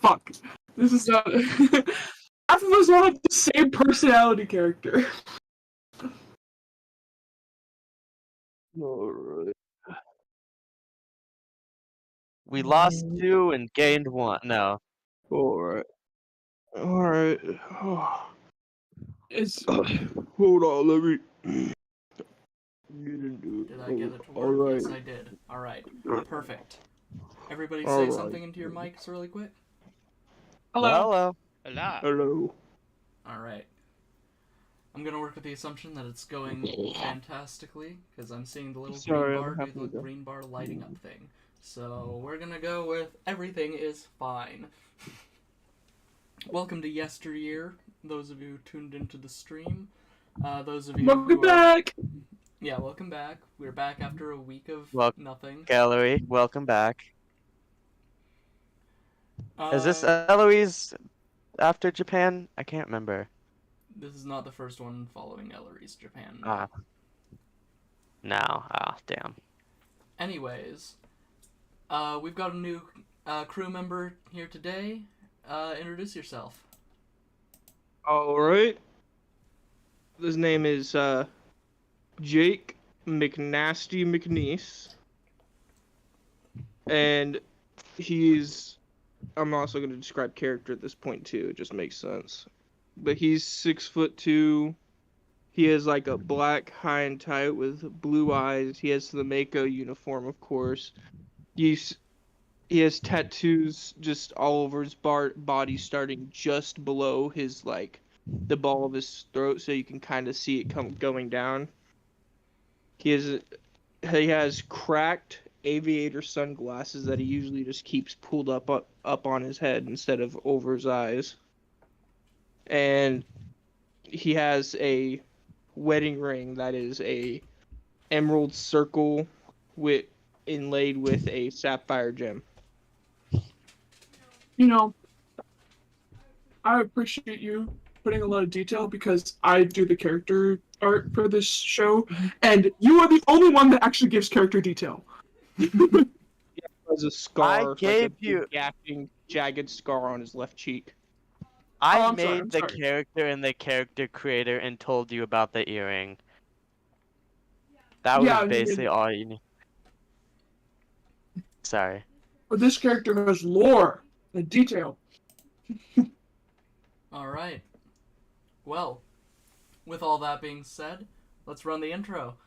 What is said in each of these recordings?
Fuck. This is not. Half of us all have the same personality character. Alright. We lost 2 and gained 1. No. Alright. Alright. It's Hold on, let me get into it. Did I get it to work? Alright. Yes, I did. Alright. Perfect. Everybody say Alright. something into your mics really quick. hello. Hello. Hello. Alright. I'm gonna work with the assumption that it's going fantastically, because I'm seeing the little Sorry, green I'm bar do having the to go. green bar lighting up thing. So we're gonna go with everything is fine. Welcome to Yesteryear, those of you who tuned into the stream. Those of you Welcome who back. Yeah, welcome back. We're back after a week of Welcome. nothing. Gallery, welcome back. Is this Uh, Eloise after Japan? I can't remember. This is not the first one following Ellery's Japan. No. Ah. No. Ah, damn. Anyways, we've got a new crew member here today. Introduce yourself. Alright. His name is Jake McNasty McNeese. And I'm also going to describe character at this point too, it just makes sense. But he's 6'2". He has like a black high and tight with blue eyes. He has the Mako uniform, of course. He has tattoos just all over his body, starting just below his the ball of his throat, so you can kind of see it going down. He has cracked aviator sunglasses that he usually just keeps pulled up on his head instead of over his eyes. And he has a wedding ring that is a emerald circle inlaid with a sapphire gem. You know, I appreciate you putting a lot of detail because I do the character art for this show, and you are the only one that actually gives character detail. Has a scar, I gave like a you- gaping, jagged scar on his left cheek. I'm made the sorry. character and the character creator and told you about the earring. That Yeah, was basically all you need. Sorry. But this character has lore and detail. Alright. Well, with all that being said, let's run the intro.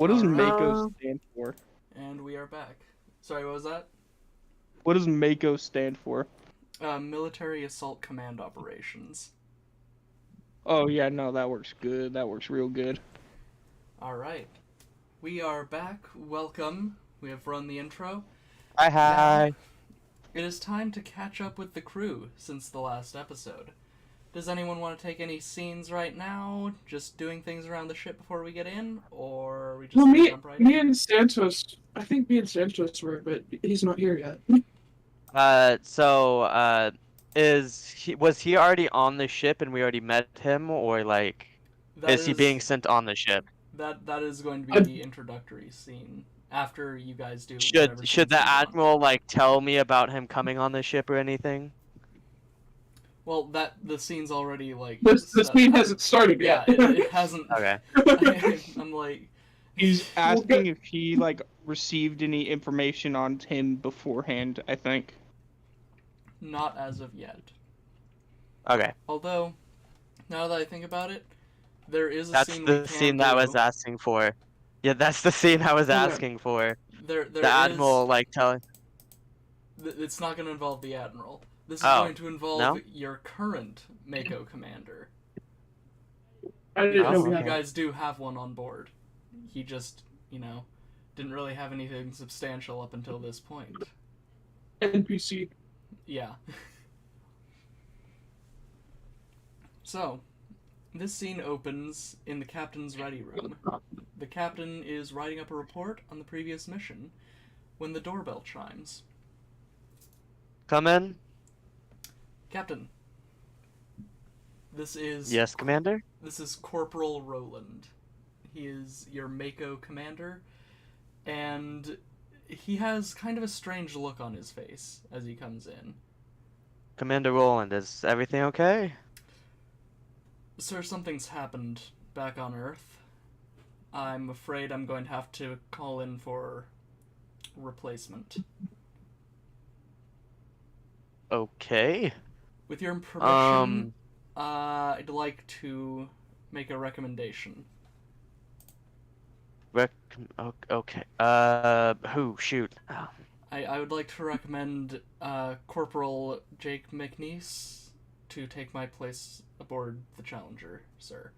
What does Alright. Mako stand for? And we are back. Sorry, what was that? What does Mako stand for? Military Assault Command Operations. Oh yeah, no, that works good. That works real good. All right. We are back. Welcome. We have run the intro. Hi, Now, hi. it is time to catch up with the crew since the last episode. Does anyone want to take any scenes right now? Just doing things around the ship before we get in? Or are we just Well, gonna jump right in? me and Santos. I think me and Santos were, but he's not here yet. Was he already on the ship and we already met him, or like, That is he being sent on the ship? that is going to be I- the introductory scene after you guys do whatever Should scenes the you want. admiral like tell me about him coming on the ship or anything? Well, the scene's already like The set scene up. hasn't started Yeah, yet. it hasn't. Okay. I'm like, He's Well, asking if he like received any information on him beforehand. I think. not as of yet. Okay. Although, now that I think about it, there is a That's scene the we can scene do. that I was asking for. Yeah, that's the scene I was Okay. asking for. There The admiral like telling. It's not going to involve the admiral. This is Oh, going to involve no? your current Mako commander. I didn't know Because we you had. guys do have one on board. He just, didn't really have anything substantial up until this point. NPC. Yeah. So, this scene opens in the captain's ready room. The captain is writing up a report on the previous mission when the doorbell chimes. Come in. Captain, this is Yes, Commander. This is Corporal Roland. He is your Mako commander, and he has kind of a strange look on his face as he comes in. Commander Roland, is everything okay? Sir, something's happened back on Earth. I'm afraid I'm going to have to call in for replacement. Okay. With your permission, I'd like to make a recommendation. Okay. Who? Shoot. Oh. I would like to recommend Corporal Jake McNeese to take my place aboard the Challenger, sir.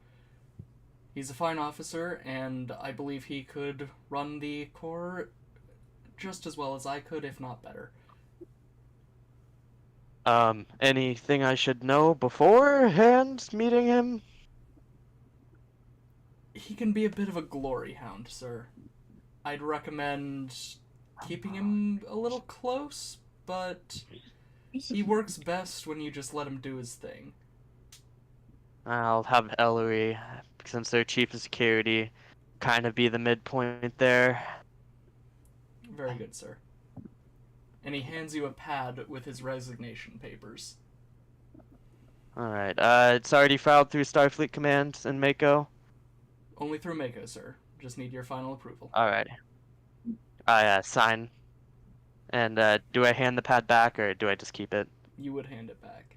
He's a fine officer, and I believe he could run the Corps just as well as I could, if not better. Anything I should know beforehand meeting him? He can be a bit of a glory hound, sir. I'd recommend keeping him a little close, but he works best when you just let him do his thing. I'll have Ellery, since they're chief of security, kind of be the midpoint there. Very good, sir. And he hands you a pad with his resignation papers. Alright, it's already filed through Starfleet Command and Mako. Only through Mako, sir. Just need your final approval. Alright. I sign. And do I hand the pad back or do I just keep it? You would hand it back.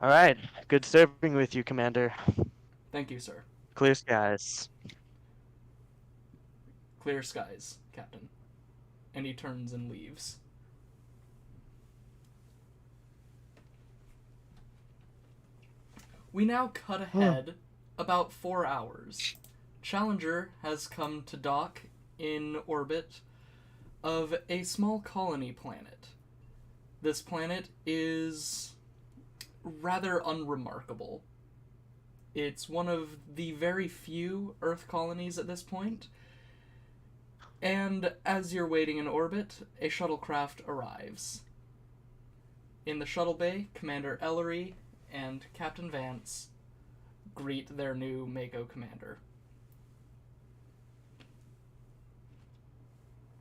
Alright, good serving with you, Commander. Thank you, sir. Clear skies. Clear skies, Captain. And he turns and leaves. We now cut ahead about 4 hours. Challenger has come to dock in orbit of a small colony planet. This planet is rather unremarkable. It's one of the very few Earth colonies at this point. And as you're waiting in orbit, a shuttlecraft arrives. In the shuttle bay, Commander Ellery and Captain Vance greet their new Mako commander.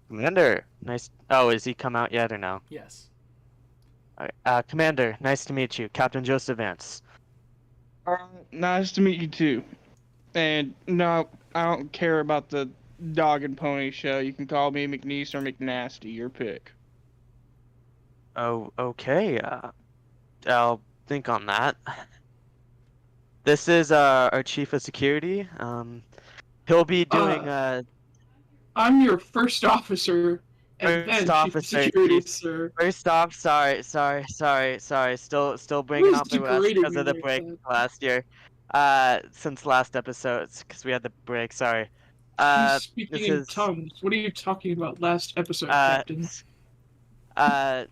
Commander, nice. Oh, has he come out yet or no? Yes. Alright, Commander, nice to meet you. Captain Joseph Vance. Nice to meet you too. And no, I don't care about the dog and pony show. You can call me McNeese or McNasty, your pick. Oh, okay. I'll think on that. This is our chief of security. He'll be doing I'm your first officer, And First then off, Chief of it's very Security, cheap. sir. First off, sorry. Still bringing Who's out the rest degrading because me of the like break that? last year. Since last episode, because we had the break. Sorry. He's This speaking in is tongues. What are you talking about last episode, uh, Captain?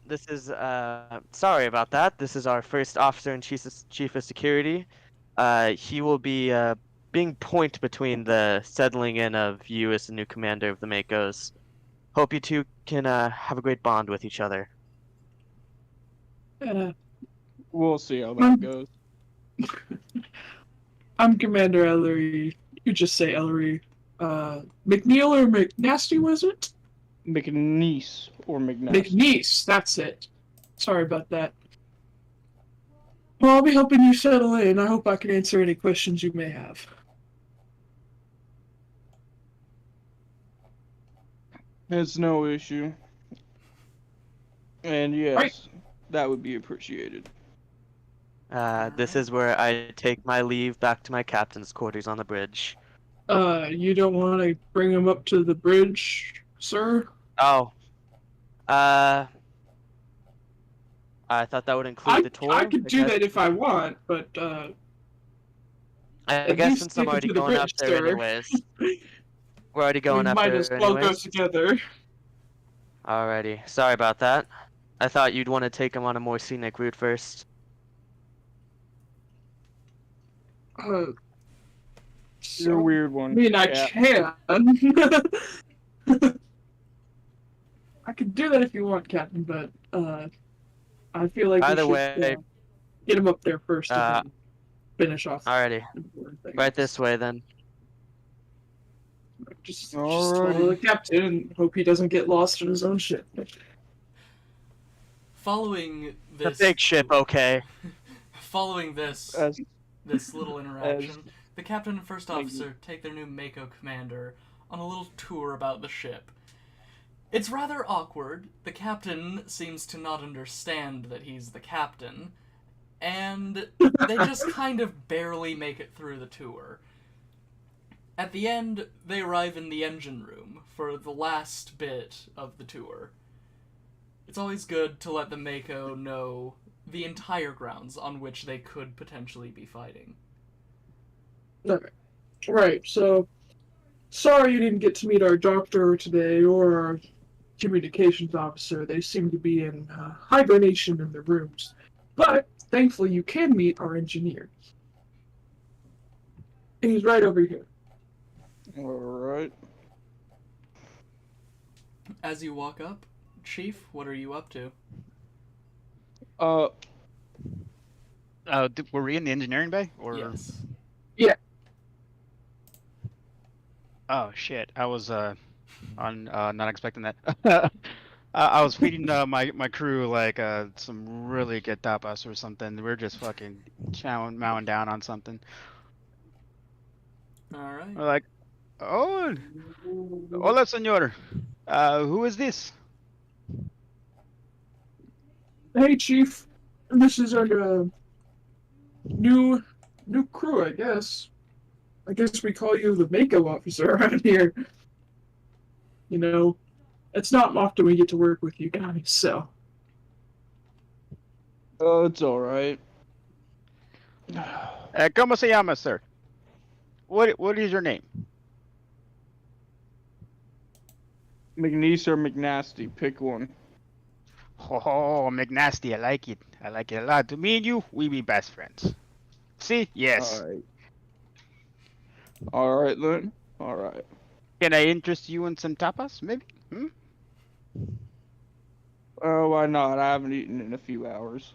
this is sorry about that. This is our first officer and chief of security. He will be being point between the settling in of you as the new commander of the Makos. Hope you two can have a great bond with each other. Uh, We'll see how that I'm, goes. I'm Commander Ellery. You could just say Ellery. McNeil or McNasty, was it? McNeese or McNasty. McNeese, that's it. Sorry about that. Well, I'll be helping you settle in. I hope I can answer any questions you may have. It's no issue. And yes, Right. that would be appreciated. This is where I take my leave back to my captain's quarters on the bridge. You don't want to bring him up to the bridge, sir? Oh. I thought that would include the tour. I could do that if I want, but I at guess least since take I'm him already to the going up bridge, there sir. anyways. We're already We going up might there as well go anyways. together. Alrighty. Sorry about that. I thought you'd want to take him on a more scenic route first. Uh, You're a weird one. I mean, I Yeah. can. I could do that if you want, Captain, but I feel like Either we should way, get him up there first and uh, then finish off. alrighty. the important things. Right this way then. Just Alrighty. follow the captain and hope he doesn't get lost in his own ship. Following The this big ship, okay. Following this As this little interaction, the captain and first officer take their new Mako commander on a little tour about the ship. It's rather awkward. The captain seems to not understand that he's the captain, and they just kind of barely make it through the tour. At the end, they arrive in the engine room for the last bit of the tour. It's always good to let the Mako know the entire grounds on which they could potentially be fighting. Okay. Right, so sorry you didn't get to meet our doctor today or our communications officer. They seem to be in hibernation in their rooms. But thankfully you can meet our engineer. And he's right over here. alright. As you walk up, Chief, what are you up to? Were we in the engineering bay? Or... Yes. Oh shit! I was not expecting that. I was feeding my crew like some really good tapas or something. We're just fucking mowing down on something. Alright. We're like, oh, hola, señor. Who is this? Hey, Chief. This is our new crew, I guess. I guess we call you the Mako officer around here. You know, it's not often we get to work with you guys, so. Oh, it's alright. ¿Cómo se llama, sir? What is your name? McNeese or McNasty, pick one. Oh, McNasty, I like it. I like it a lot. To me and you, we be best friends. See? Yes. Alright. Alright then. Alright. Can I interest you in some tapas, maybe? Oh, why not? I haven't eaten in a few hours.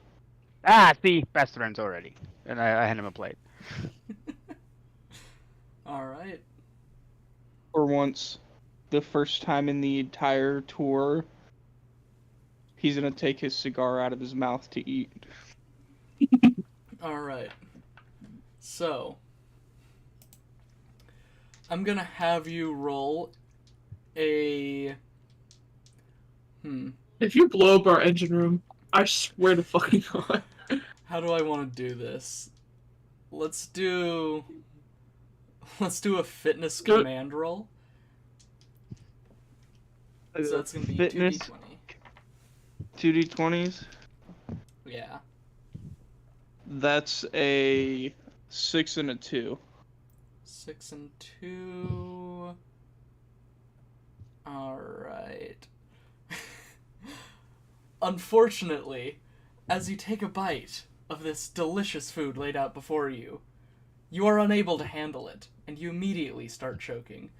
Ah, see, best friends already. And I hand him a plate. Alright. For once, the first time in the entire tour, he's gonna take his cigar out of his mouth to eat. Alright. So, I'm gonna have you roll a... If you blow up our engine room, I swear to fucking God. How do I want to do this? Let's do a fitness Good. command roll. So it's gonna be Fitness, 2d20. 2d20s. Yeah. That's a 6 and a 2. 6 and 2. Alright. Unfortunately, as you take a bite of this delicious food laid out before you, you are unable to handle it, and you immediately start choking.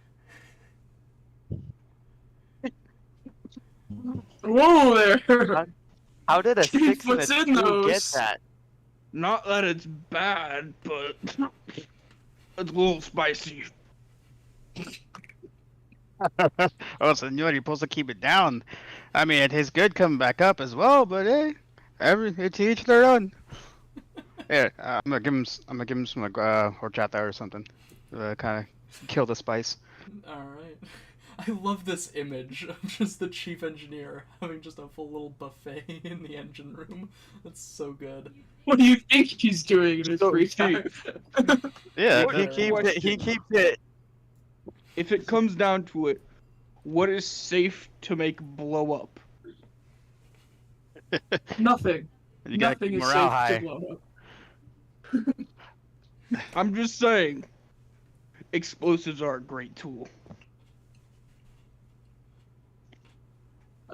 Whoa there! How did a Keith, 6 and a what's in 2 get those? that? Not that it's bad, but it's a little spicy. Oh, senor, you're supposed to keep it down. I mean, it tastes good coming back up as well, but hey, to each their own. Here, I'm gonna give him some like horchata or something, kind of kill the spice. Alright. I love this image of just the chief engineer having just a full little buffet in the engine room. That's so good. What do you think he's doing in his So, free see, time? Yeah, What- He that- keeps it. He keeps it. If it comes down to it, what is safe to make blow up? Nothing. you gotta Nothing keep is morale safe high. to blow up. I'm just saying, explosives are a great tool.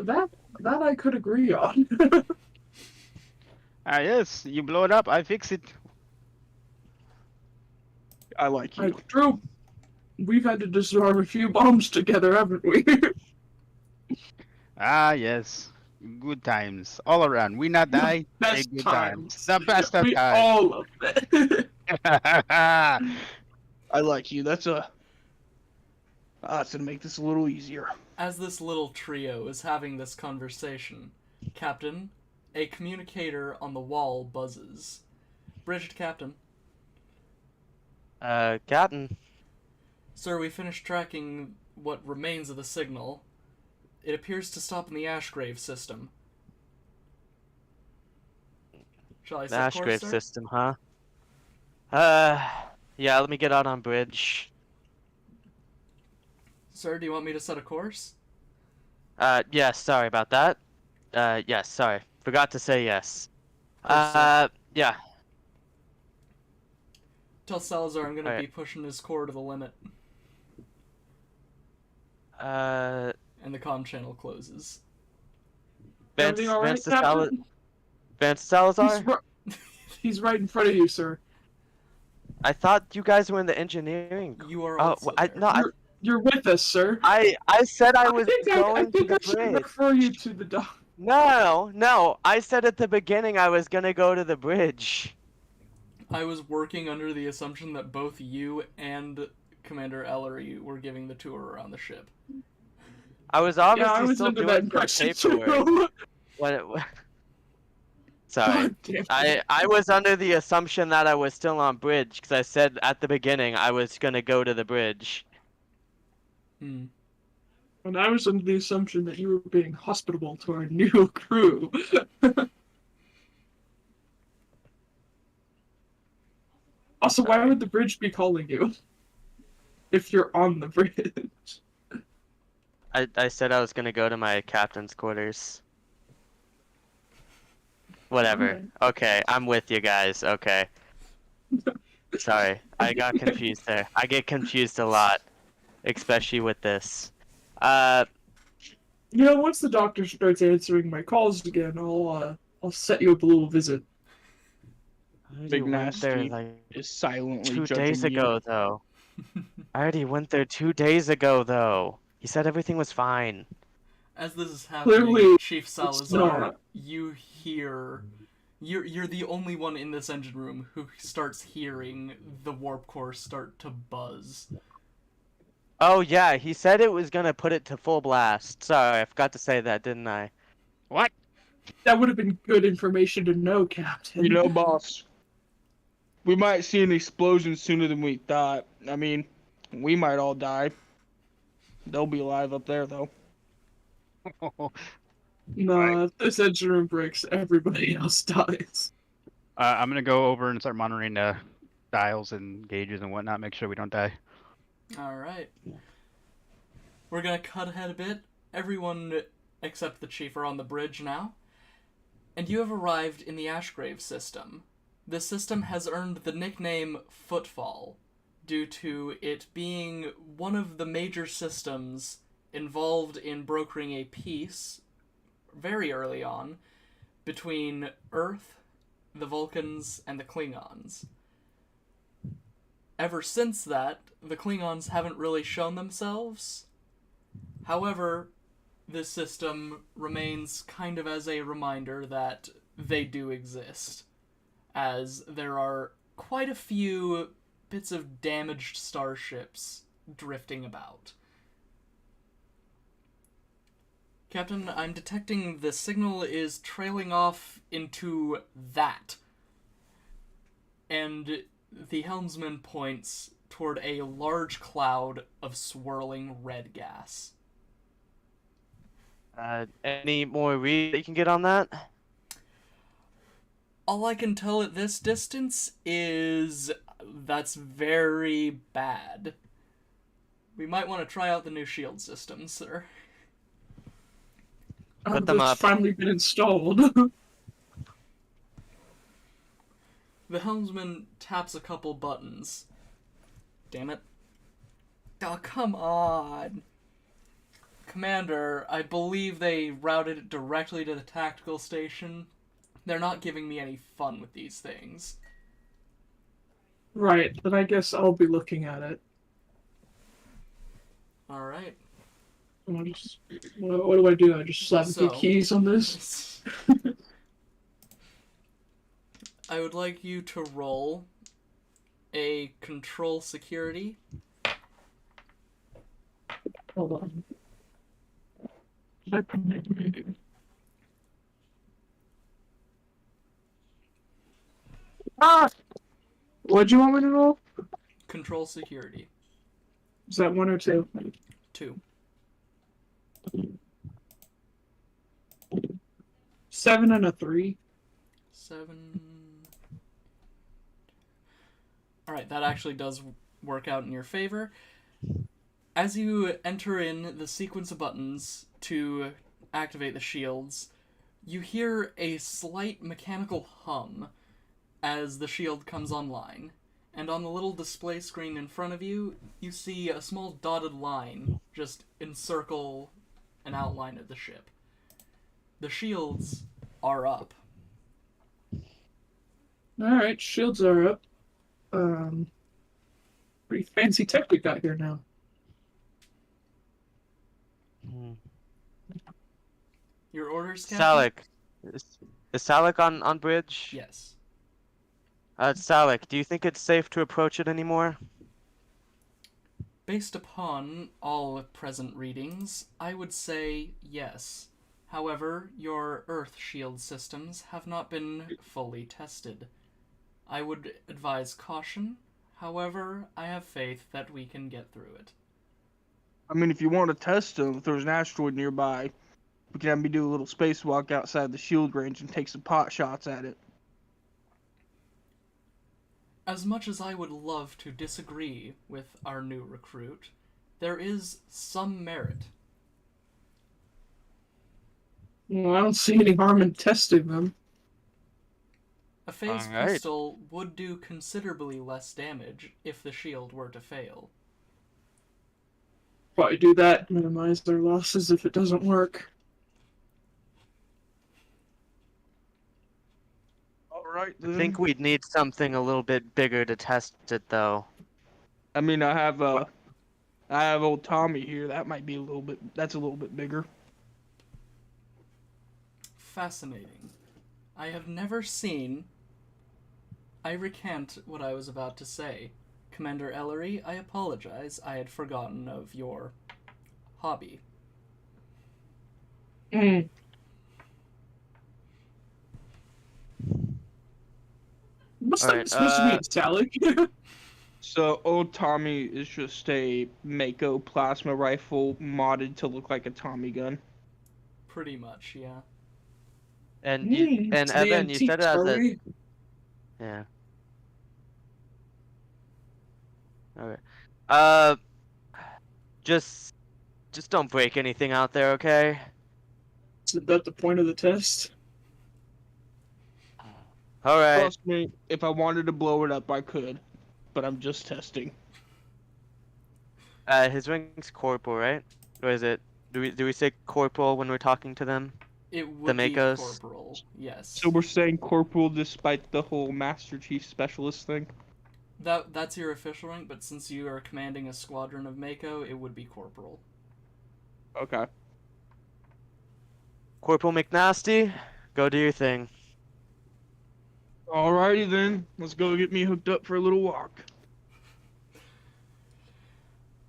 That I could agree on. Ah, yes, you blow it up, I fix it. I like you. True. We've had to disarm a few bombs together, haven't we? Ah, yes, good times all around. We not die, Best say good times. The best of We times. all love it. I like you. That's gonna make this a little easier. As this little trio is having this conversation, Captain, a communicator on the wall buzzes. Bridge to Captain. Captain. Sir, we finished tracking what remains of the signal. It appears to stop in the Ashgrave system. Shall I The set course, Ashgrave sir? system, huh? Yeah. Let me get out on bridge. Sir, do you want me to set a course? Yes. Sorry about that. Yes. Sorry. Forgot to say yes. Course, sir. Yeah. Tell Salazar I'm gonna Alright. be pushing his core to the limit. And the comm channel closes. Vance, Everything all right, Vance, Captain? Vance Salazar? He's right in front of you, sir. I thought you guys were in the engineering. You are Oh, also I there. no, You're with us, sir. I said I was I going to think the I should bridge. refer you to the doc. No. I said at the beginning I was gonna go to the bridge. I was working under the assumption that both you and Commander Ellery were giving the tour around the ship. I was Yeah, obviously I was still under that doing some impression paperwork. too. Sorry. God damn it. I was under the assumption that I was still on bridge because I said at the beginning I was gonna go to the bridge. Hmm. And I was under the assumption that you were being hospitable to our new crew. Also, why would the bridge be calling you? If you're on the bridge. I said I was gonna go to my captain's quarters. Whatever. Alright. Okay, I'm with you guys. Okay. Sorry, I got confused there. I get confused a lot, especially with this. You know, once the doctor starts answering my calls again, I'll set you up a little visit. I already Big went there Nasty like is silently 2 judging days you. ago, though. I already went there 2 days ago, though. He said everything was fine. As this is happening, Clearly, Chief it's Salazar, not. you hear... You're the only one in this engine room who starts hearing the warp core start to buzz. Oh yeah, he said it was gonna put it to full blast. Sorry, I forgot to say that, didn't I? What? That would have been good information to know, Captain. You know, boss, we might see an explosion sooner than we thought. I mean, we might all die. They'll be alive up there, though. Nah, if this engine room breaks, everybody else dies. I'm gonna go over and start monitoring the dials and gauges and whatnot. Make sure we don't die. Alright. We're gonna cut ahead a bit. everyone except the chief are on the bridge now, and you have arrived in the Ashgrave system. This system has earned the nickname Footfall due to it being one of the major systems involved in brokering a peace very early on between Earth, the Vulcans, and the Klingons. Ever since that, the Klingons haven't really shown themselves. However, this system remains kind of as a reminder that they do exist, as there are quite a few bits of damaged starships drifting about. Captain, I'm detecting the signal is trailing off into that. And the helmsman points toward a large cloud of swirling red gas. Any more read that you can get on that? All I can tell at this distance is that's very bad. We might want to try out the new shield system, sir. Put them it's up. finally been installed. The helmsman taps a couple buttons. Damn it. Oh, come on. Commander, I believe they routed it directly to the tactical station. They're not giving me any fun with these things. Right, then I guess I'll be looking at it. Alright. What do I do? I just slap a few So- keys on this? I would like you to roll a control security. Hold on. Ah! What'd you want me to roll? Control security. Is that 1 or 2? 2. 7 and a 3. 7. Alright, that actually does work out in your favor. As you enter in the sequence of buttons to activate the shields, you hear a slight mechanical hum as the shield comes online. And on the little display screen in front of you, you see a small dotted line just encircle an outline of the ship. The shields are up. Alright, shields are up. Pretty fancy tech we got here now. Your orders, Captain? Salak. Is Salak on bridge? Yes. Salak, do you think it's safe to approach it anymore? Based upon all present readings, I would say yes. However, your Earth shield systems have not been fully tested. I would advise caution. However, I have faith that we can get through it. I mean, if you want to test them, if there's an asteroid nearby, we can have me do a little spacewalk outside the shield range and take some pot shots at it. As much as I would love to disagree with our new recruit, there is some merit. Well, I don't see any harm in testing them. A phase Alright. pistol would do considerably less damage if the shield were to fail. Probably do that, minimize their losses if it doesn't work. Alright, I think we'd need something a little bit bigger to test it, though. I mean, I have old Tommy here. That might be that's a little bit bigger. Fascinating. I have never seen... I recant what I was about to say. Commander Ellery, I apologize. I had forgotten of your hobby. Mm. What's Alright, that supposed to be, Salak? So, old Tommy is just a Mako plasma rifle modded to look like a Tommy gun. Pretty much, yeah. And you, and it's the Evan, you said it antiques, as are a we? yeah. Okay. Just Just don't break anything out there, okay? Isn't that the point of the test? All right. Trust me, if I wanted to blow it up, I could. But I'm just testing. His rank's corporal, right? Or is it? Do we say corporal when we're talking to them? It would be Makos. corporal, yes. So we're saying corporal despite the whole Master Chief Specialist thing? That's your official rank, but since you are commanding a squadron of Mako, it would be corporal. Okay. Corporal McNasty, go do your thing. Alrighty then. Let's go get me hooked up for a little walk.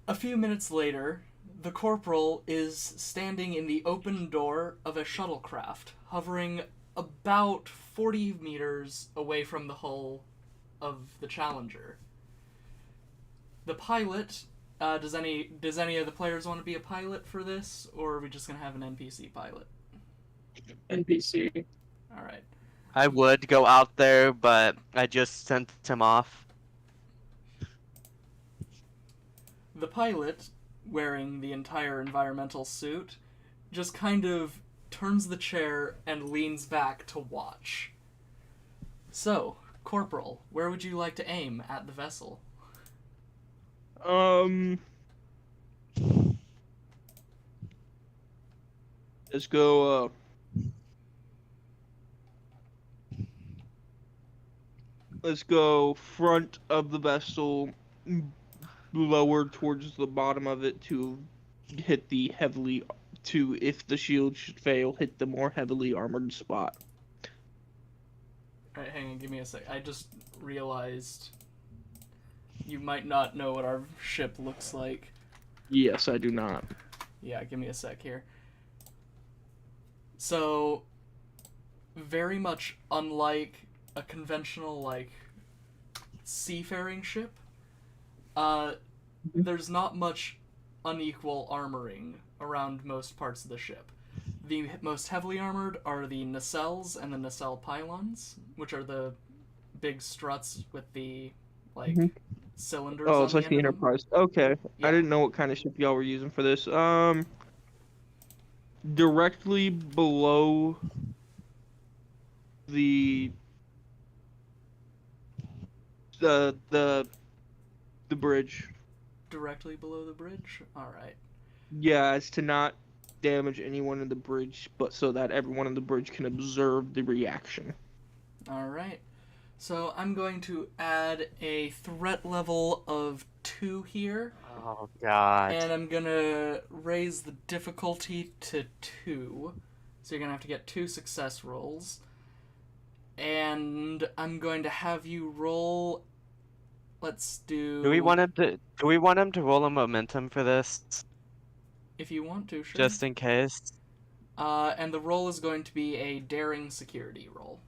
A few minutes later, the corporal is standing in the open door of a shuttlecraft, hovering about 40 meters away from the hull of the Challenger. The pilot, does any of the players want to be a pilot for this, or are we just gonna have an NPC pilot? NPC. All right. I would go out there, but I just sent him off. The pilot, wearing the entire environmental suit, just kind of turns the chair and leans back to watch. So, Corporal, where would you like to aim at the vessel? Let's go, let's go front of the vessel, lower towards the bottom of it to hit the heavily, to, if the shield should fail, hit the more heavily armored spot. Alright, hang on, give me a sec. I just realized you might not know what our ship looks like. Yes, I do not. Yeah, give me a sec here. So, very much unlike a conventional, like, seafaring ship, there's not much unequal armoring around most parts of the ship. The most heavily armored are the nacelles and the nacelle pylons, which are the big struts with the, like, cylinders Oh, on it's like the end of them. Enterprise. Okay. Yeah. I didn't know what kind of ship y'all were using for this. Directly below the bridge. Directly below the bridge? Alright. Yeah, as to not damage anyone in the bridge, but so that everyone in the bridge can observe the reaction. Alright. So I'm going to add a threat level of 2 here. Oh God. And I'm gonna raise the difficulty to 2. So you're gonna have to get 2 success rolls. And I'm going to have you roll. Let's do. Do we want him to roll a momentum for this, If you want to, sure. just in case? And the roll is going to be a daring security roll.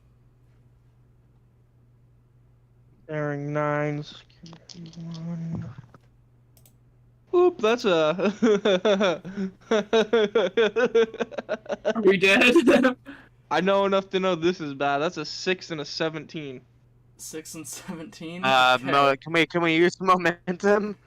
Daring 9s. One. Oop, that's a. Are we dead? I know enough to know this is bad. That's a 6 and a 17. 6 and 17. Can we use momentum?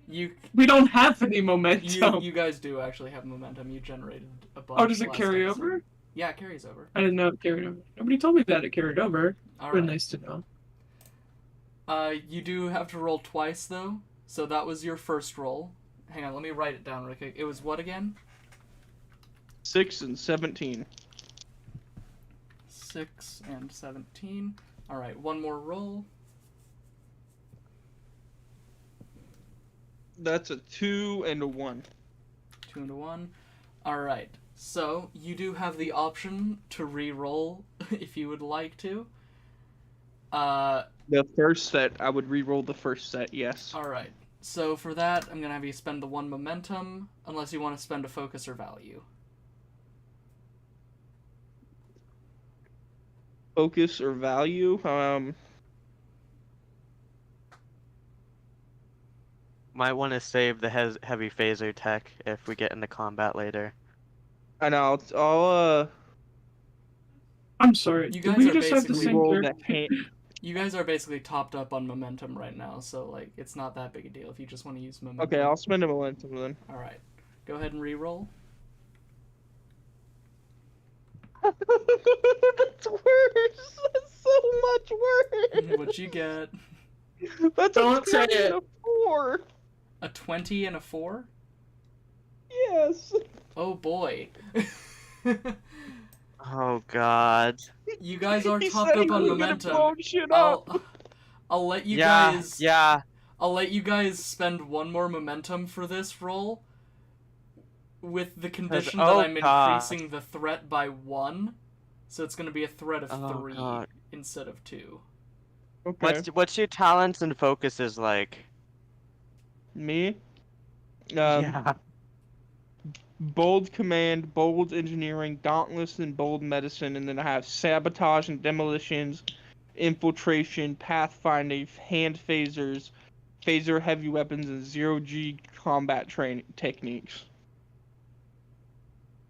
You We don't have any momentum. you guys do actually have momentum. You generated a bunch. Oh, does it last carry episode. over? Yeah, it carries over. I didn't know it carried over. Nobody told me that it carried over. All Very right. nice to know. You do have to roll twice though. So that was your first roll. Hang on, let me write it down real quick. It was what again? 6 and 17. 6 and 17. All right, one more roll. That's a 2 and a 1. 2 and a 1. All right. So you do have the option to re-roll if you would like to. The first set, I would re-roll the first set, yes. All right. So for that, I'm gonna have you spend the 1 momentum, unless you want to spend a focus or value. Focus or value? Might want to save the heavy phaser tech if we get into combat later. I know. I'll I'm sorry. You Did guys we are just have the basically same roll the character? hand. You guys are basically topped up on momentum right now, so like it's not that big a deal if you just want to use momentum. Okay, I'll spend a momentum then. All right. Go ahead and re-roll. That's worse. That's so much worse. What you get? That's Don't a say 20 it. and a 4. A 20 and a 4? Yes. Oh boy. Oh God. You guys are He topped said he up on was gonna momentum. blow shit up. I'll let you Yeah, guys. yeah. I'll let you guys spend one more momentum for this roll, with the condition that oh I'm God. increasing the threat by 1, so it's going to be a threat of Oh 3 God. instead of 2. Okay. What's your talents and focuses like? Me? Yeah. Bold command, bold engineering, dauntless, and bold medicine, and then I have sabotage and demolitions, infiltration, pathfinding, hand phasers, phaser heavy weapons, and zero-G combat techniques.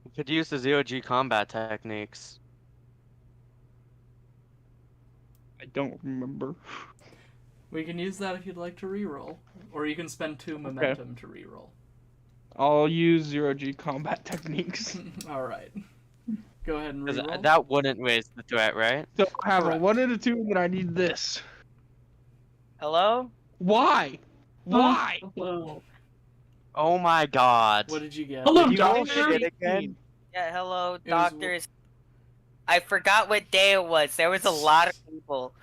You could use the zero-G combat techniques. I don't remember. We can use that if you'd like to reroll, or you can spend 2 momentum to reroll. I'll use zero-G combat techniques. Alright. Go ahead and 'Cause reroll. that wouldn't raise the threat, right? So I have Correct. a 1 and a 2, and then I need this. Hello? Why? Why? Hello. Oh my God. What did you get? Hello, Did you roll doctor. shit again? Yeah, hello, It was doctors. I forgot what day it was. There was a lot of people.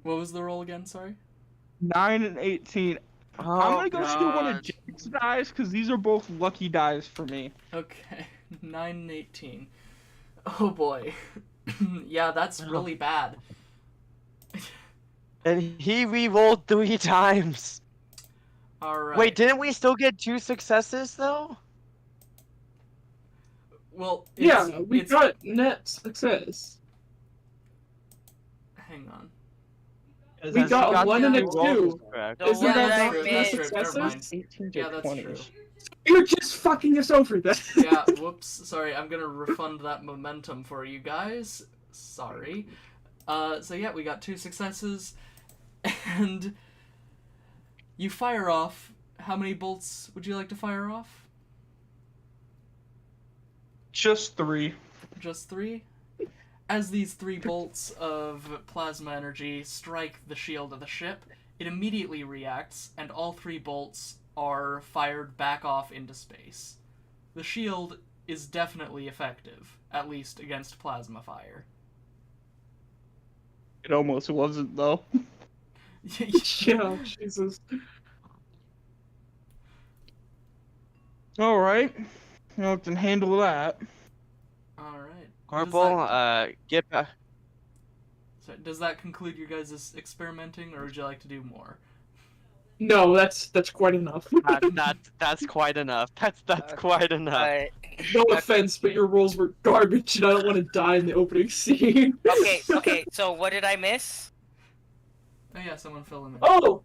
What was the roll again, sorry? 9 and 18. I'm Oh gonna go steal one of God. Jake's dice, because these are both lucky dice for me. Okay, 9 and 18. Oh boy. Yeah, that's really bad. And he re-rolled 3 times. Alright. Wait, didn't we still get 2 successes though? Well, Yeah, we it's... got net success. Hang on. We Because got he a 1 and a the 2 rolls 2. correct. So Isn't what that did I not true, three miss? that's true, never mind. successes? 18s Yeah, or that's 20s. true. You're just fucking us over then. Yeah, whoops. Sorry, I'm gonna refund that momentum for you guys. Sorry. So yeah, we got 2 successes, and you fire off. How many bolts would you like to fire off? Just 3. Just 3? As these 3 bolts of plasma energy strike the shield of the ship, it immediately reacts, and all 3 bolts are fired back off into space. The shield is definitely effective, at least against plasma fire. It almost wasn't, though. Yeah, Jesus. Alright. I can handle that. Alright. Corporal, get back. So does that conclude your guys' experimenting, or would you like to do more? No, that's quite enough. That's quite enough. That's quite enough. Alright. No offense, but your rolls were garbage, and I don't want to die in the opening scene. Okay, so what did I miss? Oh yeah, someone fill him in. Oh!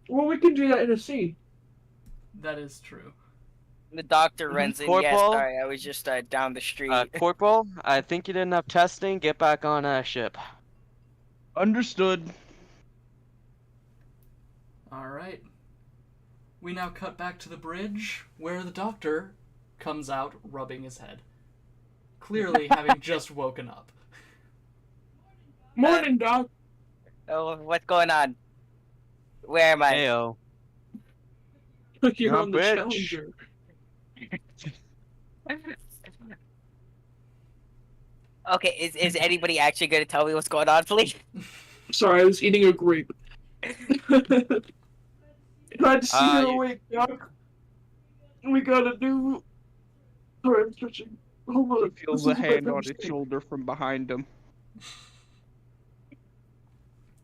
Well, we can do that in a scene. That is true. The doctor runs in. Yeah, Corporal? sorry, I was just down the street. Corporal, I think you did enough testing. Get back on a ship. Understood. Alright. We now cut back to the bridge, where the doctor comes out rubbing his head. Clearly having just woken up. Morning, Doc. Oh, what's going on? Where am I? Heyo. You're on on the bridge. Challenger. Okay, is anybody actually gonna tell me what's going on, please? Sorry, I was eating a grape. Glad to see you you- awake, Doc. We gotta do. Sorry, I'm stretching. Hold on. He feels This a is my hand on first his thing. shoulder from behind him.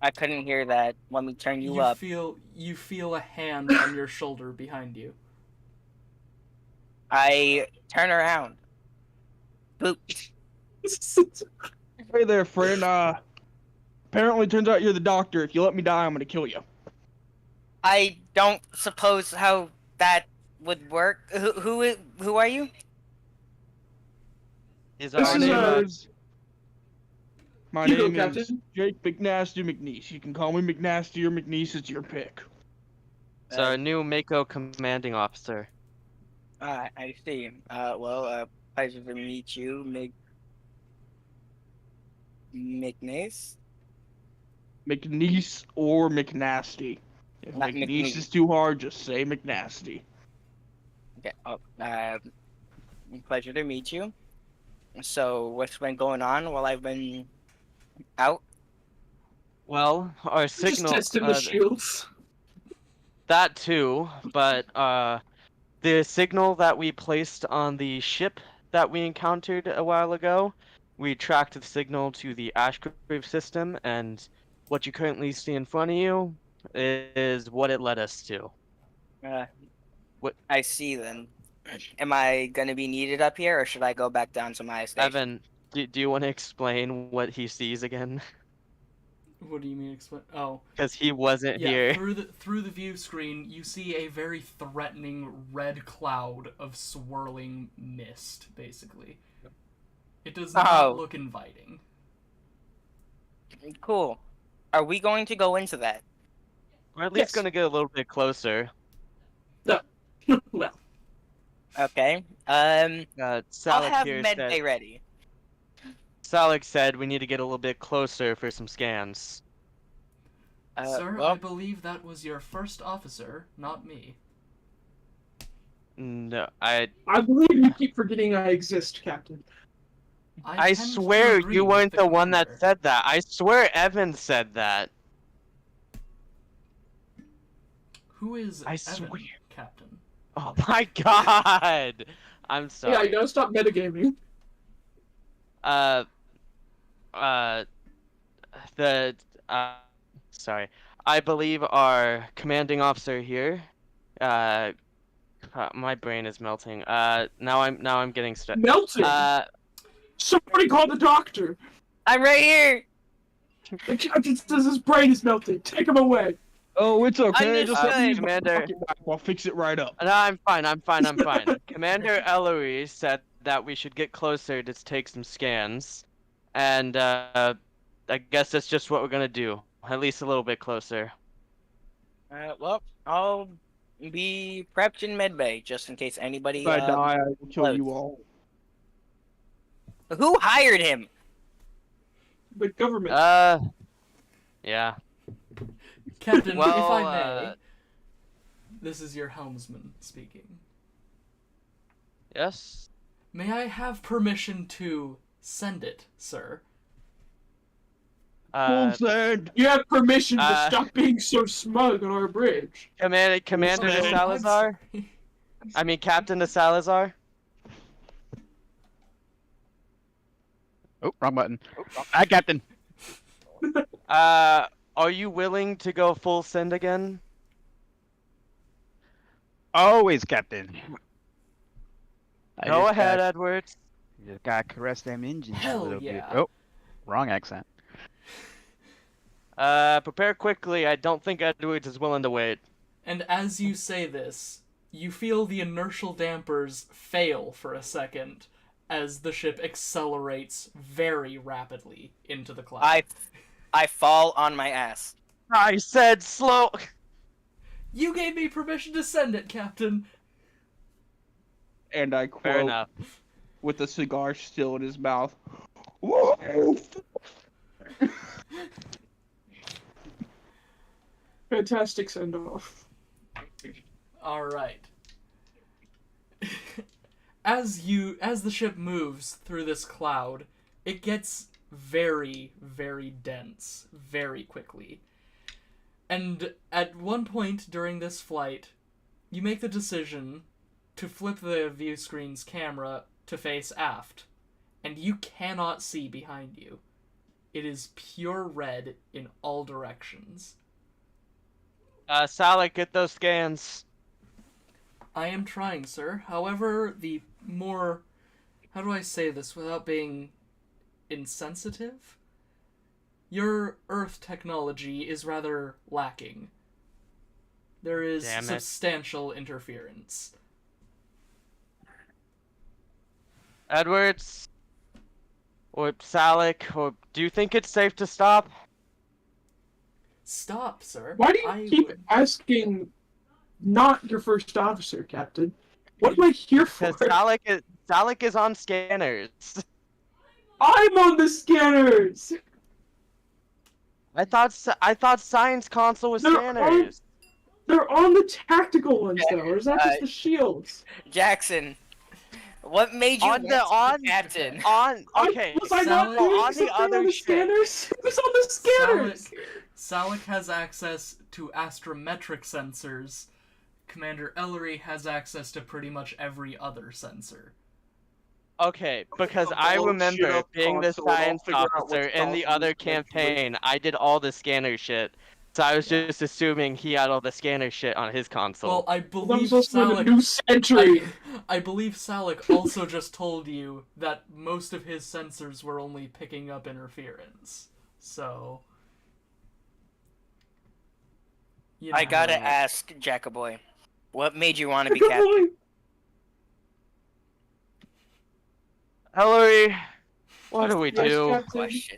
I couldn't hear that. Let me turn you up. You feel a hand on your shoulder behind you. I turn around. Boop. Hey there, friend. Apparently turns out you're the doctor. If you let me die, I'm gonna kill you. I don't suppose how that would work. Who are you? Is This our is, name, My Hugo, name is Captain. Jake McNasty McNeese. You can call me McNasty or McNeese. It's your pick. It's our new Mako commanding officer. I see. Pleasure to meet you, McNace. McNeese or McNasty. If Not McNeese McNeese. is too hard, just say McNasty. Okay. Pleasure to meet you. So, what's been going on while I've been out? Well, our Just signal. testing the shields. That too, but the signal that we placed on the ship that we encountered a while ago, we tracked the signal to the Ashgrave system, and what you currently see in front of you is what it led us to. What- I see then. Am I gonna be needed up here, or should I go back down to my station? Evan, do you want to explain what he sees again? What do you mean explain? Oh, Because he wasn't yeah. here. Through the view screen, you see a very threatening red cloud of swirling mist. Basically, it does not look inviting. Cool. Are we going to go into that? We're at least Yes. gonna get a little bit closer. Well, Okay. Salik I'll have here medbay said. ready. Salik said we need to get a little bit closer for some scans. Sir, well, I believe that was your first officer, not me. No, I believe you keep forgetting I exist, Captain. I tend to swear agree you with weren't the one that commander. said that. I swear Evan said that. Who is I Evan, swear. Captain? Oh my god! I'm Yeah, sorry. you gotta stop metagaming. Uh, the sorry. I believe our commanding officer here. My brain is melting. Now I'm getting stuck. Melting! Somebody call the doctor! I'm right here. The captain says his brain is melting. Take him away. Oh, it's okay. Just let me Understood. Commander. fuck it back. I'll fix it right up. No, I'm fine. I'm fine. Commander Ellery said that we should get closer to take some scans, and I guess that's just what we're gonna do. At least a little bit closer. Well, I'll be prepped in medbay just in case anybody. If I die, I will kill you all. Who hired him? The government. Yeah. Captain, Well, if I may, this is your helmsman speaking. Yes. May I have permission to send it, sir? Full send. You have permission to uh, stop being so smug on our bridge. Commander Oh, de I'm Salazar. sorry. I mean, Captain de Salazar. Oh, wrong button. Hi, Captain. Are you willing to go full send again? Always, Captain. Go ahead, Edwards. Just gotta caress them engines Hell a little yeah. bit. Oh, wrong accent. Prepare quickly. I don't think Edwards is willing to wait. And as you say this, you feel the inertial dampers fail for a second as the ship accelerates very rapidly into the cloud. I fall on my ass. I said slow. You gave me permission to send it, Captain. And I Fair quote, enough. with a cigar still in his mouth. Whoa! Fantastic send off. All right. As the ship moves through this cloud, it gets very, very dense very quickly. And at one point during this flight, you make the decision to flip the view screen's camera to face aft, and you cannot see behind you. It is pure red in all directions. Salik, get those scans. I am trying, sir. However, the more... How do I say this without being insensitive? Your Earth technology is rather lacking. There is Damn it. substantial interference. Edwards, or Salik, or do you think it's safe to stop? Stop, sir. Why do you keep asking not your first officer, Captain. What am I here for? Because Salik is on scanners. I'm on the scanners! I thought Science Console was They're scanners. They're on the tactical ones, though, or is that just Uh, the shields? Jackson, what made you On want the- to be on- captain? Okay. Was I not Salik- doing on the something other on the ship. scanners? It was on the scanners! Salik has access to astrometric sensors. Commander Ellery has access to pretty much every other sensor. Okay, because The I bullshit remember up being the console, I'll science figure out officer what's in the causing other this eventually. campaign. I did all the scanner shit. So I was just assuming he had all the scanner shit on his console. Well, I That believe was also in a Salik. new century! I believe Salik also just told you that most of his sensors were only picking up interference. So. You I know. gotta ask, Jackaboy, what made you want to be Good captain? boy. Hillary, what do we Yes, do? Captain. Question.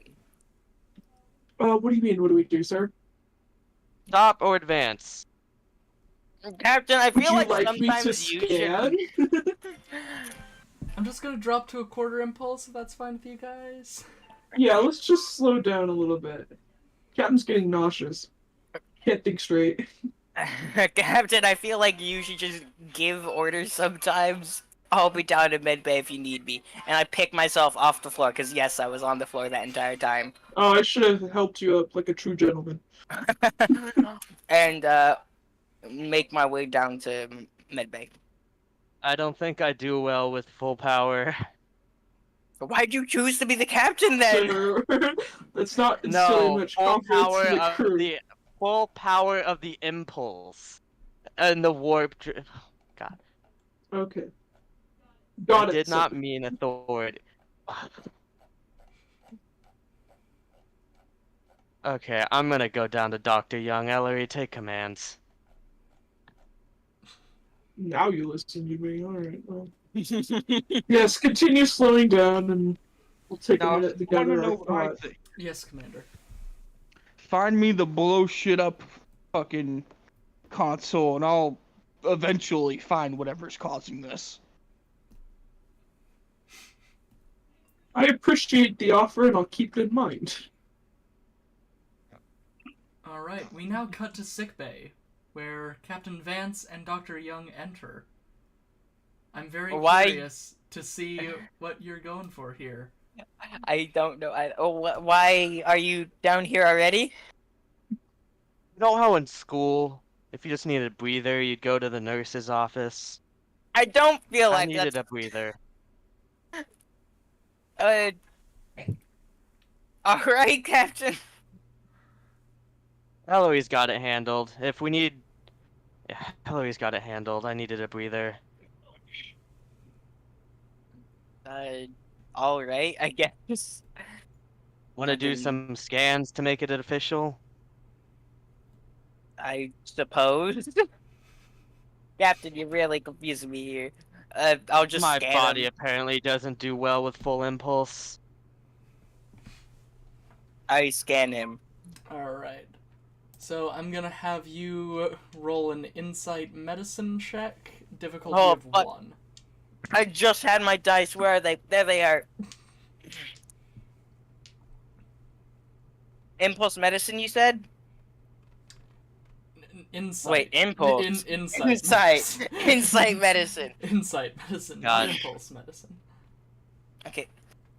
What do you mean, what do we do, sir? Stop or advance? Captain, I Would feel you like like me to sometimes you scan? should. I'm just gonna drop to a quarter impulse if that's fine with you guys. Yeah, let's just slow down a little bit. Captain's getting nauseous. Can't think straight. Captain, I feel like you should just give orders sometimes. I'll be down in medbay if you need me. And I pick myself off the floor, because yes, I was on the floor that entire time. Oh, I should have helped you up like a true gentleman. And, make my way down to medbay. I don't think I do well with full power. Why'd you choose to be the captain then? So, that's not instilling No, much full confidence power in the of crew. the full power of the impulse and the warp. God, Okay. Got I it. did sir. not mean authority. Okay, I'm gonna go down to Dr. Young. Ellery, take commands. Now you listen to me. Alright, well. Yes, continue slowing down and we'll take a Now, minute to if you wanna gather know our what I thoughts. think, Yes, Commander. find me the blow shit up fucking console, and I'll eventually find whatever's causing this. I appreciate the offer and I'll keep it in mind. Alright, we now cut to sickbay, where Captain Vance and Dr. Young enter. I'm very curious to see what you're going for here. I don't know. Why are you down here already? You know how in school, if you just needed a breather, you'd go to the nurse's office? I don't feel I like needed that's... a breather. Alright, Captain. Ellery's got it handled. If we need... Yeah, Ellery's got it handled. I needed a breather. Alright, I guess. Want to do Captain- some scans to make it official? I suppose. Captain, you're really confusing me here. I'll just My scan body him. apparently doesn't do well with full impulse. I scan him. Alright. So I'm gonna have you roll an insight medicine check, difficulty Oh, of fuck. 1. I just had my dice. Where are they? There they are. Impulse medicine, you said? Insight. Wait, impulse. Insight. Insight. Insight medicine. Insight medicine, God. not impulse medicine. Okay.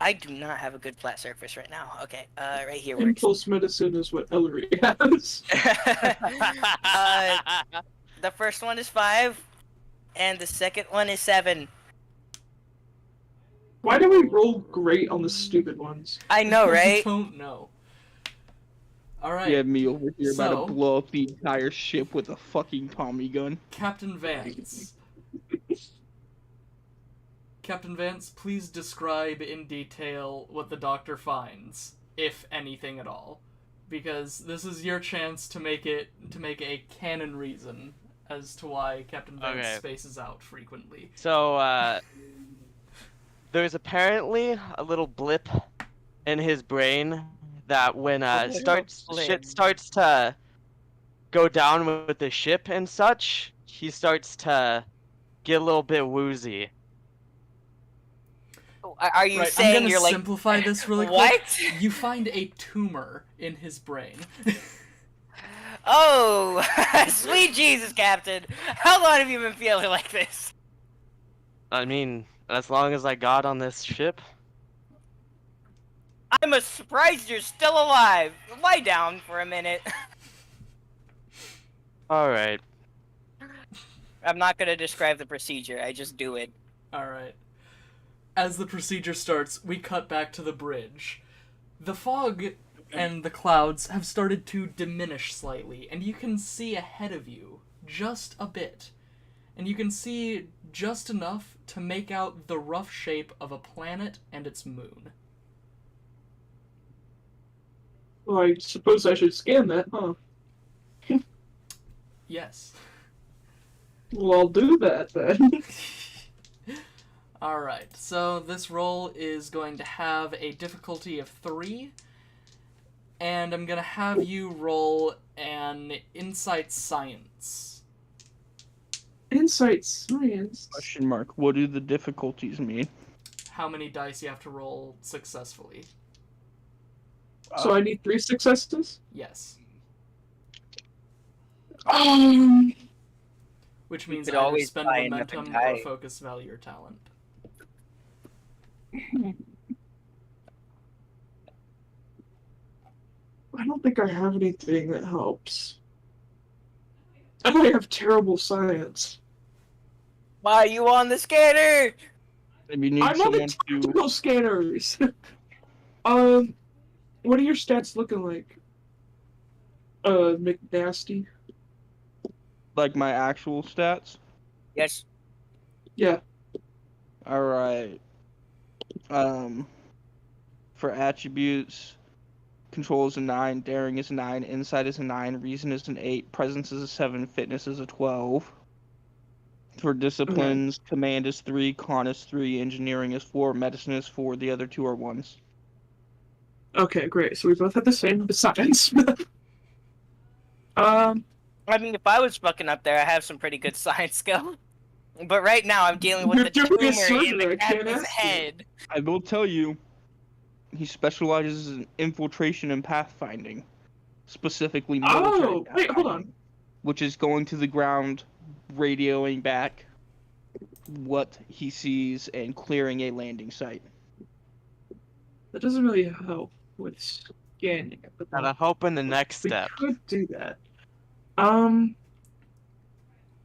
I do not have a good flat surface right now. Okay, right here works. Impulse medicine is what Ellery has. The first one is 5, and the second one is 7. Why do we roll great on the stupid ones? I know, I right? don't know. Alright, You have me over here about So- to blow up the entire ship with a fucking Tommy gun. Captain Vance. Captain Vance, please describe in detail what the doctor finds, if anything at all. Because this is your chance to make a canon reason as to why Captain Vance Okay. spaces out frequently. So, there's apparently a little blip in his brain that when little shit blip. starts to go down with the ship and such, he starts to get a little bit woozy. Are you Right, I'm saying gonna you're like simplify this really quick. what? You find a tumor in his brain. Oh, sweet Jesus, Captain! How long have you been feeling like this? I mean, as long as I got on this ship. I'm surprised you're still alive. Lie down for a minute. All right. I'm not gonna describe the procedure. I just do it. Alright. As the procedure starts, we cut back to the bridge. The fog and the clouds have started to diminish slightly, and you can see ahead of you just a bit. And you can see just enough to make out the rough shape of a planet and its moon. Well, I suppose I should scan that, huh? Yes. Well, I'll do that then. Alright, so this roll is going to have a difficulty of 3, and I'm going to have you roll an Insight Science. Insight science. Question mark. What do the difficulties mean? How many dice you have to roll successfully. So I need 3 successes? Yes. Um, Which means could either always spend buy another momentum die. or focus value or talent. I don't think I have anything that helps. I might have terrible science. Why are you on the scanner? If you need I'm on the someone to, tactical scanners. What are your stats looking like? McNasty. like my actual stats. Yes. Yeah. All right. For attributes, control is a 9, daring is a 9, insight is a 9, reason is an 8, presence is a 7, fitness is a 12. For disciplines, command is 3, con is 3, engineering is 4, medicine is 4. The other 2 are 1s. Okay, great. So we both have the same science. I mean, if I was fucking up there, I have some pretty good science skill. But right now, I'm dealing with You're the doing a tumor in surgery, the I can't captain's ask you. head. I will tell you, he specializes in infiltration and pathfinding, specifically military Oh, wait, hold on. pathfinding, which is going to the ground, radioing back what he sees, and clearing a landing site. That doesn't really help with scanning at the Gotta moment. hope in the next We step. could do that.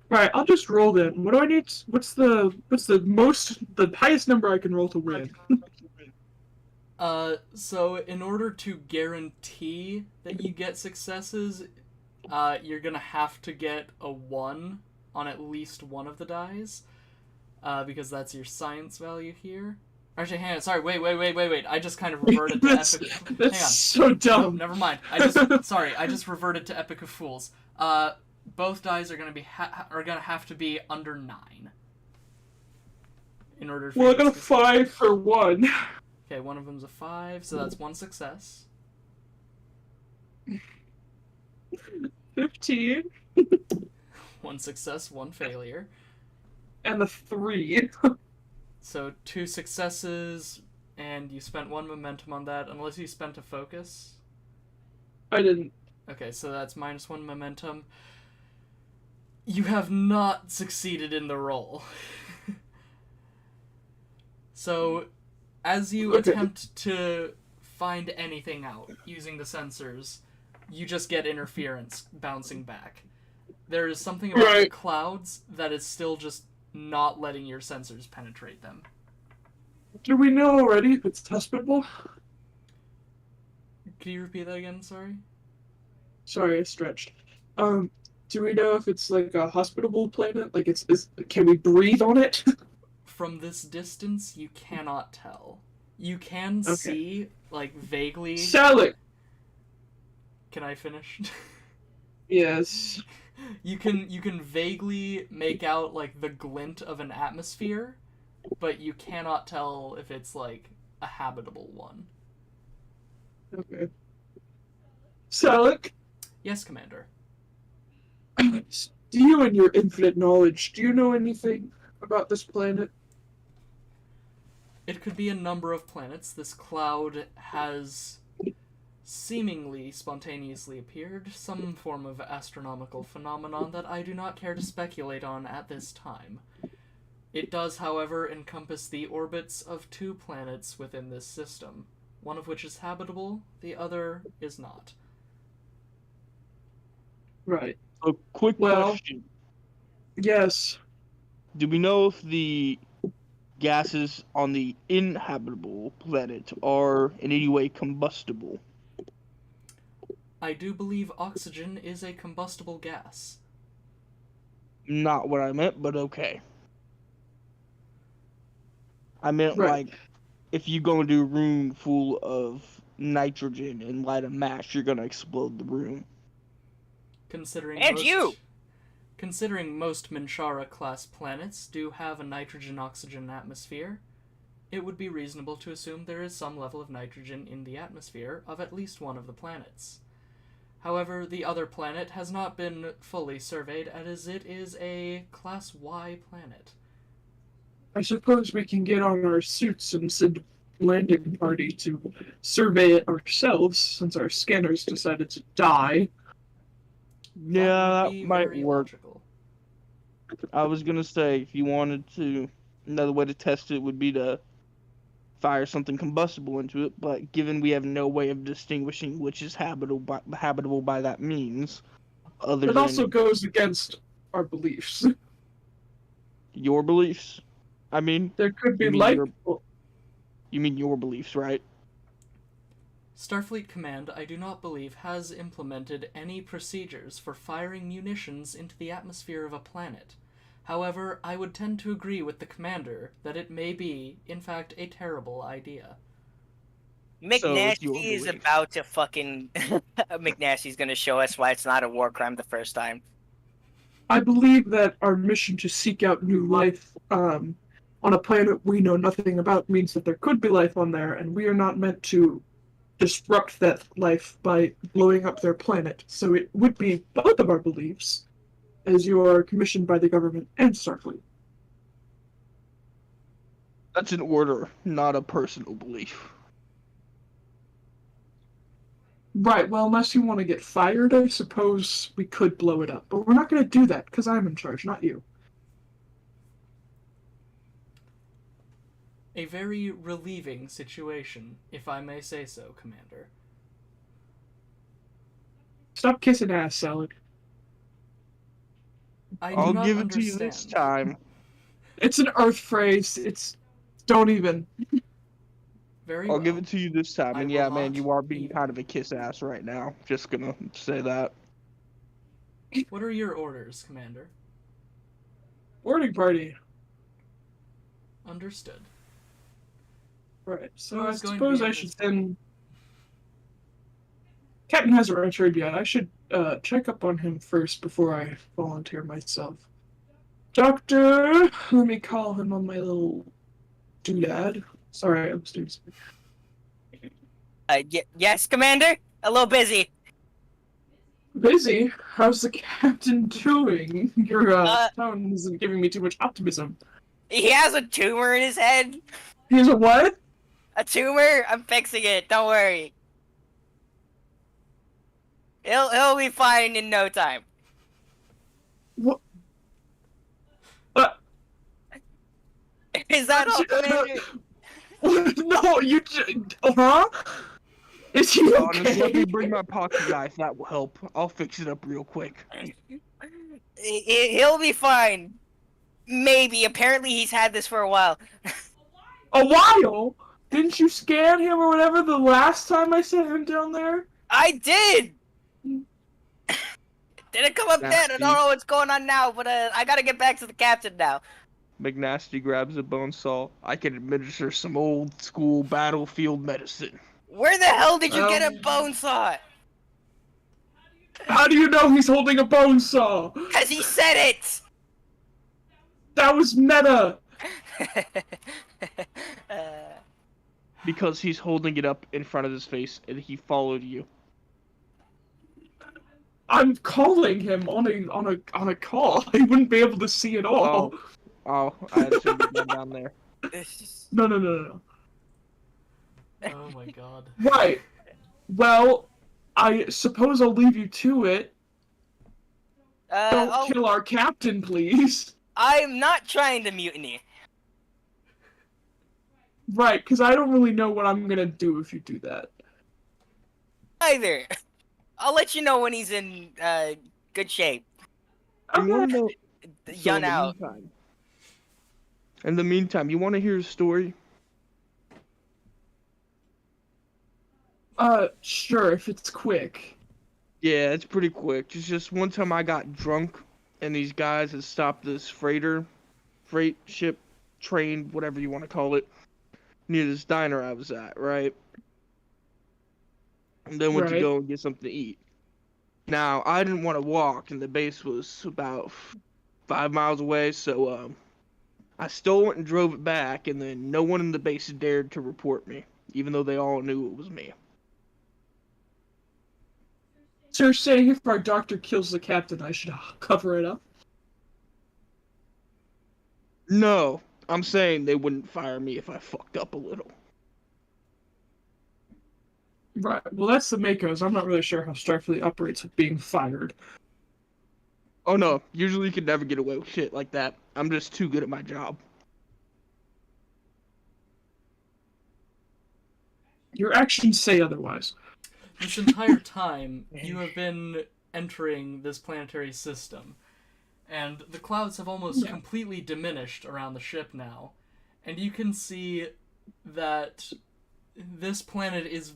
Right, I'll just roll then. What do I need? What's the highest number I can roll to win? So in order to guarantee that you get successes, you're gonna have to get a 1 on at least one of the dies, because that's your science value here. Actually, hang on. Sorry, wait. I just kind of reverted to That's Epic. Hang on. that's so No, dumb. never mind. I just reverted to Epic of Fools. Both dies are gonna have to be under 9 in order. For Well, I you got a to- 5 for 1. Okay, one of them's a 5, so that's 1 success. 15 1 success, 1 failure. and a 3. So 2 successes, and you spent 1 momentum on that, unless you spent a focus. I didn't. Okay, so that's -1 momentum. You have not succeeded in the roll. So, as you Okay. attempt to find anything out using the sensors, you just get interference bouncing back. There is something about the Right. clouds that is still just not letting your sensors penetrate them. Do we know already if it's testable? Can you repeat that again? Sorry. Sorry, I stretched. Do we know if it's like a hospitable planet? Like, can we breathe on it? From this distance, you cannot tell. You can Okay. see, like, vaguely. Sell it. Can I finish? Yes. You can vaguely make out, like, the glint of an atmosphere, but you cannot tell if it's, like, a habitable one. Okay. Sell it. Yes, Commander. Do you, in your infinite knowledge, do you know anything about this planet? It could be a number of planets. This cloud has seemingly spontaneously appeared, some form of astronomical phenomenon that I do not care to speculate on at this time. It does, however, encompass the orbits of 2 planets within this system, one of which is habitable, the other is not. Right. A quick Well- question. Yes. Do we know if the gases on the inhabitable planet are in any way combustible? I do believe oxygen is a combustible gas. Not what I meant, but okay. I meant Right. like, if you go into a room full of nitrogen and light a match, you're gonna explode the room. Considering And most, you! Considering most Minshara-class planets do have a nitrogen-oxygen atmosphere, it would be reasonable to assume there is some level of nitrogen in the atmosphere of at least one of the planets. However, the other planet has not been fully surveyed, as it is a Class Y planet. I suppose we can get on our suits and send a landing party to survey it ourselves, since our scanners decided to die. Yeah, would that be might very work. logical. I was gonna say, if you wanted to, another way to test it would be to fire something combustible into it, but given we have no way of distinguishing which is habitable by that means, other It than also goes against our beliefs. your beliefs, I mean, There could be You mean life. your- you mean your beliefs, right? Starfleet Command, I do not believe, has implemented any procedures for firing munitions into the atmosphere of a planet. However, I would tend to agree with the commander that it may be, in fact, a terrible idea. So it's your McNasty is belief. about to fucking... McNasty's gonna show us why it's not a war crime the first time. I believe that our mission to seek out new life on a planet we know nothing about means that there could be life on there, and we are not meant to disrupt that life by blowing up their planet. So it would be both of our beliefs, as you are commissioned by the government and Starfleet. That's an order, not a personal belief. Right, well, unless you want to get fired, I suppose we could blow it up. But we're not going to do that, because I'm in charge, not you. A very relieving situation, if I may say so, Commander. Stop kissing ass, Salad. I do I'll not give it understand. to you this time. It's an Earth phrase. It's... Don't even. Very I'll well. give it to you this time. I And will yeah, man, not you are being even. kind of a kiss ass right now. Just gonna say that. What are your orders, Commander? Boarding party. Understood. Right, so Who I is going to suppose be I in should this- send... Captain hasn't returned yet. I should check up on him first before I volunteer myself. Doctor! Let me call him on my little doodad. Sorry, I was doing something. Yes, Commander? A little busy. Busy? How's the captain doing? Your Uh, tone isn't giving me too much optimism. He has a tumor in his head. He's a what? A tumor? I'm fixing it. Don't worry. He'll be fine in no time. What? Is that all, Commander? No, you... Huh? Is he Honestly, let me okay? bring my pocket knife. That will help. I'll fix it up real quick. He'll be fine. Maybe. Apparently he's had this for a while. A while? Didn't you scan him or whatever the last time I sent him down there? I did! Didn't come up then. I don't know what's going on now, but I gotta get back to the captain now. McNasty grabs a bone saw. I can administer some old school battlefield medicine. Where the hell did you get a bone saw? How do you know he's holding a bone saw? Cause he said it! That was meta! Because he's holding it up in front of his face and he followed you. I'm calling him on a call. I wouldn't be able to see at all. Oh, I assumed you got down there. No. Oh my god. Right. Well, I suppose I'll leave you to it. Don't kill our captain, please. I'm not trying to mutiny. Right, because I don't really know what I'm gonna do if you do that. Either. I'll let you know when he's in good shape. You want to know? Yun out. In the meantime, you want to hear a story? Sure, if it's quick. Yeah, it's pretty quick. It's just one time I got drunk, and these guys had stopped this freight ship, train, whatever you want to call it, near this diner I was at, right? And then went to Right. go and get something to eat. Now, I didn't want to walk, and the base was about 5 miles away, so I stole it and drove it back, and then no one in the base dared to report me, even though they all knew it was me. So you're saying if our doctor kills the captain, I should cover it up? No, I'm saying they wouldn't fire me if I fucked up a little. Right. Well, that's the Makos. I'm not really sure how Starfleet operates with being fired. Oh no, usually you could never get away with shit like that. I'm just too good at my job. Your actions say otherwise. This entire time, you have been entering this planetary system, and the clouds have almost completely diminished around the ship now, and you can see that this planet is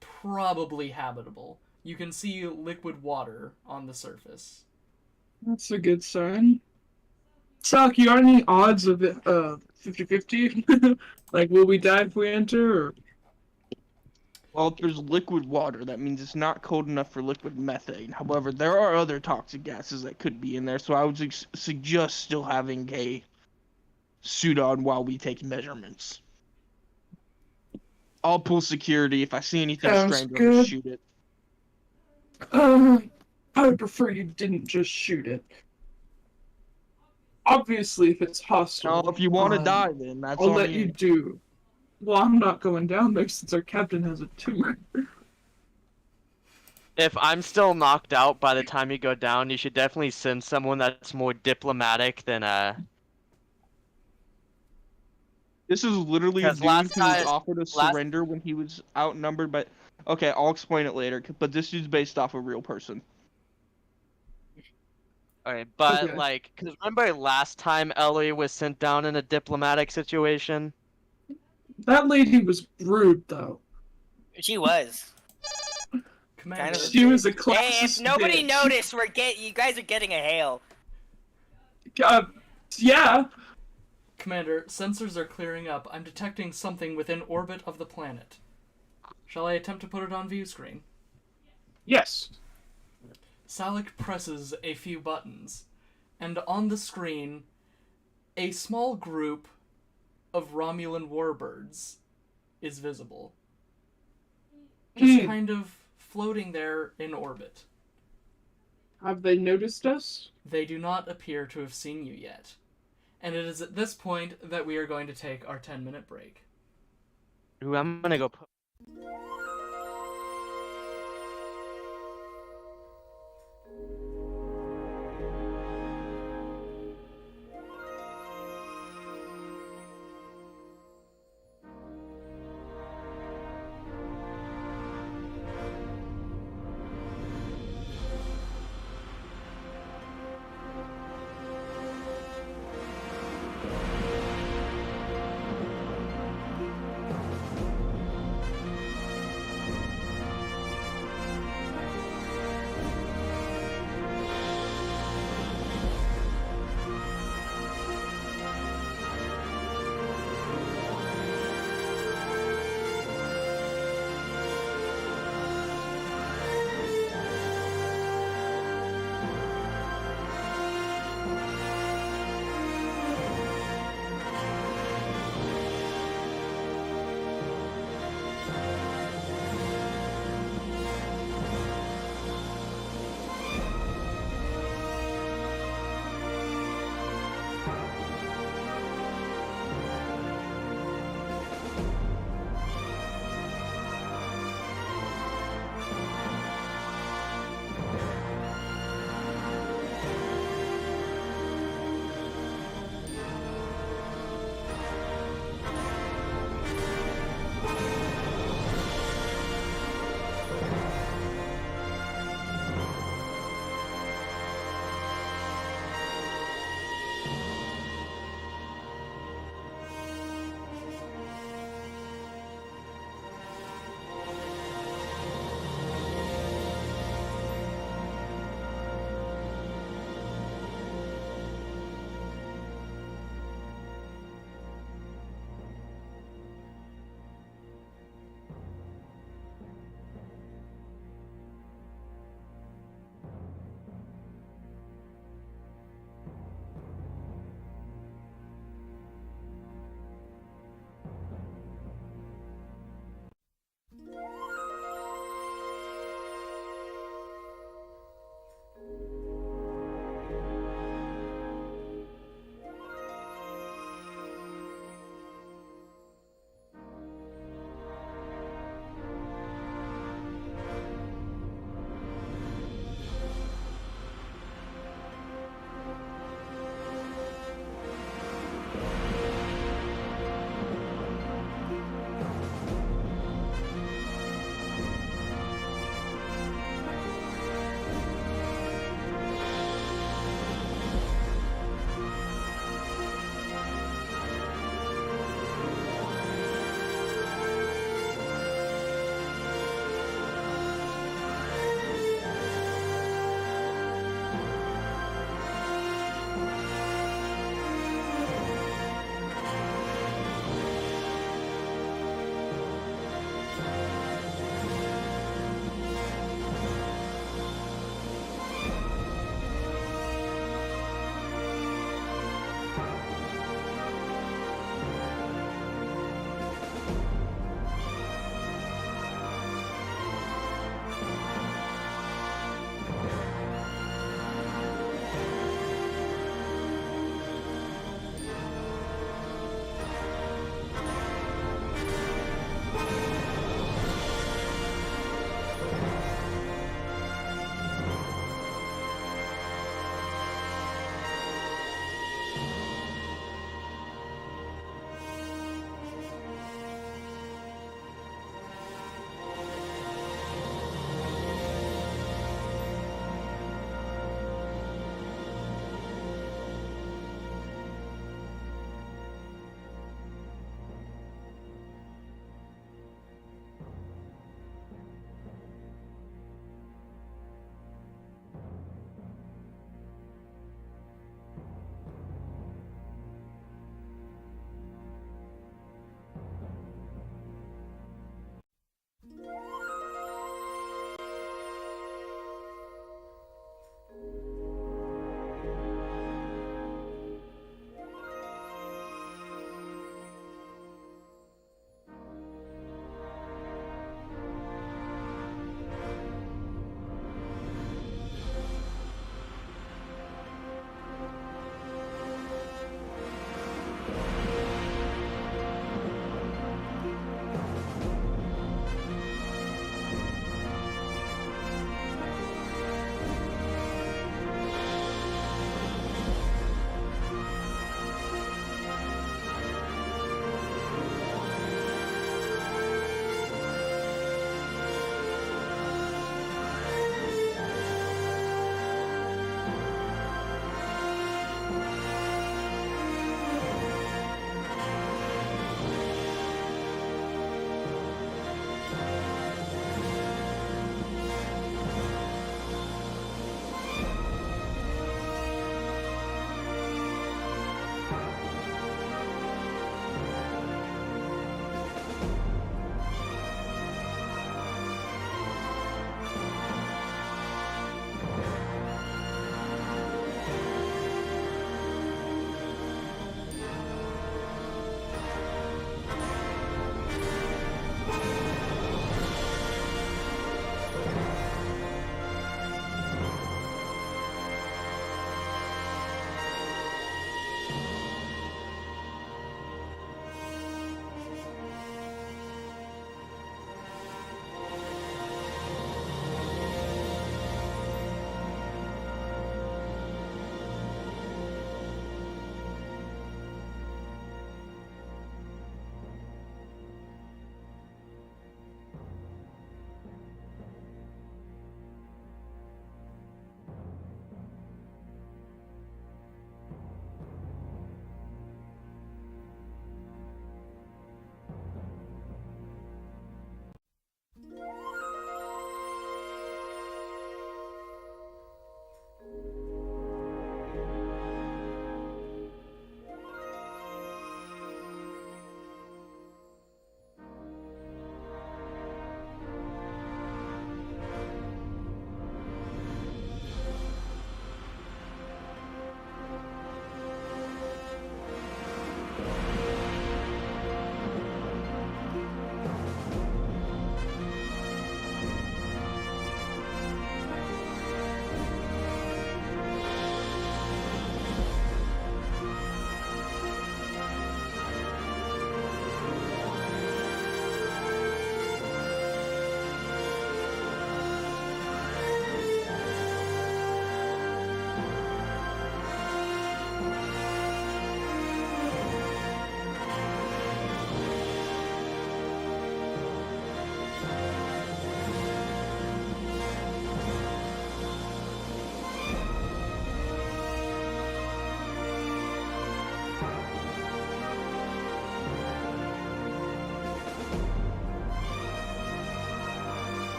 probably habitable. You can see liquid water on the surface. That's a good sign. Saki, are any odds of it 50-50? Like, will we die if we enter, or... Well, if there's liquid water, that means it's not cold enough for liquid methane. However, there are other toxic gases that could be in there, so I would suggest still having a suit on while we take measurements. I'll pull security. If I see anything Sounds strange, I'll good. just shoot it. I would prefer you didn't just shoot it. Obviously, if it's hostile... Now, if you want to die, then that's I'll on let you. you do. Well, I'm not going down there since our captain has a tumor. If I'm still knocked out by the time you go down, you should definitely send someone that's more diplomatic than This is literally a Because dude last who was time- offered to surrender when he was outnumbered by... Okay, I'll explain it later, but this dude's based off a real person. Okay, but Okay. like, cause remember last time Ellie was sent down in a diplomatic situation? That lady was rude, though. She was. Commander, Kind of She was a Hey, classist if nobody bitch. noticed, you guys are getting a hail. Yeah. Commander, sensors are clearing up. I'm detecting something within orbit of the planet. Shall I attempt to put it on view screen? Yes. Salik presses a few buttons, and on the screen, a small group of Romulan warbirds is visible. Just kind of floating there in orbit. Have they noticed us? They do not appear to have seen you yet. And it is at this point that we are going to take our 10-minute break. Ooh, I'm gonna go put...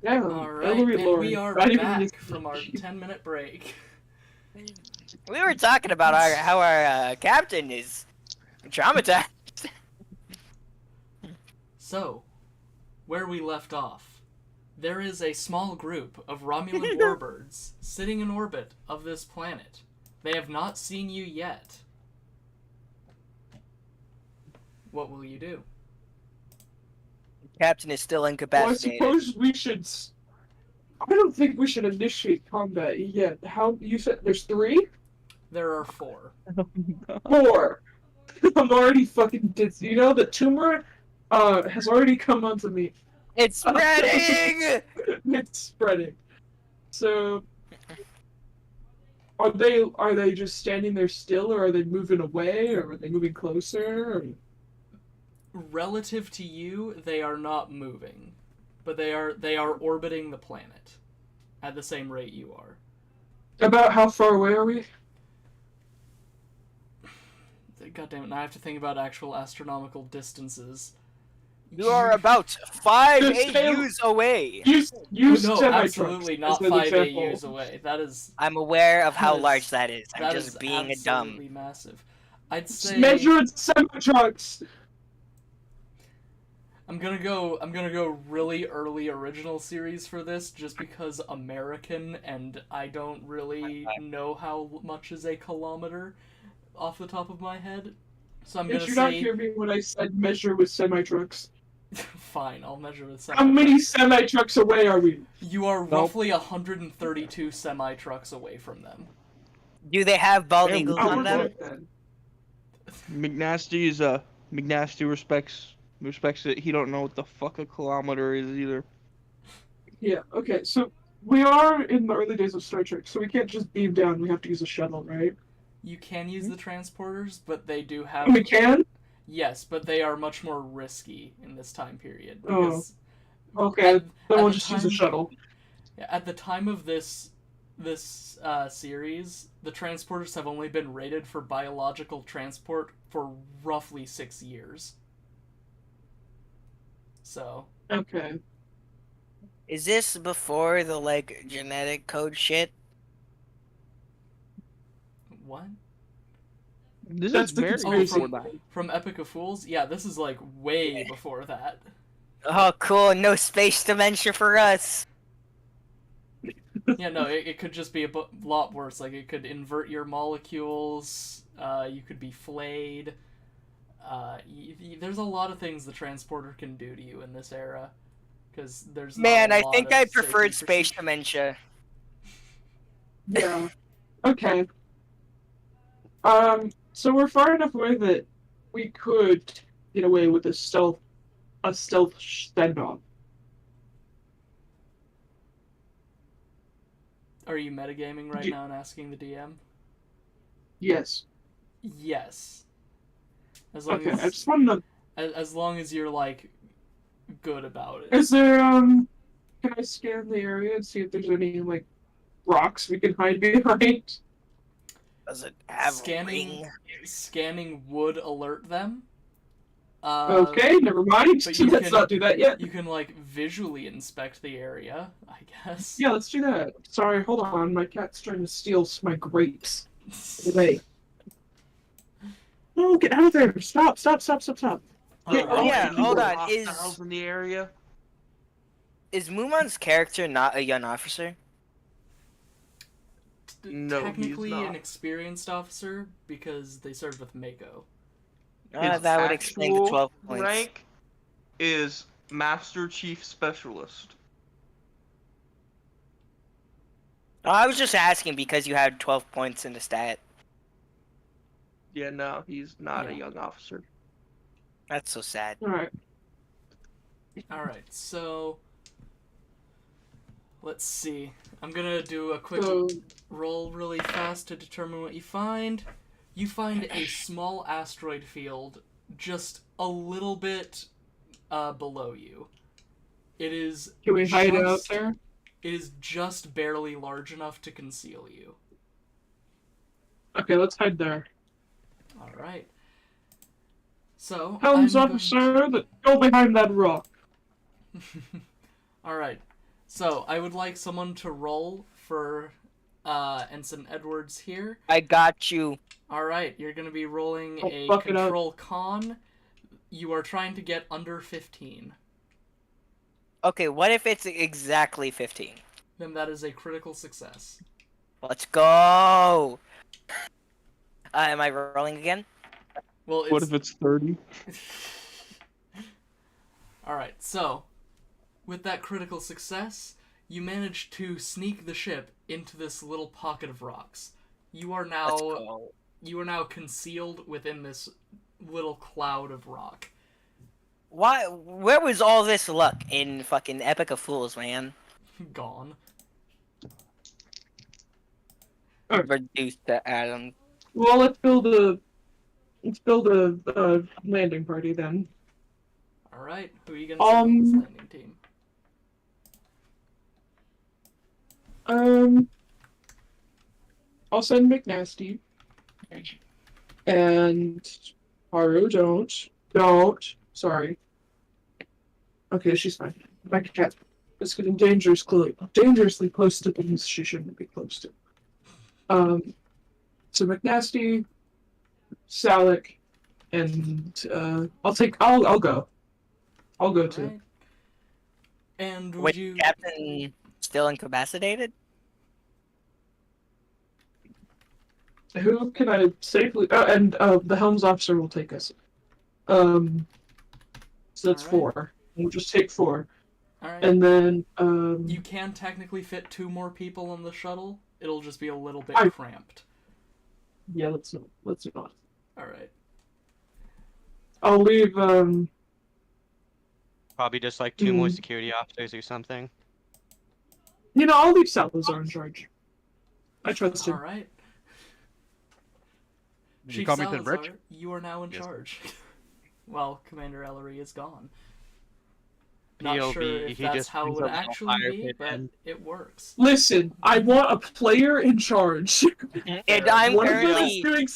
Yeah, Alright, Ellery and Lord. we are Not even back this- from our 10-minute break. We were talking about how our captain is traumatized. So, where we left off, there is a small group of Romulan warbirds sitting in orbit of this planet. They have not seen you yet. What will you do? Captain is still Well, I incapacitated. suppose we should. I don't think we should initiate combat yet. How you said there's 3? There are 4. 4. I'm already fucking dizzy. You know the tumor has already come onto me. It's spreading. It's spreading. So are they just standing there still, or are they moving away, or are they moving closer? Or... Relative to you, they are not moving, but they are orbiting the planet at the same rate you are. About how far away are we? God damn it! Now I have to think about actual astronomical distances. You are about 5 Just stay- AUs away. Use No, semi-trucks absolutely as not an 5 example. AUs away. That is I'm aware of how That is- large that is. I'm that just is being a dumb. absolutely massive. I'd Just say measure it semi-trucks. I'm gonna go really early original series for this, just because American, and I don't really know how much is a kilometer off the top of my head. So I'm Did gonna you not say hear me when I said measure with semi-trucks? fine. I'll measure with How many semi. semi-trucks away are we? You are Nope. roughly 132 semi trucks away from them. Do they have bald Yeah, eagles we- on we're them? good then. McNasty respects it. He don't know what the fuck a kilometer is either. Yeah, okay, so we are in the early days of Star Trek, so we can't just beam down, we have to use a shuttle, right? You can use the transporters, but they do have We can? yes, but they are much more risky in this time period Oh. because Okay, At- then at we'll the just use a time- shuttle. at the time of this series, the transporters have only been rated for biological transport for roughly 6 years. So, Okay. Is this before the like genetic code shit? what? This That's is the very conspiracy. before that. From Epic of Fools? Yeah, this is like way before that. Oh, cool. No space dementia for us. Yeah, no, it could just be a lot worse. Like, it could invert your molecules, you could be flayed. There's a lot of things the transporter can do to you in this era. Because there's not Man, a I lot think of I safety preferred space procedures. dementia. Yeah. Okay. So we're far enough away that we could get away with a stealth standoff. Are you metagaming right now and asking the DM? Yes. Yes. As long Okay, I as just want to know, as long as you're like good about it. is there, can I scan the area and see if there's any, like, rocks we can hide behind? Does it have a Scanning ring? scanning would alert them. Okay, never mind. but you Let's can- not do that yet. You can like visually inspect the area, I guess. Yeah, let's do that. Sorry, hold on. My cat's trying to steal my grapes. Away. No, get out of there. Stop. Alright. Oh, yeah, hold on. Hostiles in the area. Is Mumon's character not a young officer? No, he's Technically not. an experienced officer because they served with Mako. His That would explain the actual 12 points. rank is Master Chief Specialist. Oh, I was just asking because you had 12 points in the stat. Yeah, no, he's not a Yeah. young officer. That's so sad. Alright. Alright, so let's see. I'm gonna do a quick So, roll really fast to determine what you find. You find a small asteroid field just a little bit below you. It is can we hide out just- there? It is just barely large enough to conceal you. Okay, let's hide there. Alright. So, Helms I'm going- officer, go behind that rock. Alright. So I would like someone to roll for Ensign Edwards here. I got you. All right, you're going to be rolling Oh, a fuck it up. control con. You are trying to get under 15. Okay, what if it's exactly 15? Then that is a critical success. Let's go. Am I rolling again? Well, What if it's 30? All right, so with that critical success, you manage to sneak the ship into this little pocket of rocks. You are Let's now go. concealed within this little cloud of rock. Why? Where was all this luck in fucking Epic of Fools, man? Gone. Reduced to atoms. Well, let's build a landing party then. All right, who are you gonna send on this landing team? I'll send McNasty. And Haru, don't. Sorry. Okay, she's fine. My cat is getting dangerously close to things she shouldn't be close to. So McNasty, Salic, and I'll go. I'll go too. Alright. And would Wait, you... Captain still incapacitated? Who can I safely? And the helms officer will take us. So that's Alright. 4. We'll just take 4, Alright. and then You can technically fit 2 more people on the shuttle. It'll just be a little bit I- cramped. yeah, let's not. Alright. I'll leave. Probably just like 2 more Mm. security officers or something. I'll leave Salazar in charge. I trust him. Alright. Did you Chief call me to the Salazar, bridge? you are now in Yes. charge. Well, Commander Ellery is gone. Not POV, sure if he that's just how it brings would a little actually fire be, pit but in. it works. Listen, I want a player in charge. And I'm One of them is currently. doing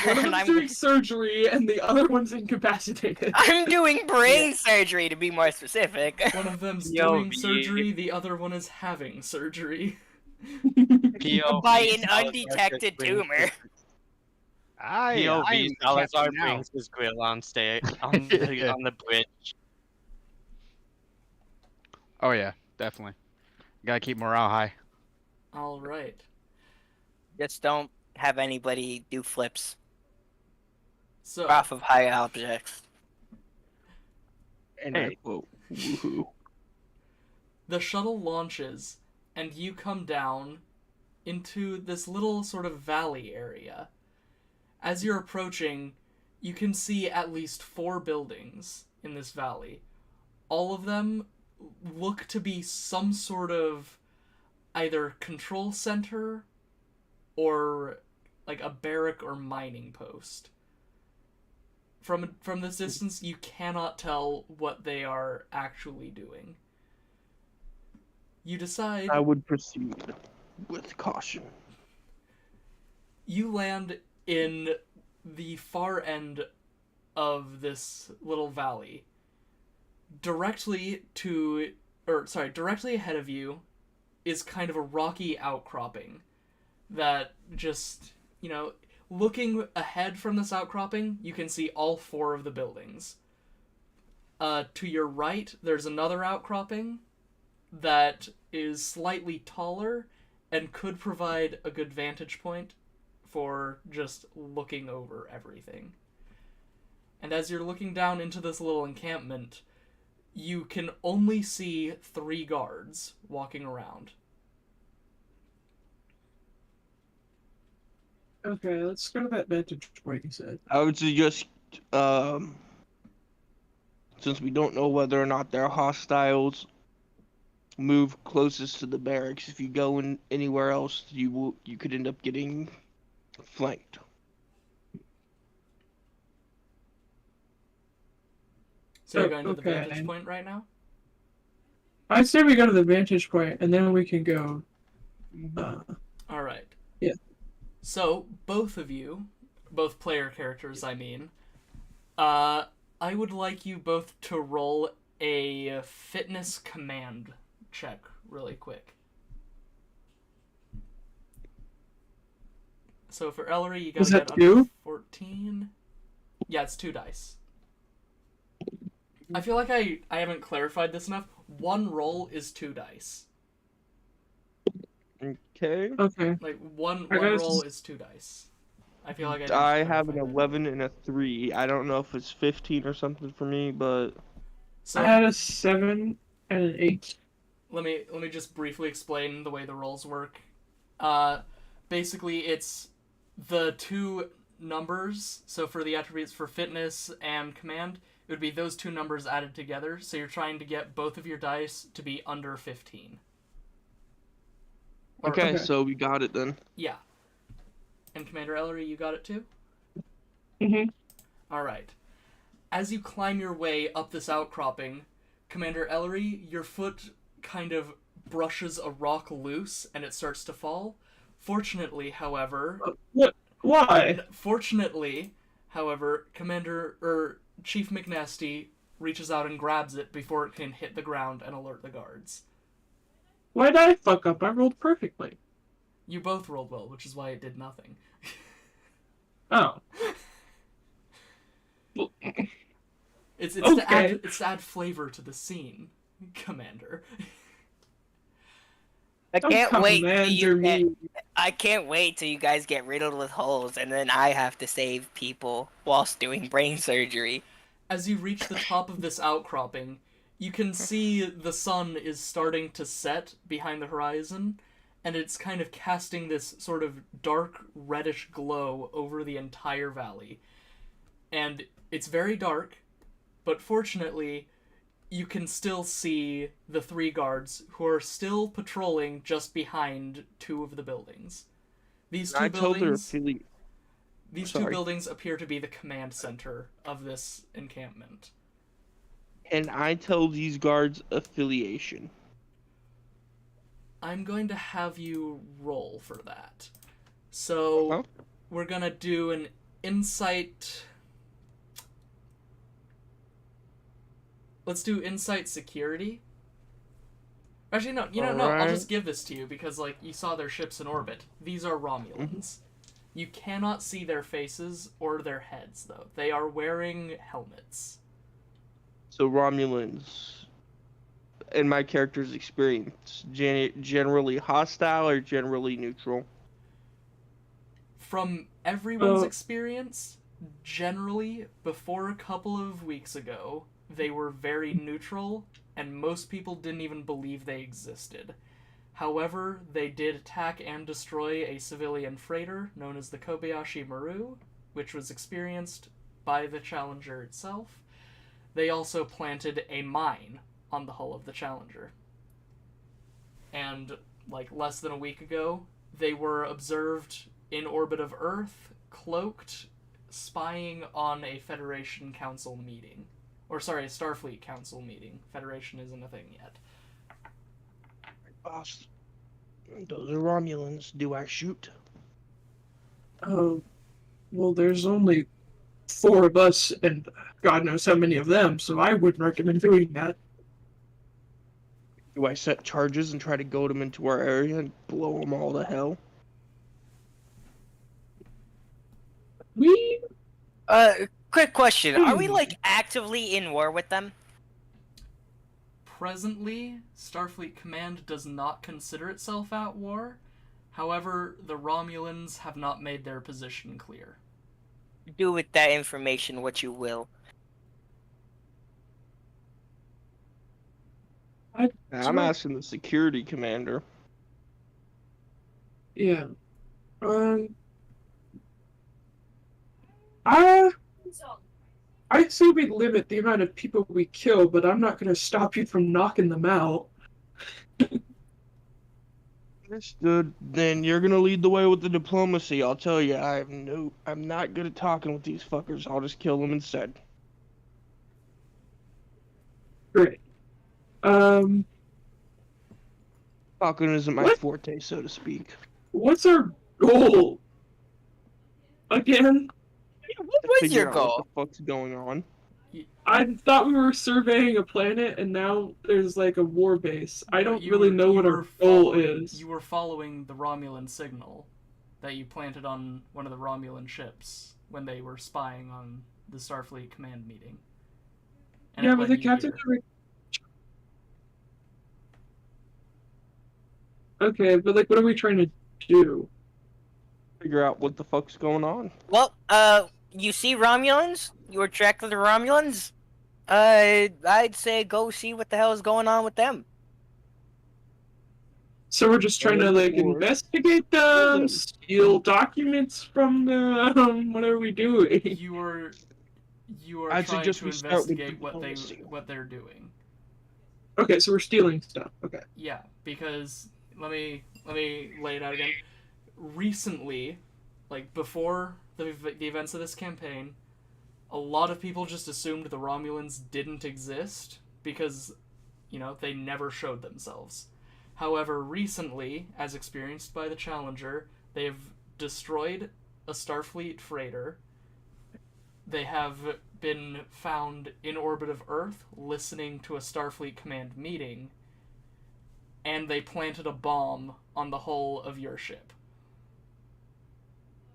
one of and them's doing surgery, and the other one's incapacitated. I'm doing brain surgery to be more specific. One of them's Yo, doing B. surgery, the other one is having surgery. POV, By an Salazar undetected just brings tumor. POV, I'm Salazar captain now. brings his grill on Yeah. on the bridge. Oh yeah, definitely. Gotta keep morale high. Alright. Just don't have anybody do flips So, off of high objects. And I quote, woohoo. the shuttle launches, and you come down into this little sort of valley area. As you're approaching, you can see at least 4 buildings in this valley. All of them look to be some sort of either control center or like a barrack or mining post. From this distance, you cannot tell what they are actually doing. You decide I would proceed with caution. you land in the far end of this little valley. Directly ahead of you is kind of a rocky outcropping that just, looking ahead from this outcropping, you can see all 4 of the buildings. To your right, there's another outcropping that is slightly taller and could provide a good vantage point for just looking over everything. And as you're looking down into this little encampment, you can only see 3 guards walking around. Okay, let's go to that vantage point you said. I would suggest, since we don't know whether or not they're hostiles, move closest to the barracks. If you go in anywhere else, you could end up getting flanked. So you're going to the Okay. vantage point right now? I say we go to the vantage point, and then we can go. Alright. Yeah. So, both of you, both player characters, I mean, I would like you both to roll a fitness command check really quick. So for Ellery, you Was gotta that get under two? 14. Yeah, it's 2 dice. I feel like I haven't clarified this enough. One roll is 2 dice. Okay. Okay. Like one I roll guess is 2 dice. I feel like I didn't I have an clarify that. 11 and a 3. I don't know if it's 15 or something for me, but So I had a 7 and an 8. let me just briefly explain the way the rolls work. Basically, it's the 2 numbers. So for the attributes for fitness and command, it would be those 2 numbers added together. So you're trying to get both of your dice to be under 15. okay, Okay. so we got it then. Yeah. And Commander Ellery, you got it too? Mm-hmm. Alright. As you climb your way up this outcropping, Commander Ellery, your foot kind of brushes a rock loose and it starts to fall. Fortunately, however, What? Why? Chief McNasty reaches out and grabs it before it can hit the ground and alert the guards. Why did I fuck up? I rolled perfectly. You both rolled well, which is why it did nothing. Oh. Well, It's Okay. to add flavor to the scene, Commander. I can't wait till you Commander get, me. I can't wait till you guys get riddled with holes and then I have to save people whilst doing brain surgery. As you reach the top of this outcropping, you can see the sun is starting to set behind the horizon, and it's kind of casting this sort of dark reddish glow over the entire valley. And it's very dark, but fortunately, you can still see the 3 guards who are still patrolling just behind 2 of the buildings. These 2 buildings appear to be the command center of this encampment. And I tell these guards affiliation. I'm going to have you roll for that. So, we're gonna do an insight... Let's do insight security. Actually, no, no, I'll just give this to you because, like, you saw their ships in orbit. These are Romulans. You cannot see their faces or their heads, though. They are wearing helmets. So Romulans, in my character's experience, generally hostile or generally neutral? From everyone's experience, generally, before a couple of weeks ago, they were very neutral, and most people didn't even believe they existed. However, they did attack and destroy a civilian freighter known as the Kobayashi Maru, which was experienced by the Challenger itself. They also planted a mine on the hull of the Challenger. And, like, less than a week ago, they were observed in orbit of Earth, cloaked, spying on a Federation Council meeting. Or, sorry, a Starfleet Council meeting. Federation isn't a thing yet. Boss, those are Romulans. Do I shoot? Oh, well, there's only 4 of us, and God knows how many of them, so I wouldn't recommend doing that. Do I set charges and try to goad them into our area and blow them all to hell? We... Quick question. Are we, like, actively in war with them? Presently, Starfleet Command does not consider itself at war. However, the Romulans have not made their position clear. Do with that information what you will. I'm asking the security commander. Yeah. I'd say we limit the amount of people we kill, but I'm not going to stop you from knocking them out. Understood. Then you're gonna lead the way with the diplomacy. I'll tell you, I'm not good at talking with these fuckers. I'll just kill them instead. Great. Talking isn't my What? forte, so to speak. What's our goal? Again? What was Figure your out goal? What the fuck's going on? I thought we were surveying a planet, and now there's like a war base. I No, don't really know what our goal is. You were following the Romulan signal that you planted on one of the Romulan ships when they were spying on the Starfleet command meeting. And Yeah, it but led the you captain here. never. Okay, but like, what are we trying to do? Figure out what the fuck's going on. Well, you see Romulans? You were tracking the Romulans? I'd say go see what the hell is going on with them. So we're just trying to like Or- investigate them, steal documents from them. What are we doing? You are I'd trying suggest to we start with investigate diplomacy. what they're doing. Okay, so we're stealing stuff. Okay. Yeah, because let me lay it out again. Recently, like before the events of this campaign, a lot of people just assumed the Romulans didn't exist because, you know, they never showed themselves. However, recently, as experienced by the Challenger, they have destroyed a Starfleet freighter. They have been found in orbit of Earth, listening to a Starfleet command meeting, and they planted a bomb on the hull of your ship.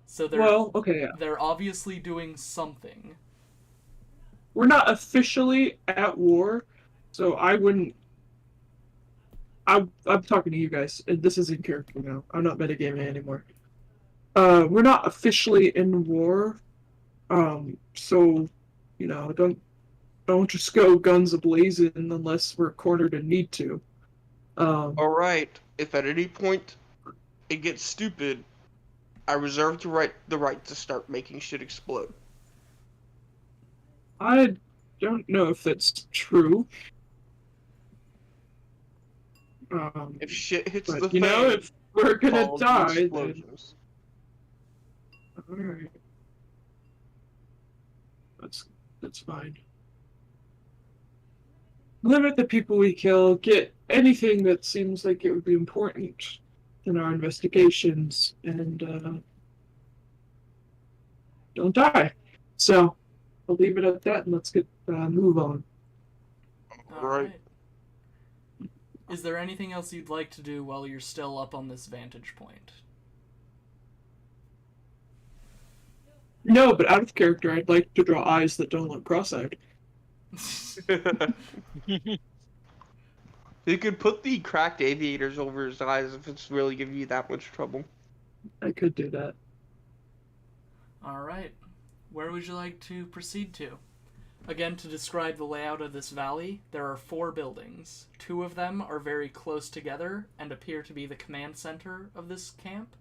So they're obviously doing something. We're not officially at war, so I wouldn't. I'm talking to you guys. And this is in character now. I'm not metagaming anymore. We're not officially in war. So, you know, don't just go guns ablazing unless we're cornered and need to. Alright, if at any point it gets stupid, I reserve the right to start making shit explode. I don't know if that's true. If shit hits But the you know, fan, if we're gonna call the die, then explosions. alright. That's fine. Limit the people we kill, get anything that seems like it would be important in our investigations, and don't die. So, I'll leave it at that and let's get move on. Right. Is there anything else you'd like to do while you're still up on this vantage point? No, but out of character, I'd like to draw eyes that don't look cross-eyed. You could put the cracked aviators over his eyes if it's really giving you that much trouble. I could do that. Alright. Where would you like to proceed to? Again, to describe the layout of this valley, there are 4 buildings. 2 of them are very close together and appear to be the command center of this camp.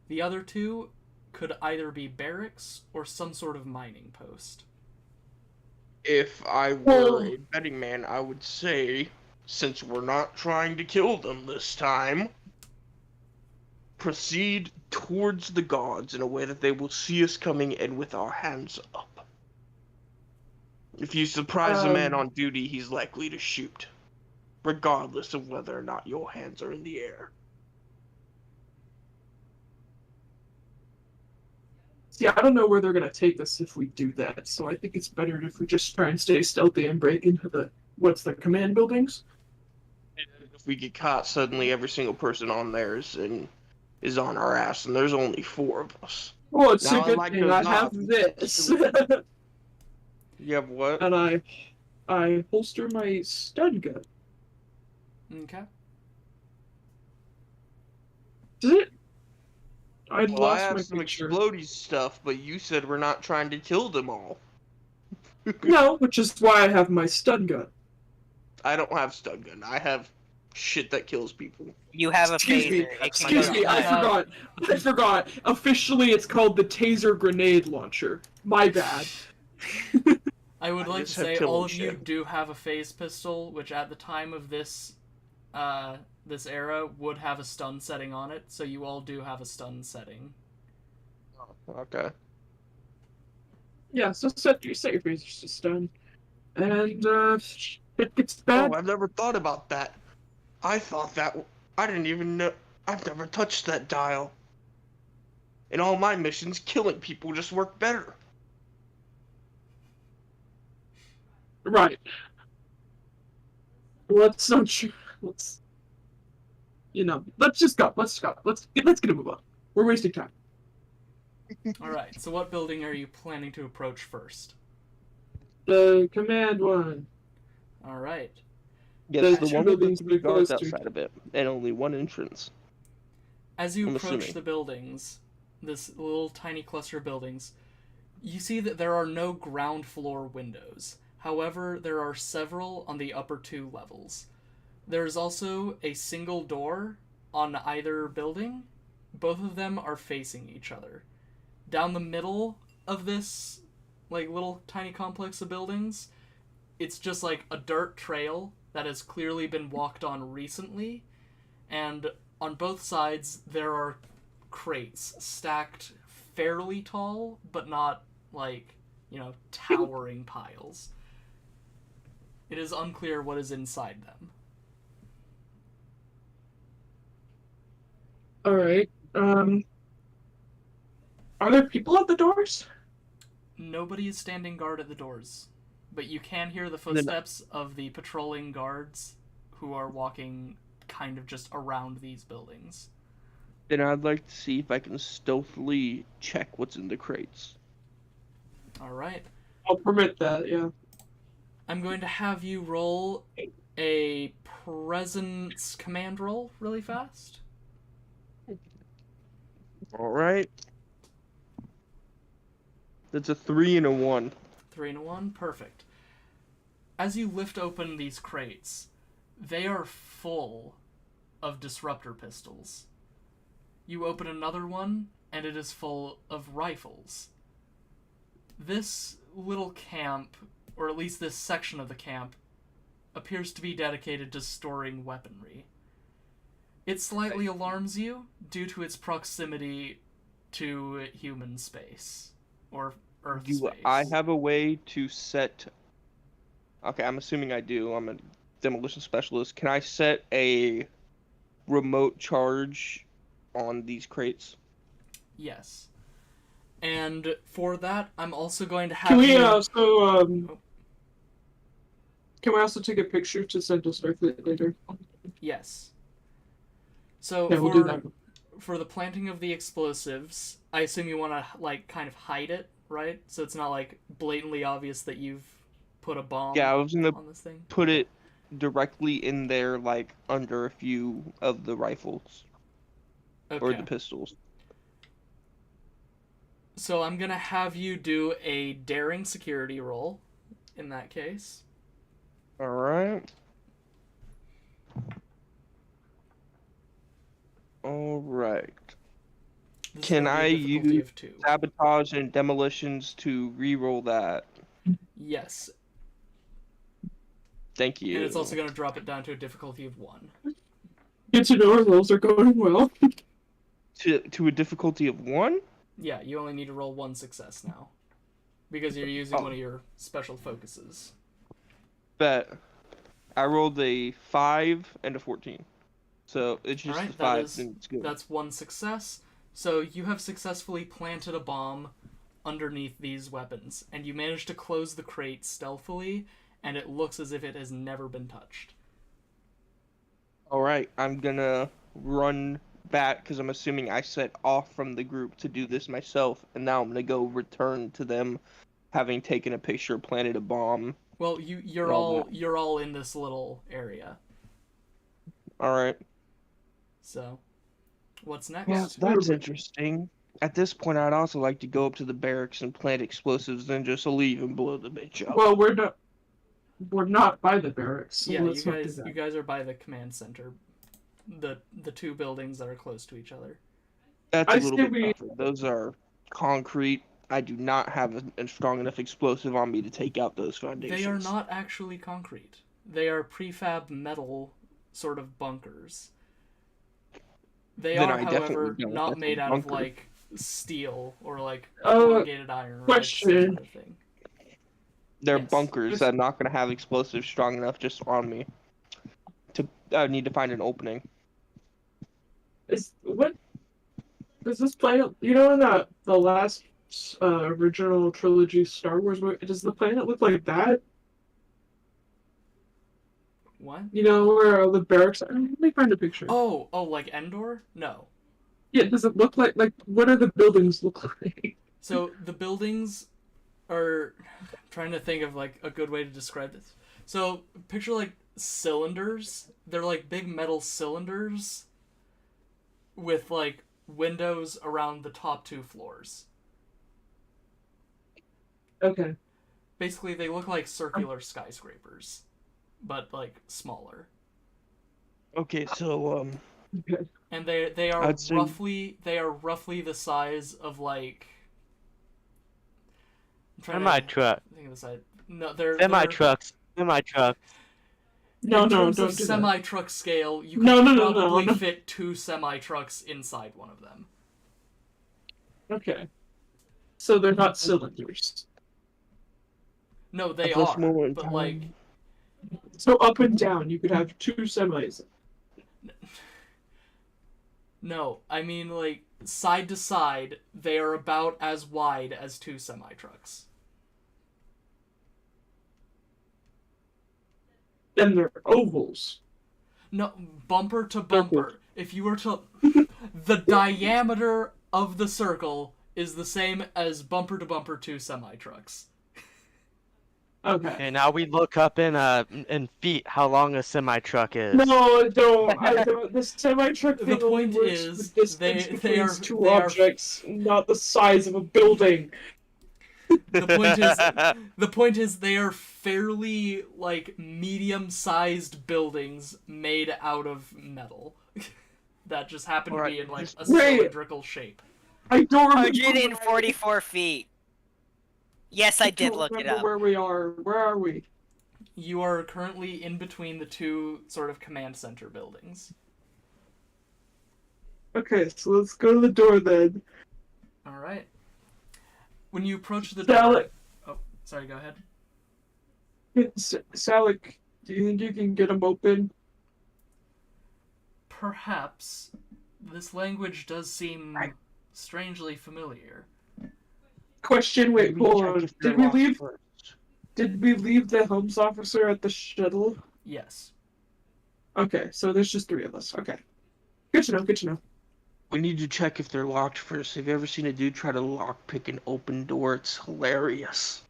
The other 2 could either be barracks or some sort of mining post. If I were a betting man, I would say, since we're not trying to kill them this time, proceed towards the gods in a way that they will see us coming and with our hands up. If you surprise a man on duty, he's likely to shoot, regardless of whether or not your hands are in the air. See, I don't know where they're gonna take us if we do that, so I think it's better if we just try and stay stealthy and break into the command buildings? If we get caught, suddenly every single person on there is on our ass, and there's only 4 of us. Well, it's Now, a good like thing or I not, have this. You have what? And I holster my stun gun. Okay. Is it? I Well, I lost have my some picture. explodey stuff, but you said we're not trying to kill them all. No, which is why I have my stun gun. I don't have stun gun. I have shit that kills people. You have a Excuse phaser. me. It can Excuse go- me. I forgot. Officially, it's called the taser grenade launcher. My bad. I would like to just have say killing all of you shit. do have a phase pistol, which at the time of this this era would have a stun setting on it, so you all do have a stun setting. Okay. Yeah, so set your phasers to stun. And, it gets bad. Oh, I've never thought about that. I thought that... I didn't even know... I've never touched that dial. In all my missions, killing people just work better. Right. Let's not. Let's. Let's just go. Let's go. Let's get a move on. We're wasting time. All right. So what building are you planning to approach first? The command one. All right. Yes, The the two one with the buildings 3 guards close to- outside of it, and only one entrance. As you I'm approach assuming. the buildings, this little tiny cluster of buildings, you see that there are no ground floor windows. However, there are several on the upper 2 levels. There is also a single door on either building. Both of them are facing each other. Down the middle of this little tiny complex of buildings, it's just like a dirt trail that has clearly been walked on recently, and on both sides there are crates stacked fairly tall, but not towering piles. It is unclear what is inside them. All right. Are there people at the doors? Nobody is standing guard at the doors, but you can hear the footsteps of the patrolling guards who are walking kind of just around these buildings. Then I'd like to see if I can stealthily check what's in the crates. All right. I'll permit that. Yeah. I'm going to have you roll a presence command roll really fast. Alright. That's a 3 and a 1. 3 and a 1, perfect. As you lift open these crates, they are full of disruptor pistols. You open another one, and it is full of rifles. This little camp, or at least this section of the camp, appears to be dedicated to storing weaponry. It slightly alarms you due to its proximity to human space, or Earth Do space. I have a way to set... Okay, I'm assuming I do. I'm a demolition specialist. Can I set a remote charge on these crates? Yes. And for that, I'm also going to have Can we you... Can we also take a picture to send us later? Yes. So Yeah, we'll do that. for the planting of the explosives, I assume you want to kind of hide it, right? So it's not blatantly obvious that you've put a bomb Yeah, I was gonna on this thing. put it directly in there, under a few of the rifles. Okay. Or the pistols. So I'm gonna have you do a daring security roll in that case. Alright. Alright. This is Can gonna be a I difficulty use of 2. sabotage and demolitions to re-roll that? Yes. Thank you. And it's also gonna drop it down to a difficulty of 1. Good to know our rolls are going well. To a difficulty of 1? Yeah, you only need to roll 1 success now. Because you're using one of your special focuses. Bet. I rolled a 5 and a 14. So it's just Alright, the 5 that is, and it's good. that's 1 success. So you have successfully planted a bomb underneath these weapons, and you managed to close the crate stealthily, and it looks as if it has never been touched. Alright, I'm gonna run back because I'm assuming I set off from the group to do this myself, and now I'm gonna go return to them having taken a picture, planted a bomb. Well, you're all in this little area. Alright. So, what's next? Yeah, that's interesting. At this point, I'd also like to go up to the barracks and plant explosives, then just leave and blow the bitch up. Well, we're not by the barracks. So Yeah, you let's not do that. guys are by the command center. The 2 buildings that are close to each other. That's I a little say bit we- tougher. Those are concrete. I do not have a strong enough explosive on me to take out those foundations. They are not actually concrete. They are prefab metal sort of bunkers. They Then are, I definitely however, don't not want made a out of bunker. steel or Uh, corrugated iron or some question. other thing. They're Yes. bunkers that are not going to have explosives strong enough just on me. I need to find an opening. Is this planet? You know, in the last original trilogy Star Wars movie, does the planet look like that? What? You know where all the barracks are? Let me find a picture. Oh, like Endor? No. Yeah, does it look like what do the buildings look like? So the buildings are. I'm trying to think of like a good way to describe this. So picture like cylinders. They're like big metal cylinders with like windows around the top 2 floors. Okay. Basically, they look like circular skyscrapers, but like smaller. Okay, so Okay. And they are I'd say- roughly the size of like. I'm trying Semi to truck. think of the size. No, they're Semi trucks. Semi trucks. No, in no, terms don't of do that. semi truck scale, you No, could no, no, no, probably no. fit 2 semi trucks inside one of them. Okay. So they're not cylinders. No, they at this are, moment in but like time- So up and down, you could have 2 semis. no, I mean like side to side, they are about as wide as 2 semi trucks. Then they're ovals. No, bumper to bumper. If you were to, the diameter of the circle is the same as bumper to bumper 2 semi trucks. Okay. Okay, now we look up in feet how long a semi truck is. No, I don't. I don't. The semi-truck The thing only point works is, the distance they between are- two they are- objects, not the size of a building. The point is they are fairly like medium-sized buildings made out of metal that just happen to be Alright, in like a Wait. cylindrical shape. I don't remember. 144 feet. Yes, I did don't look it remember up. where we are. Where are we? You are currently in between the 2 sort of command center buildings. Okay, so let's go to the door then. All right. When you approach the door, Salik, oh, sorry, go ahead. Salik, do you think you can get them open? Perhaps this language does seem strangely familiar. Question. Wait, Maybe hold check on. if they're Did we locked leave? first. Did we leave the homes officer at the shuttle? Yes. Okay, so there's just 3 of us. Okay. Good to know. Good to know. We need to check if they're locked first. Have you ever seen a dude try to lockpick an open door? It's hilarious.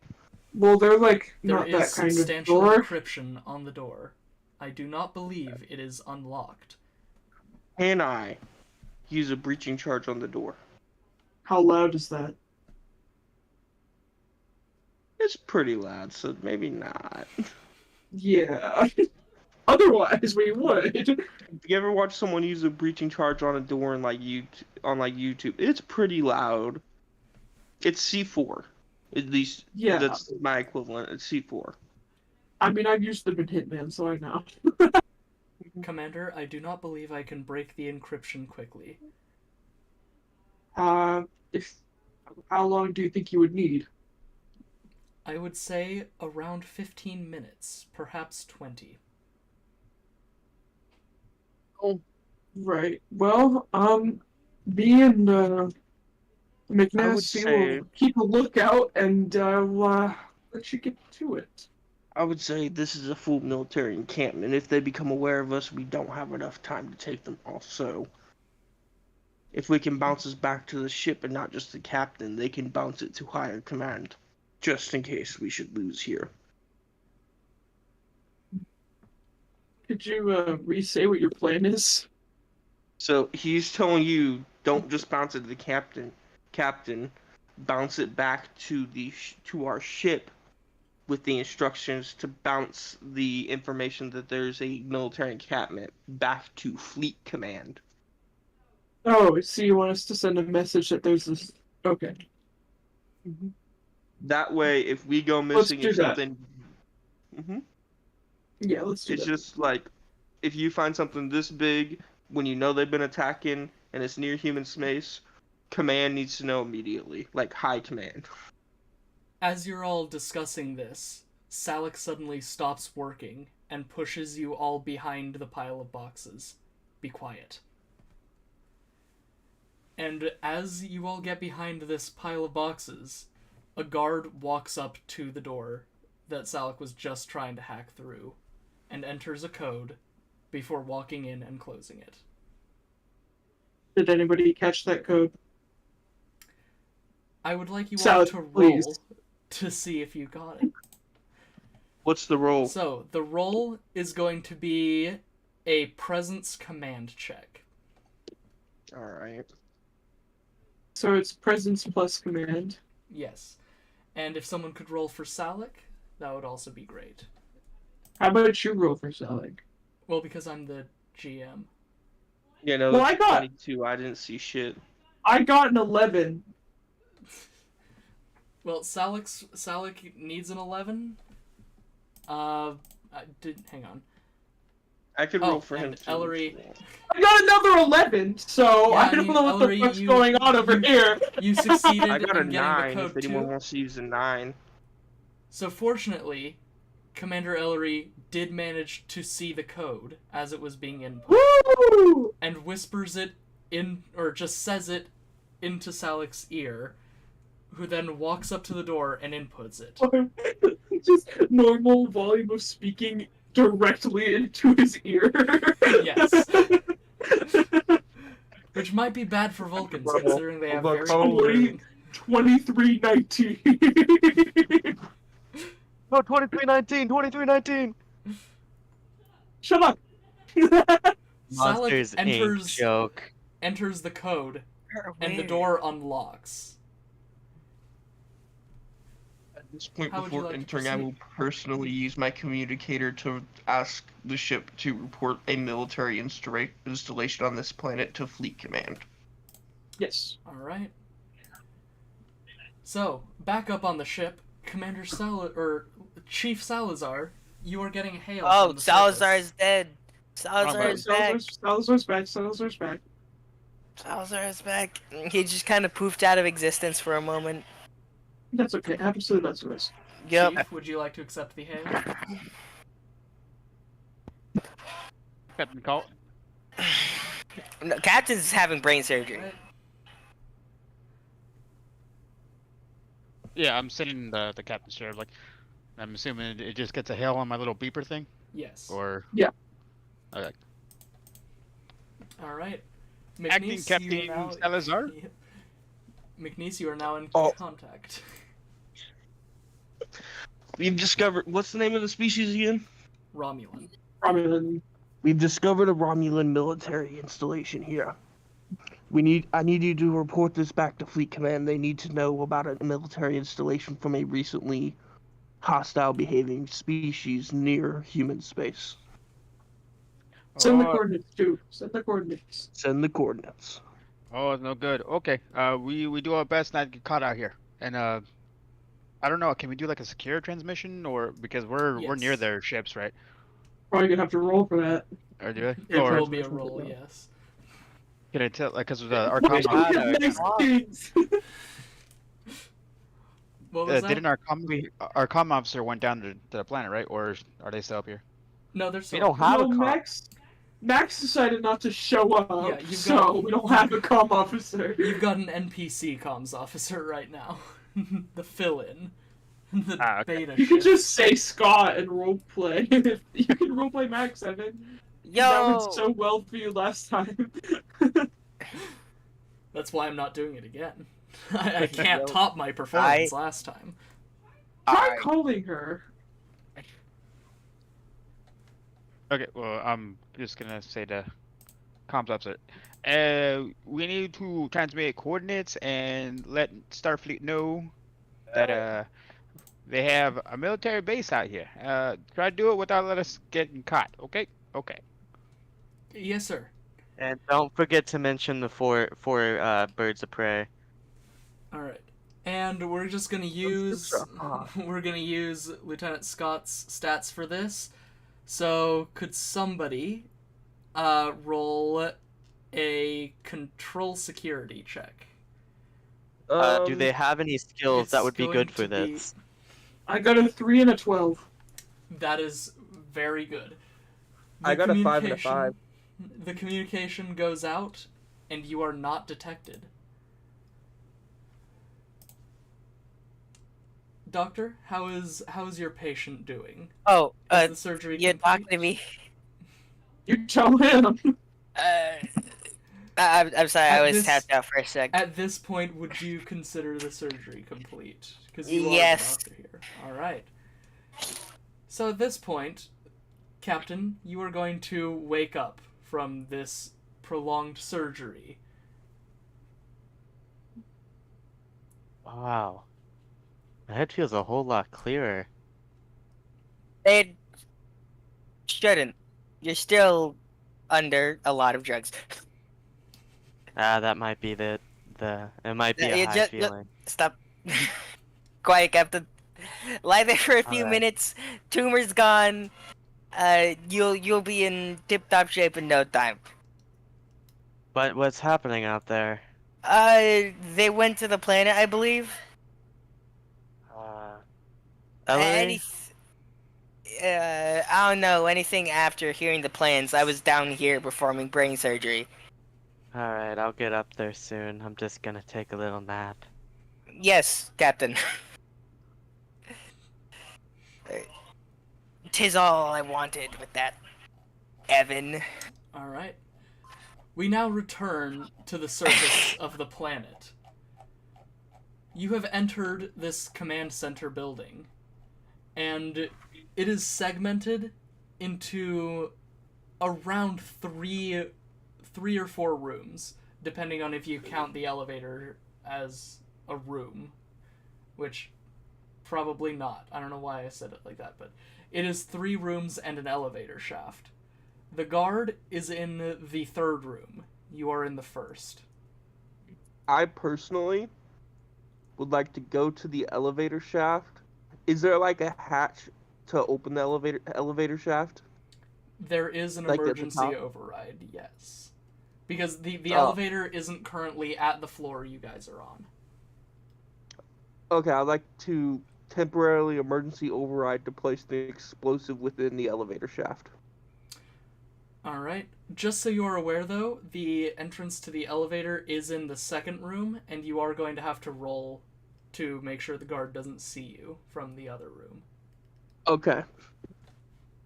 Well, they're like There not is that kind of substantial door. encryption on the door. I do not believe it is unlocked. Can I use a breaching charge on the door? How loud is that? It's pretty loud, so maybe not. Yeah. Otherwise, we would. You ever watch someone use a breaching charge on a door in YouTube? It's pretty loud. It's C4. At least Yeah. that's my equivalent. It's C4. I mean, I've used them in Hitman, so I know. Commander, I do not believe I can break the encryption quickly. If how long do you think you would need? I would say around 15 minutes, perhaps 20. Oh, right. Well, me and McNasty say- will keep a lookout, and we'll let you get to it. I would say this is a full military encampment. If they become aware of us, we don't have enough time to take them off. So, if we can bounce us back to the ship and not just the captain, they can bounce it to higher command, just in case we should lose here. Could you re-say what your plan is? So he's telling you, don't just bounce it to the captain. Captain, bounce it back to to our ship, with the instructions to bounce the information that there's a military encampment back to fleet command. Oh, so you want us to send a message that there's this? Okay. That way, if we go Let's missing do or that. something, Yeah, let's do it's that. just like if you find something this big when you know they've been attacking and it's near human space, command needs to know immediately, like high command. As you're all discussing this, Salik suddenly stops working and pushes you all behind the pile of boxes. Be quiet. And as you all get behind this pile of boxes, a guard walks up to the door that Salik was just trying to hack through. and enters a code before walking in and closing it. Did anybody catch that code? I would like you all Salad, to roll please. to see if you got it. What's the roll? So, the roll is going to be a presence command check. Alright. So it's presence plus command. Yes. And if someone could roll for Salik, that would also be great. How about you roll for Selig? Well, because I'm the GM. Yeah, no, Well, that's I got- 22. I didn't see shit. I got an 11. Well, Salik needs an 11. Hang on. I could roll for him and too. Ellery, I got another 11, so Yeah, I I don't mean, know what Ellery, the fuck's you- going on over here. you succeeded I got a in getting 9 the if code anyone too. wants to use a 9. So fortunately, Commander Ellery did manage to see the code as it was being input, Woo! and whispers it in, or just says it into Salik's ear, who then walks up to the door and inputs it. Just normal volume of speaking directly into his ear. Yes. Which might be bad for Vulcans, considering they have Look, very holy- good hearing. 2319. No, 2319, 2319. Shut up. Monsters Inc. joke. enters the code, and the door unlocks. At this point, How would you before like to entering, I will personally use my communicator to ask the ship to report a military installation on this planet to Fleet Command. Yes. Alright. So, back up on the ship, Chief Salazar, you are getting hail Oh, from the Salazar surface. is dead. Salazar is back. Salazar's back. Salazar's back. Salazar is back. He just kind of poofed out of existence for a moment. That's okay. Happens to the best of us. Yep. Chief, would you like to accept the hail? Captain Call. No, Captain's having brain surgery. Right. Yeah, I'm sitting in the captain's chair. Like, I'm assuming it just gets a hail on my little beeper thing, Yes. or Yeah. Okay. Alright. Acting McNeese, Captain you are now... Salazar. McNeese, you are now in Oh. contact. We've discovered, what's the name of the species again? Romulan. Romulan. We've discovered a Romulan military installation here. I need you to report this back to Fleet Command. They need to know about a military installation from a recently hostile behaving species near human space. Send the Oh, coordinates too. Send the coordinates. Send the coordinates. oh, it's no good. Okay. We do our best not to get caught out here. And I don't know. Can we do like a secure transmission, or because we're near Yes. their ships, right? Probably gonna have to roll for that. Or do I? It Or will be a roll, yes. can I tell? Like, because our Wait, comm, Nice kids. What was that? didn't our comm officer went down to the planet, right? Or are they still up here? No, they're We still... don't have No, a car. Max decided not to show up, Yeah, you've so got- we don't have a comm officer. You've got an NPC comms officer right now. The fill-in. The Ah, okay. beta You can ship. just say Scott and roleplay. You can roleplay Max, Evan. That Yo! went so well for you last time. That's why I'm not doing it again. I can't top my performance last time. Try calling her. Okay. Well, I'm just gonna say the comms officer. We need to transmit coordinates and let Starfleet know that they have a military base out here. Try to do it without letting us getting caught. Okay. Okay. Yes, sir. And don't forget to mention the four birds of prey. All right. And we're just gonna use Lieutenant Scott's stats for this. So could somebody roll a control security check? Do they have any skills that it's would be going good for to be- this? I got a 3 and a 12. That is very good. I got a 5 and a communication- 5. The communication goes out, and you are not detected. Doctor, how is your patient doing? Oh, Is the surgery you're talking complete? to me. You tell him. I'm sorry, I At was this- tapped out for a sec. At this point, would you consider the surgery complete? Because you Yes. are the doctor here. All right. So at this point, Captain, you are going to wake up from this prolonged surgery. Wow. My head feels a whole lot clearer. It shouldn't. You're still under a lot of drugs. That might be it might be a You high just- feeling. Stop. Quiet, Captain. Lie there for a few Alright. minutes. Tumor's gone. You'll be in tip-top shape in no time. But what's happening out there? They went to the planet, I believe. Ellery? I don't know anything after hearing the plans. I was down here performing brain surgery. Alright, I'll get up there soon. I'm just gonna take a little nap. Yes, Captain. Tis all I wanted with that, Evan. All right. We now return to the surface of the planet. You have entered this command center building, and it is segmented into around three or four rooms, depending on if you count the elevator as a room, which probably not. I don't know why I said it like that, but it is 3 rooms and an elevator shaft. The guard is in the 3rd room. You are in the 1st. I personally would like to go to the elevator shaft. Is there like a hatch to open the elevator shaft? There is an Like at the emergency top? override, yes. Because the Oh. elevator isn't currently at the floor you guys are on. Okay, I'd like to temporarily emergency override to place the explosive within the elevator shaft. Alright. Just so you are aware, though, the entrance to the elevator is in the 2nd room, and you are going to have to roll to make sure the guard doesn't see you from the other room. Okay.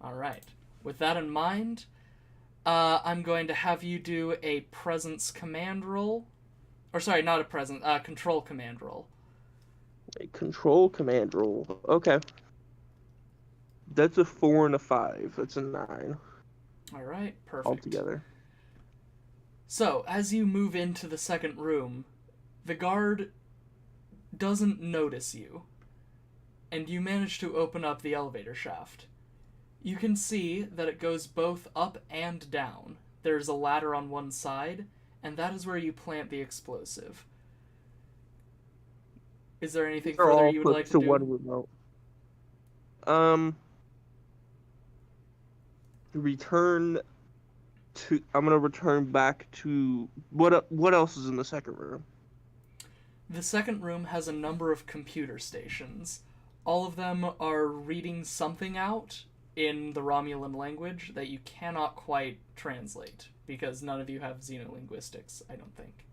Alright. With that in mind, I'm going to have you do a presence command roll. Or sorry, not a presence, control command roll. A control command roll. Okay. That's a 4 and a 5. That's a 9 Alright, perfect. altogether. So, as you move into the 2nd room, the guard doesn't notice you, and you manage to open up the elevator shaft. You can see that it goes both up and down. There's a ladder on one side, and that is where you plant the explosive. Is there anything They're further all you would put like to to do? one remote. Return to. I'm gonna return back to what else is in the 2nd room? The 2nd room has a number of computer stations. All of them are reading something out in the Romulan language that you cannot quite translate, because none of you have xenolinguistics, I don't think.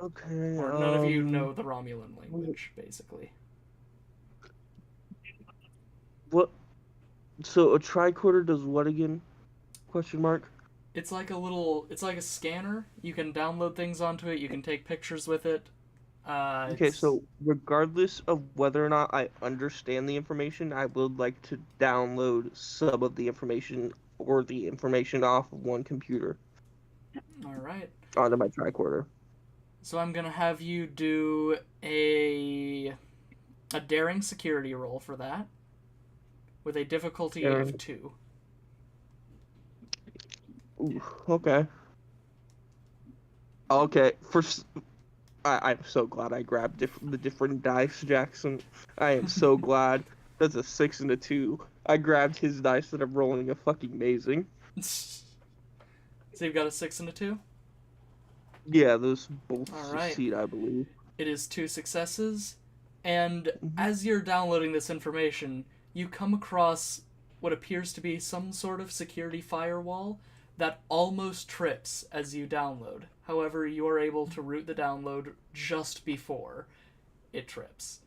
Okay. Or none of you know the Romulan language, basically. What? So a tricorder does what again? Question mark. It's like a scanner. You can download things onto it, you can take pictures with it. Okay, so regardless of whether or not I understand the information, I would like to download some of the information or the information off of one computer Alright. onto my tricorder. So I'm gonna have you do a daring security roll for that, with a difficulty Daring. of 2. Ooh, okay. Okay, I'm so glad I grabbed the different dice, Jackson. I am so glad. That's a 6 and a 2. I grabbed his dice that I'm rolling a fucking amazing. So you've got a 6 and a 2? Yeah, those both Alright. succeed, I believe. It is 2 successes, and Mhm. as you're downloading this information, you come across what appears to be some sort of security firewall that almost trips as you download. However, you are able to root the download just before it trips.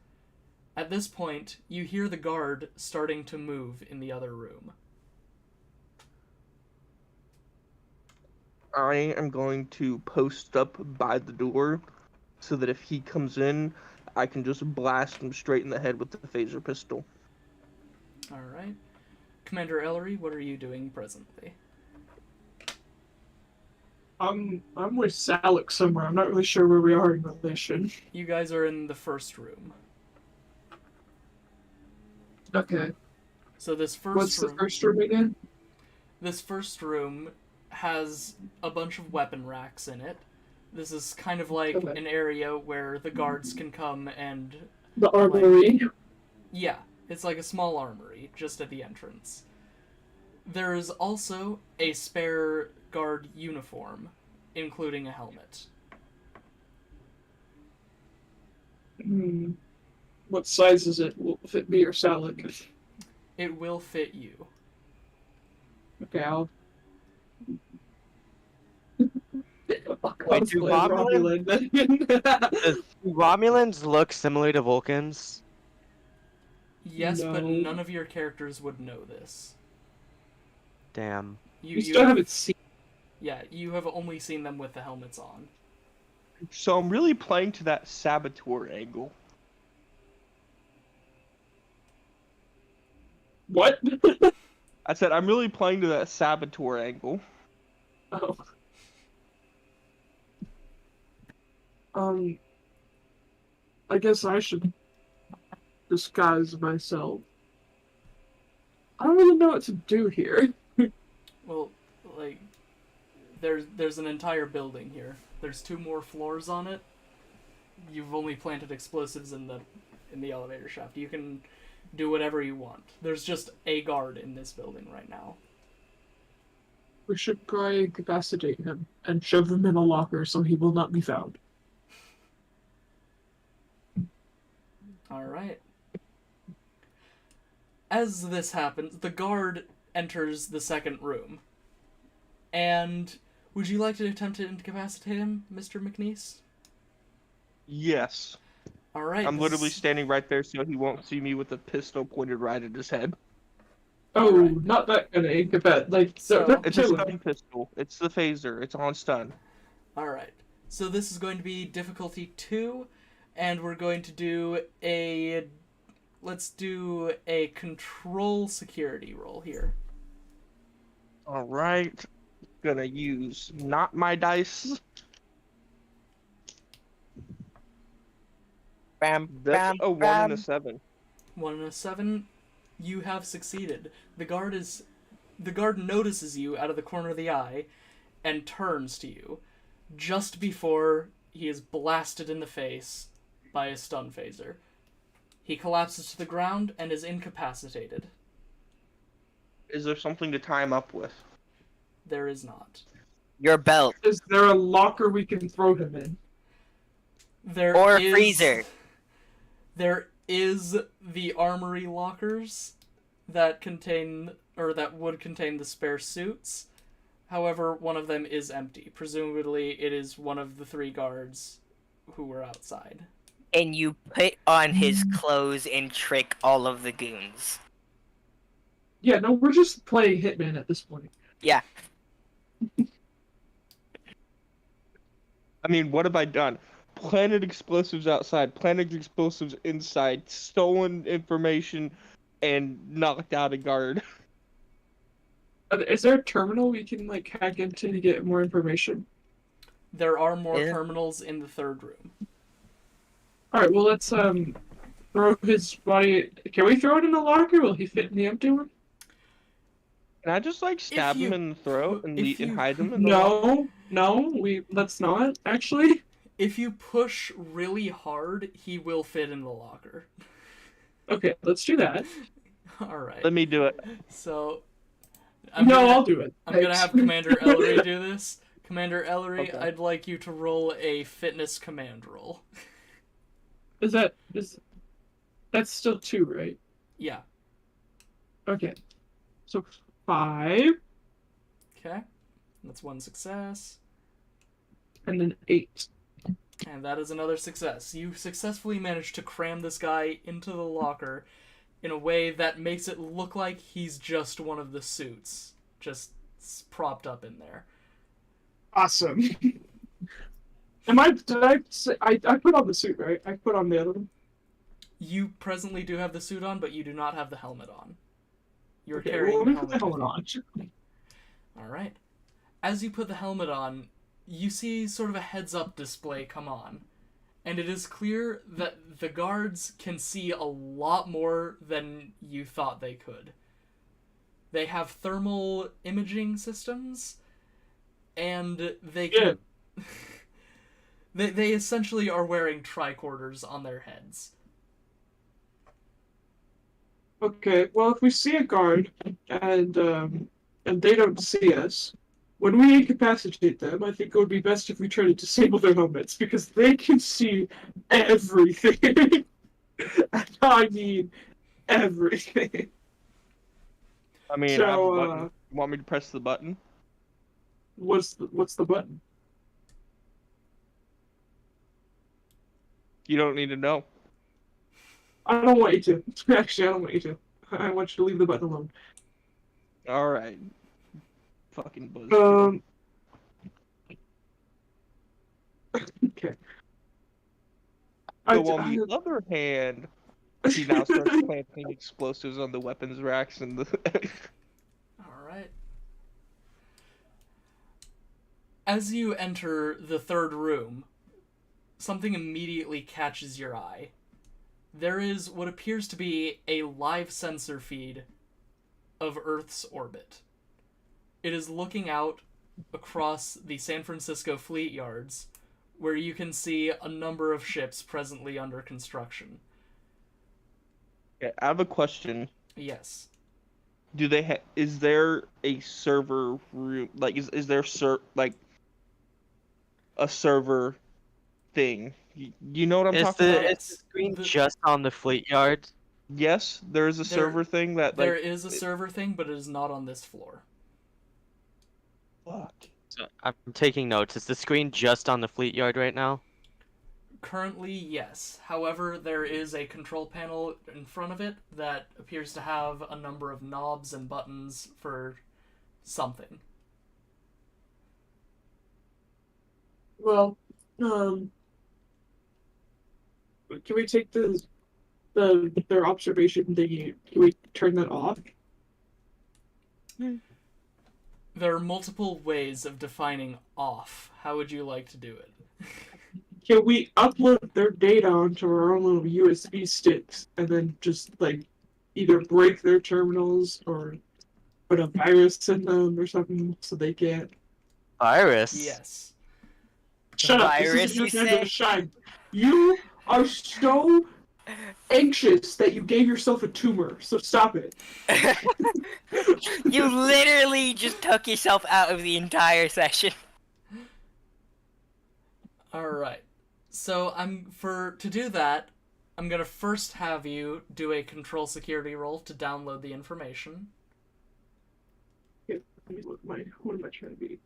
At this point, you hear the guard starting to move in the other room. I am going to post up by the door so that if he comes in, I can just blast him straight in the head with the phaser pistol. Alright. Commander Ellery, what are you doing presently? I'm with Salik somewhere. I'm not really sure where we are in the mission. You guys are in the first room. Okay. So this first What's the room, first room again? this first room has a bunch of weapon racks in it. This is kind of like Okay. an area where the guards can come and... The armory. Yeah, it's like a small armory just at the entrance. There is also a spare guard uniform, including a helmet. Hmm. What size is it? Will it fit me or Salik? It will fit you. Okay, I'll. Wait, do Does Romulans look similar to Vulcans? Yes, but No. none of your characters would know this. Damn. We still haven't seen. Yeah, you have only seen them with the helmets on. So I'm really playing to that saboteur angle. What? I said I'm really playing to that saboteur angle. Oh. I guess I should disguise myself. I don't really know what to do here. Well, like, there's an entire building here. There's 2 more floors on it. You've only planted explosives in the elevator shaft. You can do whatever you want. There's just a guard in this building right now. We should try and incapacitate him and shove him in a locker so he will not be found. Alright. As this happens, the guard enters the second room. And would you like to attempt to incapacitate him, Mr. McNeese? Yes. Alright. I'm literally standing right there so he won't see me with a pistol pointed right at his head. Oh, Alright. not that kind of incapacitate. Like, So- don't It's a kill stun him. pistol. It's the phaser. It's on stun. Alright. So this is going to be difficulty 2, and we're going to do a... Let's do a control security roll here. Alright. Gonna use not my dice. Bam, That's bam, a 1 bam. and a 7. 1 and a 7. You have succeeded. The guard notices you out of the corner of the eye and turns to you just before he is blasted in the face by a stun phaser. He collapses to the ground and is incapacitated. Is there something to tie him up with? There is not. Your belt. Is there a locker we can throw him in? There Or a is- freezer. There is the armory lockers that contain, or that would contain the spare suits. However, one of them is empty. Presumably, it is one of the 3 guards who were outside. And you put on his clothes and trick all of the goons. Yeah, no, we're just playing Hitman at this point. Yeah. I mean, what have I done? Planted explosives outside, planted explosives inside, stolen information, and knocked out a guard. Is there a terminal we can, like, hack into to get more information? There are more Yeah. terminals in the 3rd room. Alright, well, let's, throw his body... Can we throw it in the locker? Will he fit in the empty one? Can I just, like, stab you- him in the throat and, if and you- hide him in the locker? No, let's not, actually. If you push really hard, he will fit in the locker. Okay, let's do that. Alright. Let me do it. So... I'll do it. I'm gonna Thanks. have Commander Ellery do this. Commander Ellery, Okay. I'd like you to roll a fitness command roll. That's still 2, right? Yeah. Okay. So 5, Okay. That's 1 success. and then 8. And that is another success. You successfully managed to cram this guy into the locker in a way that makes it look like he's just one of the suits, just propped up in there. Awesome. Did I say, I put on the suit, right? I put on the other one. You presently do have the suit on, but you do not have the helmet on. You're Okay, carrying well, the let me put the helmet helmet with on. you. Alright. As you put the helmet on, you see sort of a heads-up display come on. And it is clear that the guards can see a lot more than you thought they could. They have thermal imaging systems, and they can... they essentially are wearing tricorders on their heads. Okay, well, if we see a guard and they don't see us, when we incapacitate them, I think it would be best if we try to disable their helmets because they can see everything. And I mean everything. I mean, So, I have a button. You want me to press the button? What's the button? You don't need to know. I don't want you to. Actually, I don't want you to. I want you to leave the button alone. Alright. Fucking buzzkill. Okay. So on the other hand, he now starts planting explosives on the weapons racks and the... Alright. As you enter the third room, something immediately catches your eye. There is what appears to be a live sensor feed of Earth's orbit. It is looking out across the San Francisco fleet yards, where you can see a number of ships presently under construction. Okay, I have a question. Yes. Do they is there a server room? Like, is there a server thing? You know what I'm talking about? Is the screen just on the fleet yard? Yes, there is a server thing that there is a server thing, but it is not on this floor. Fuck. So I'm taking notes. Is the screen just on the fleet yard right now? Currently, yes. However, there is a control panel in front of it that appears to have a number of knobs and buttons for something. Well, can we take their observation thingy? Can we turn that off? There are multiple ways of defining off. How would you like to do it? Can we upload their data onto our own little USB sticks and then just like either break their terminals or put a virus in them or something so they can't? Virus? Yes. Shut up! Virus, This you isn't your time say? to shine. You are so anxious that you gave yourself a tumor. So stop it. You literally just took yourself out of the entire session. Alright. So to do that, I'm gonna first have you do a control security roll to download the information. Let me look what am I trying to be?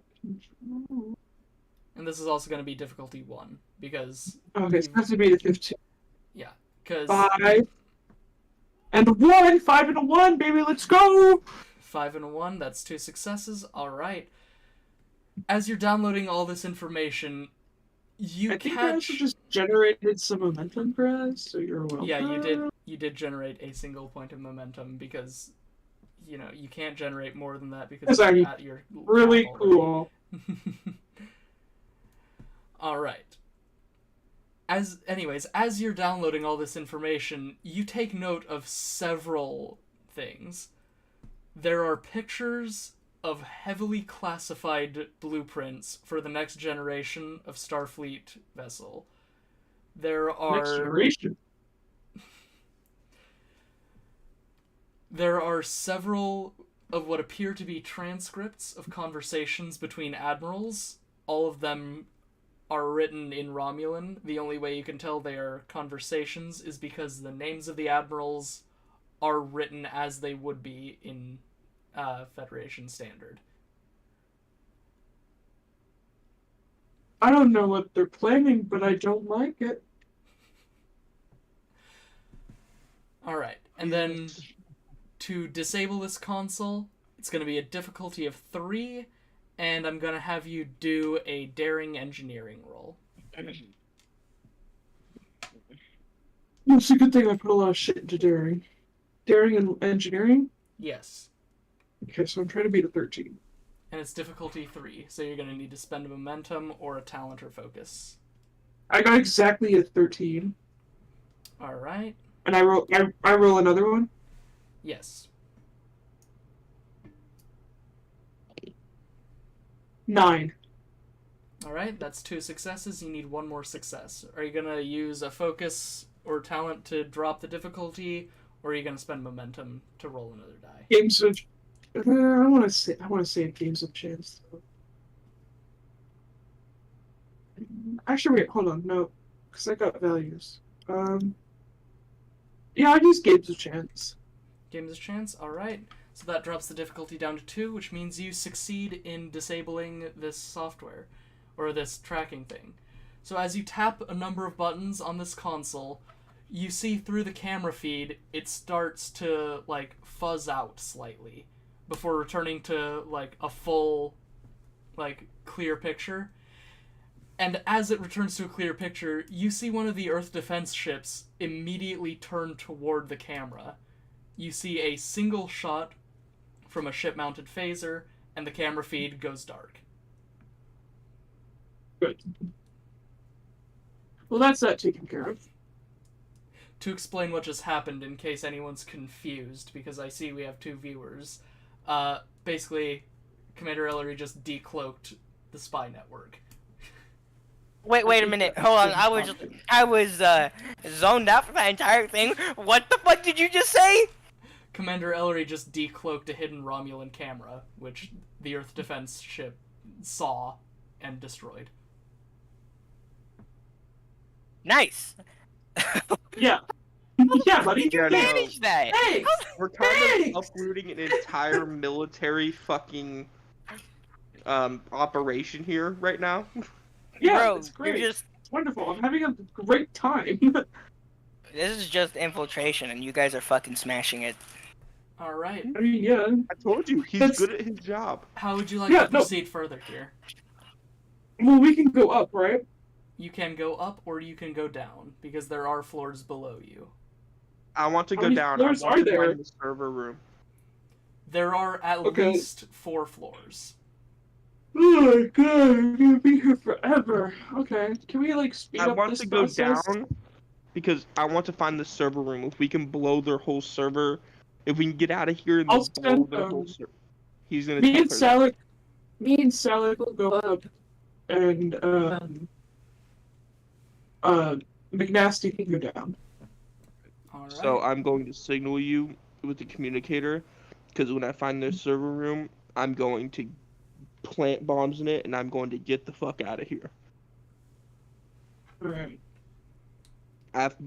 And this is also gonna be difficulty 1, because Okay, it's supposed to be the 15. yeah, because 5 and a 1, 5 and a 1, baby, let's go! 5 and a 1, that's 2 successes. Alright. As you're downloading all this information, I think I also just generated some momentum for us, so you're welcome. Yeah, you did generate a single point of momentum because, you know, you can't generate more than that because you're at your really cap cool. Alright. As you're downloading all this information, you take note of several things. There are pictures of heavily classified blueprints for the next generation of Starfleet vessel. There are... Next generation? There are several of what appear to be transcripts of conversations between admirals. All of them are written in Romulan. The only way you can tell they are conversations is because the names of the admirals are written as they would be in Federation Standard. I don't know what they're planning, but I don't like it. Alright, and then to disable this console, it's going to be a difficulty of 3, and I'm going to have you do a daring engineering roll. It's a good thing I put a lot of shit into daring. Daring and engineering? Yes. Okay, so I'm trying to beat a 13. And it's difficulty 3, so you're going to need to spend a momentum or a talent or focus. I got exactly a 13. Alright. And I roll another one? Yes. 9. Alright, that's 2 successes. You need 1 more success. Are you going to use a focus or talent to drop the difficulty, or are you going to spend momentum to roll another die? Games of... I want to say games of chance. Though. Actually, wait, hold on. No, because I got values. Yeah, I'd use games of chance. Games of chance? Alright. So that drops the difficulty down to 2, which means you succeed in disabling this software, or this tracking thing. So as you tap a number of buttons on this console, you see through the camera feed, it starts to, like, fuzz out slightly, before returning to, like, a full, like, clear picture. And as it returns to a clear picture, you see one of the Earth defense ships immediately turn toward the camera. You see a single shot from a ship-mounted phaser, and the camera feed goes dark. Good. Well, that's that taken care of. To explain what just happened, in case anyone's confused, because I see we have 2 viewers, basically, Commander Ellery just decloaked the spy network. Wait a minute. Hold on. I was zoned out for that entire thing. What the fuck did you just say? Commander Ellery just decloaked a hidden Romulan camera, which the Earth defense ship saw and destroyed. Nice. Yeah. Yeah, buddy. Yeah, no. Manage that. Hey! We're kind Thanks! of uprooting an entire military fucking operation here right now. Yeah, Bro, it's great. you're just. It's wonderful. I'm having a great time. This is just infiltration, and you guys are fucking smashing it. Alright. I mean, yeah. I told you, he's That's- good at his job. How would you like Yeah, to no. proceed further here? Well, we can go up, right? You can go up or you can go down, because there are floors below you. I want to How go many down. floors I want are to there? find the server room. There are at Okay. least 4 floors. Oh my god, I'm gonna be here forever. Okay, can we, like, speed I up want this to go process? down because I want to find the server room. If we can blow their whole server, if we can get out of here and I'll just blow spend, their whole server. He's gonna Me tell and her that. Salik will go up, and, McNasty can go down. Alright. So I'm going to signal you with the communicator, because when I find their server room, I'm going to plant bombs in it, and I'm going to get the fuck out of here. Alright.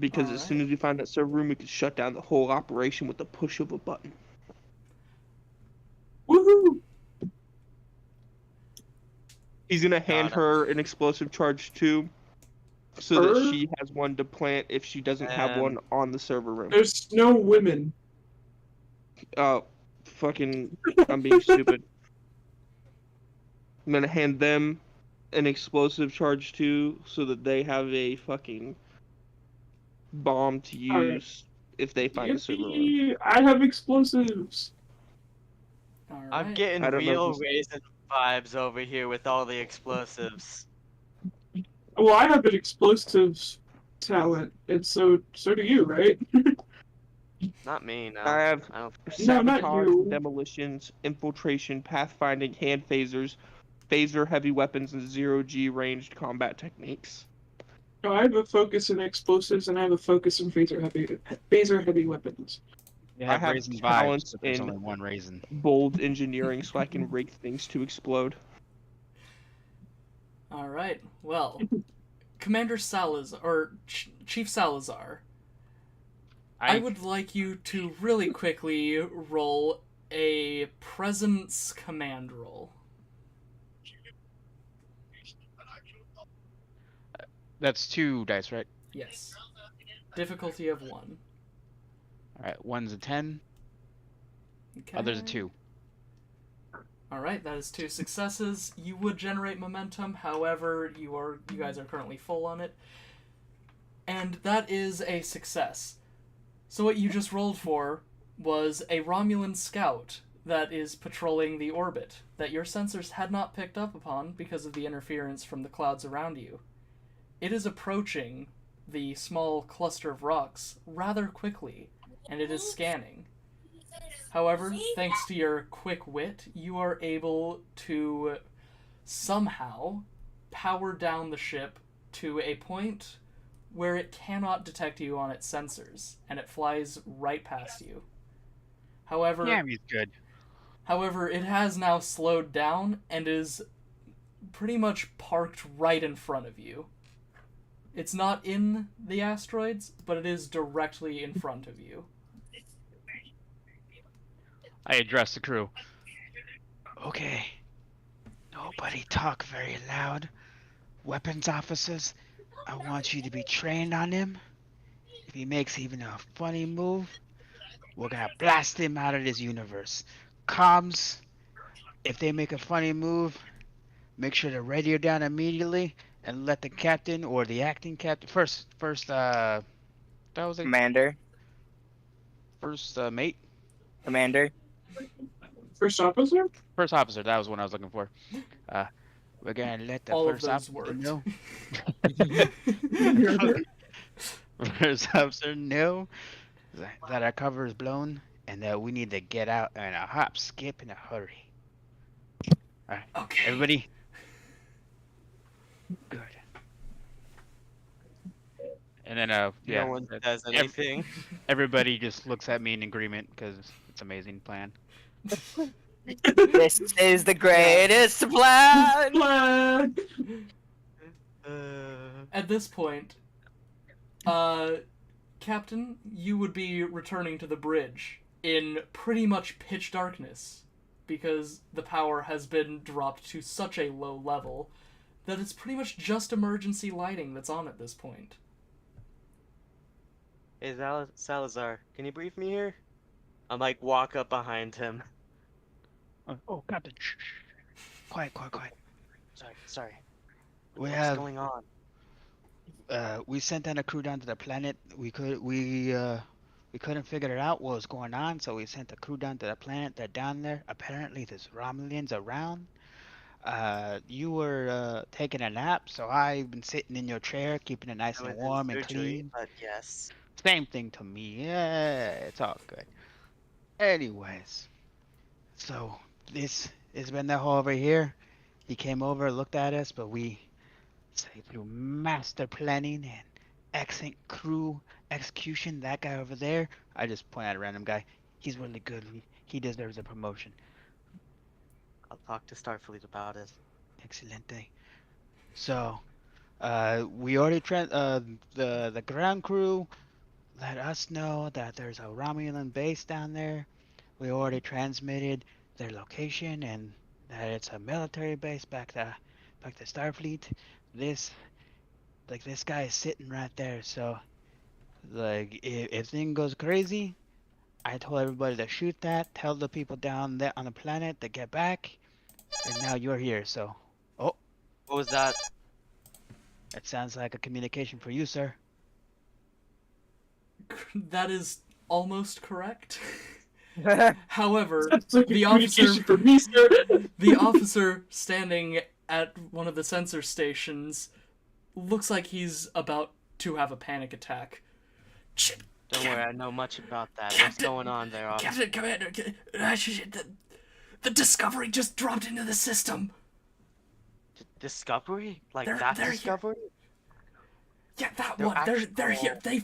Because as soon as we find that server room, we can shut down the whole operation with the push of a button. Woohoo! He's gonna hand her an explosive charge too, so Her? that she has one to plant if she doesn't have And- one on the server room. There's no women. Oh, fucking, I'm being stupid. I'm gonna hand them an explosive charge too, so that they have a fucking bomb to use Alright. if they find the server room. Yippee! I have explosives. Alright. I'm getting I don't know real if raisin vibes over here with all the explosives. Well, I have an explosives talent, and so do you, right? Not me, no. I have I don't. No, not sabotage, you. demolitions, infiltration, pathfinding, hand phasers, phaser heavy weapons, and zero-G ranged combat techniques. No, I have a focus in explosives, and I have a focus in phaser heavy weapons. You I have have raisin vibes, talents but there's in- only one raisin. Bold engineering, so I can rig things to explode. Alright. Well, Commander Salazar, or Chief Salazar, I would like you to really quickly roll a presence command roll. That's 2 dice, right? Yes. Difficulty of 1. All right, one's a 10. Okay. Other's a 2. Alright, that is 2 successes. You would generate momentum, however, you guys are currently full on it. And that is a success. So what you just rolled for was a Romulan scout that is patrolling the orbit that your sensors had not picked up upon because of the interference from the clouds around you. It is approaching the small cluster of rocks rather quickly, and it is scanning. However, thanks to your quick wit, you are able to somehow power down the ship to a point where it cannot detect you on its sensors, and it flies right past you. However, Damn, he's good. However, it has now slowed down and is pretty much parked right in front of you. It's not in the asteroids, but it is directly in front of you. I address the crew. Okay. Nobody talk very loud. Weapons officers, I want you to be trained on him. If he makes even a funny move, we're gonna blast him out of this universe. Comms, if they make a funny move, make sure to radio down immediately and let the captain or the acting captain that was a Commander. mate. Commander. First officer? First officer, that was what I was looking for. We're gonna let the All of first those officer worked. know. First officer know that our cover is blown and that we need to get out in a hop, skip, in a hurry. Alright, Okay. everybody? Good. And then, yeah. No one does anything. Everybody just looks at me in agreement because it's an amazing plan. This is the greatest plan. Plan! At this point, Captain, you would be returning to the bridge in pretty much pitch darkness because the power has been dropped to such a low level that it's pretty much just emergency lighting that's on at this point. Hey, Salazar, can you brief me here? I'm like, walk up behind him. Oh, Captain, shh. Quiet. Sorry. We What's have going on? we sent down a crew down to the planet. We couldn't figure it out what was going on, so we sent a crew down to the planet. They're down there. Apparently, there's Romulans around. You were taking a nap, so I've been sitting in your chair, keeping it nice I and was in warm and surgery, clean. but yes. Same thing to me. Yeah, it's all good. Anyways, so this has been the whole over here. He came over, looked at us, but we say through master planning and excellent crew execution. That guy over there, I just point at a random guy. He's really good. He deserves a promotion. I'll talk to Starfleet about it. Excelente. So, we already the ground crew let us know that there's a Romulan base down there. We already transmitted their location and that it's a military base back to Starfleet. This guy is sitting right there. So, like, if thing goes crazy, I told everybody to shoot that. Tell the people down there on the planet to get back. And now you're here. So, oh, What was that? that sounds like a communication for you, sir. That is almost correct. However, That's like a the communication officer for me, sir. the officer standing at one of the sensor stations looks like he's about to have a panic attack. Don't worry, I know much about that. What's going on there, officer? Captain Commander, the Discovery just dropped into the system. Discovery? Like They're that here. Discovery? Yeah, that They're one. They're actual- here. They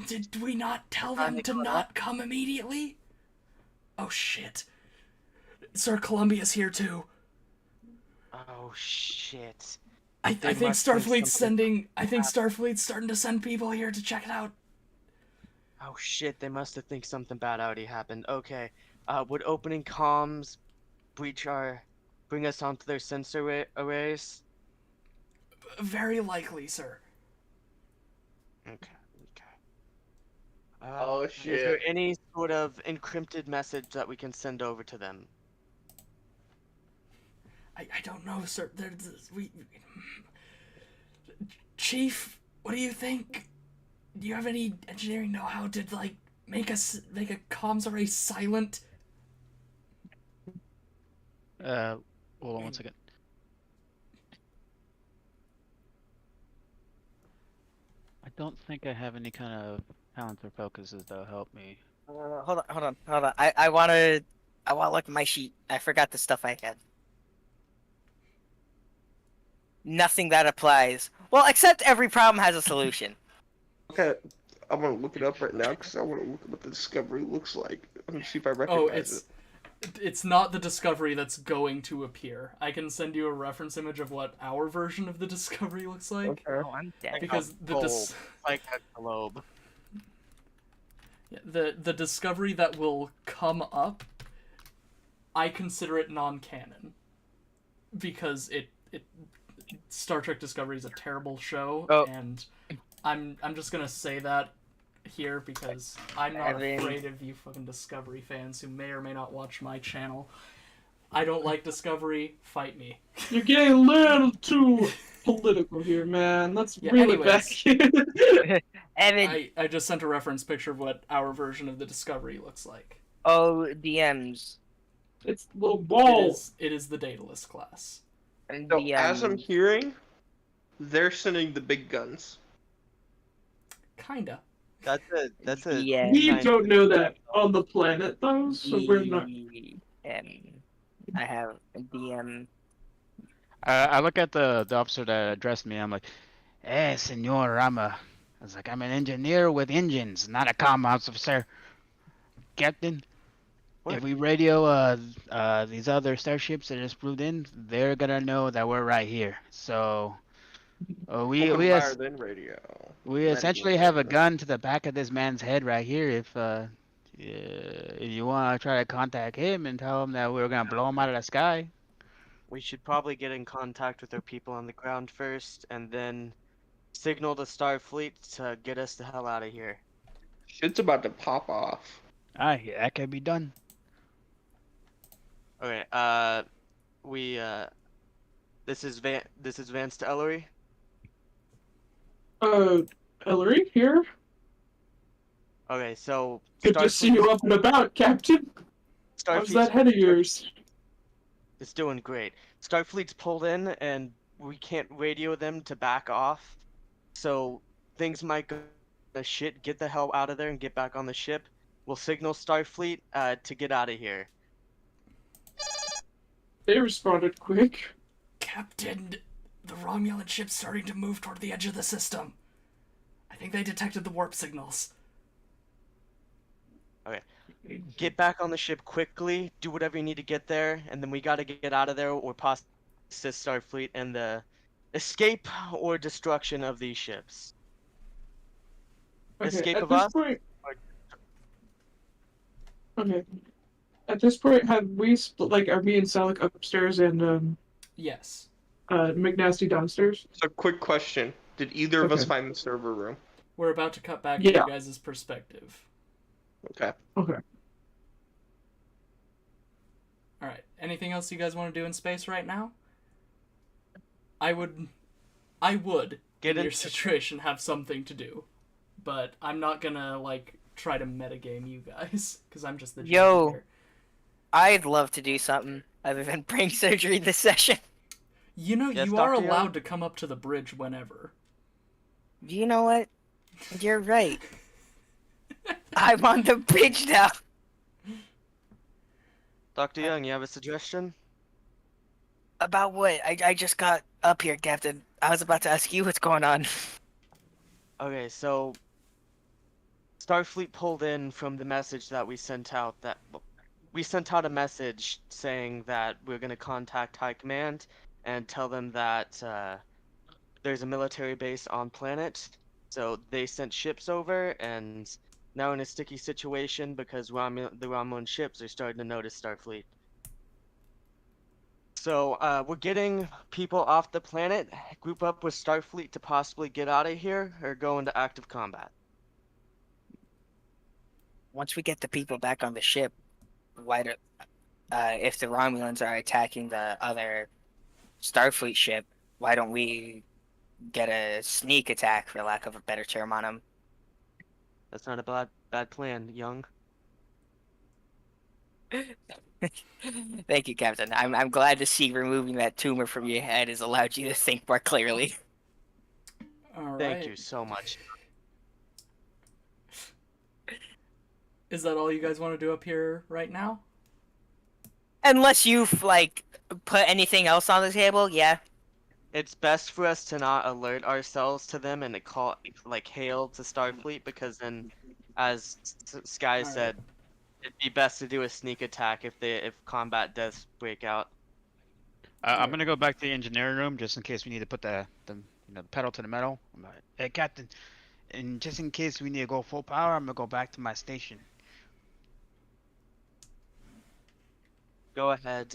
did we not tell them to not come immediately? Oh shit. Sir Columbia's here too. Oh shit. I They think must think Starfleet's something- Starfleet's starting to send people here to check it out. Oh shit, they must have think something bad already happened. Okay. Would opening comms bring us onto their sensor arrays? Very likely, sir. Okay. Oh, Is shit. there any sort of encrypted message that we can send over to them? I don't know, sir. Chief, what do you think? Do you have any engineering know-how to like make a comms array silent? Hold on one second. I don't think I have any kind of talents or focuses that'll help me. Hold on. I wanna look at my sheet. I forgot the stuff I had. Nothing that applies. Well, except every problem has a solution. Okay, I'm gonna look it up right now because I want to look at what the discovery looks like. Let me see if I Oh, recognize it's not the discovery that's going to appear. I can send you a reference image of what our version of the discovery looks it. like. Okay. Oh, I'm dead. Because the Like a globe. the discovery that will come up, I consider it non-canon. Because it Star Trek Discovery is a terrible show, Oh. and I'm just gonna say that here because I'm not afraid of you fucking Discovery fans who may or may not watch my channel. I don't like Discovery. Fight me. You're getting a little too political here, man. Let's Yeah, reel it back. Evan, I just sent a reference picture of what our version of the Discovery looks like. DMs. It's little balls. It is the Daedalus class. And So as I'm DMs. hearing, they're sending the big guns. Kinda. That's a Yeah. We science- don't know that on the planet, though, so we're not. I have a DM. I look at the officer that addressed me. I'm like, senor, I'm an engineer with engines, not a comm officer. Captain, What? if we radio these other starships that just flew in, they're gonna know that we're right here. So we Fire than radio. essentially have a gun to the back of this man's head right here. If you want to try to contact him and tell him that we're gonna blow him out of the sky. We should probably get in contact with our people on the ground first, and then signal the Starfleet to get us the hell out of here. Shit's about to pop off. Yeah, that can be done. Okay. This is Vance to Ellery. Ellery here. Okay, so Good to see you up and about, Captain. How's that head of yours? It's doing great. Starfleet's pulled in, and we can't radio them to back off. So things might go to shit. Get the hell out of there and get back on the ship. We'll signal Starfleet to get out of here. They responded quick. Captain, the Romulan ship's starting to move toward the edge of the system. I think they detected the warp signals. Okay. Get back on the ship quickly. Do whatever you need to get there, and then we gotta get out of there or possibly assist Starfleet in the escape or destruction of these ships. Okay, Escape at of this us? point. Okay. At this point, have we are me and Salik upstairs and Yes. McNasty downstairs? So, quick question: did either of us Okay. find the server room? We're about to cut back to Yeah. you guys' perspective. Okay. Okay. Alright. Anything else you guys want to do in space right now? I would Get in in- your situation, have something to do. But I'm not gonna, try to metagame you guys, because I'm just the GM Yo. here. I'd love to do something other than brain surgery this session. You know, Yes, you are Dr. Young? allowed to come up to the bridge whenever. You know what? You're right. I'm on the bridge now. Dr. Young, you have a suggestion? About what? I just got up here, Captain. I was about to ask you what's going on. Okay, so Starfleet pulled in from the message that we sent out. We sent out a message saying that we're going to contact High Command and tell them that there's a military base on planet. So they sent ships over, and now in a sticky situation because the Romulan ships are starting to notice Starfleet. So, we're getting people off the planet, group up with Starfleet to possibly get out of here, or go into active combat. Once we get the people back on the ship, why do, if the Romulans are attacking the other Starfleet ship, why don't we get a sneak attack, for lack of a better term, on them? That's not a bad plan, young. Thank you, Captain. I'm glad to see removing that tumor from your head has allowed you to think more clearly. All right. Thank you so much. Is that all you guys want to do up here right now? Unless you've like put anything else on the table, yeah. It's best for us to not alert ourselves to them and to call, like, hail to Starfleet, because then, as Sky All said, it'd be best to do a sneak attack if combat does break out. I'm gonna go back to the engineering room just in case we need to put the pedal to the metal. I'm like, hey, Captain, and just in case we need to go full power, I'm gonna go back to my station. Go ahead.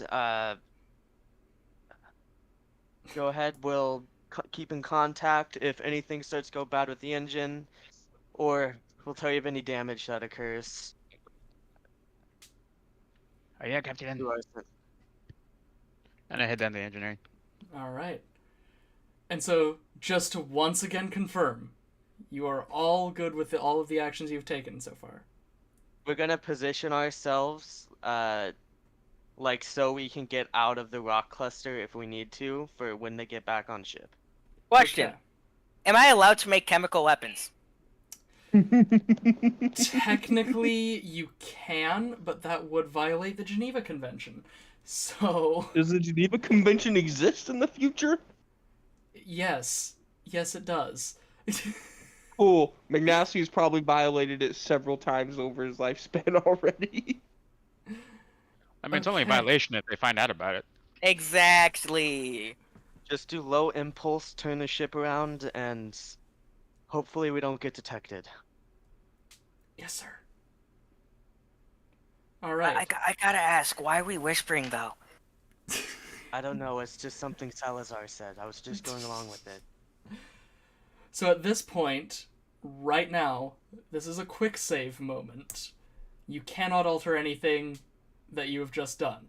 Go ahead. We'll keep in contact if anything starts to go bad with the engine, or we'll tell you of any damage that occurs. Oh yeah, Captain. To our- And I head down to engineering. All right. And so, just to once again confirm, you are all good with all of the actions you've taken so far. We're gonna position ourselves, like, so we can get out of the rock cluster if we need to for when they get back on ship. Question: Okay. Am I allowed to make chemical weapons? Technically, you can, but that would violate the Geneva Convention. So, Does the Geneva Convention exist in the future? yes. Yes, it does. Cool. McNasty's probably violated it several times over his lifespan already. I mean, it's only a Okay. violation if they find out about it. Exactly. Just do low impulse, turn the ship around, and hopefully we don't get detected. Yes, sir. All right. I gotta ask, why are we whispering though? I don't know, it's just something Salazar said. I was just going along with it. So at this point, right now, this is a quick save moment. You cannot alter anything that you have just done.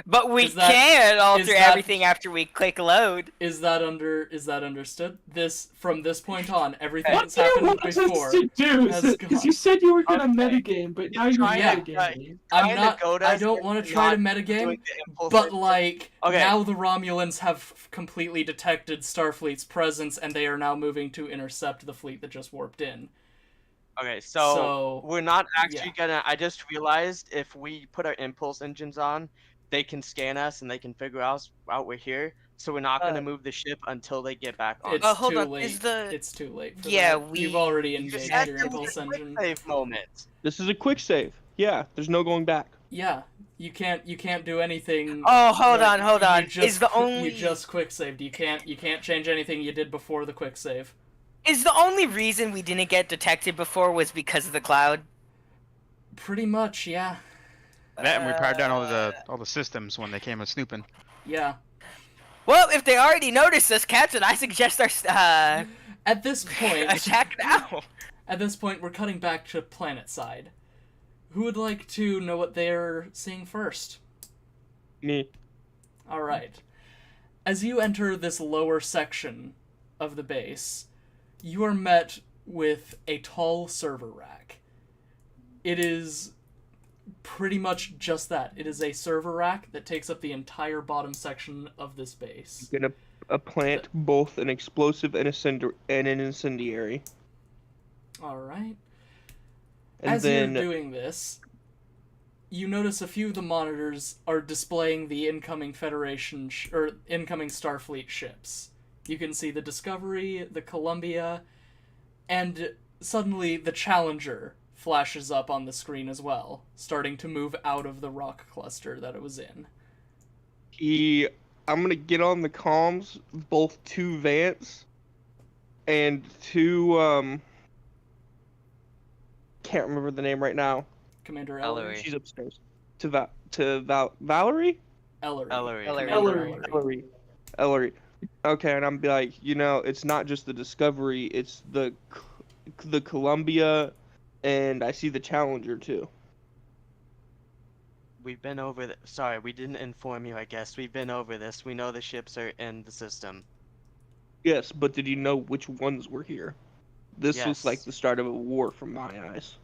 But we Is that- can is alter that- everything after we click load. Is that understood? From this point on, everything What that's do you happened want us before. to do? has Because gone. you said you were gonna Okay. metagame, but now you're Trying to- metagaming. I'm Trying to not. goad I us don't into want to try to not metagame, doing the impulse but engine. like Okay. now the Romulans have completely detected Starfleet's presence, and they are now moving to intercept the fleet that just warped in. Okay, so we're not actually yeah. gonna. I just realized if we put our impulse engines on, they can scan us and they can figure out we're here. So we're not gonna move the ship until they get back on. It's hold too on, late. is the- It's too late. For Yeah, that. You've already You just engaged said your there was impulse a quick engine. save moment. This is a quick save. Yeah, there's no going back. Yeah, you can't do anything. Oh, hold like, on. You just, Is the only you just quick saved. You can't change anything you did before the quick save. is the only reason we didn't get detected before was because of the cloud? Pretty much, yeah. That and we powered down all the systems when they came a snooping. Yeah. Well, if they already noticed us, Captain, I suggest our At this point, attack now. at this point, we're cutting back to planet side. Who would like to know what they're seeing first? Me. All right. As you enter this lower section of the base, you are met with a tall server rack. It is pretty much just that. It is a server rack that takes up the entire bottom section of this base. Gonna plant both an explosive and an incendiary. All right. And As then you're doing this, you notice a few of the monitors are displaying the incoming Federation or incoming Starfleet ships. You can see the Discovery, the Columbia, and suddenly the Challenger flashes up on the screen as well, starting to move out of the rock cluster that it was in. I'm gonna get on the comms, both two Vance and two can't remember the name right now. Commander Valerie. Ellery. She's upstairs. To Valerie? Ellery. Ellery. Commander Ellery. Okay, and I'm be like, it's not just the Discovery, it's the Columbia, and I see the Challenger too. We've been over sorry, we didn't inform you, I guess. We've been over this. We know the ships are in the system. Yes, but did you know which ones were here? This was like Yes. the start of a war from my eyes.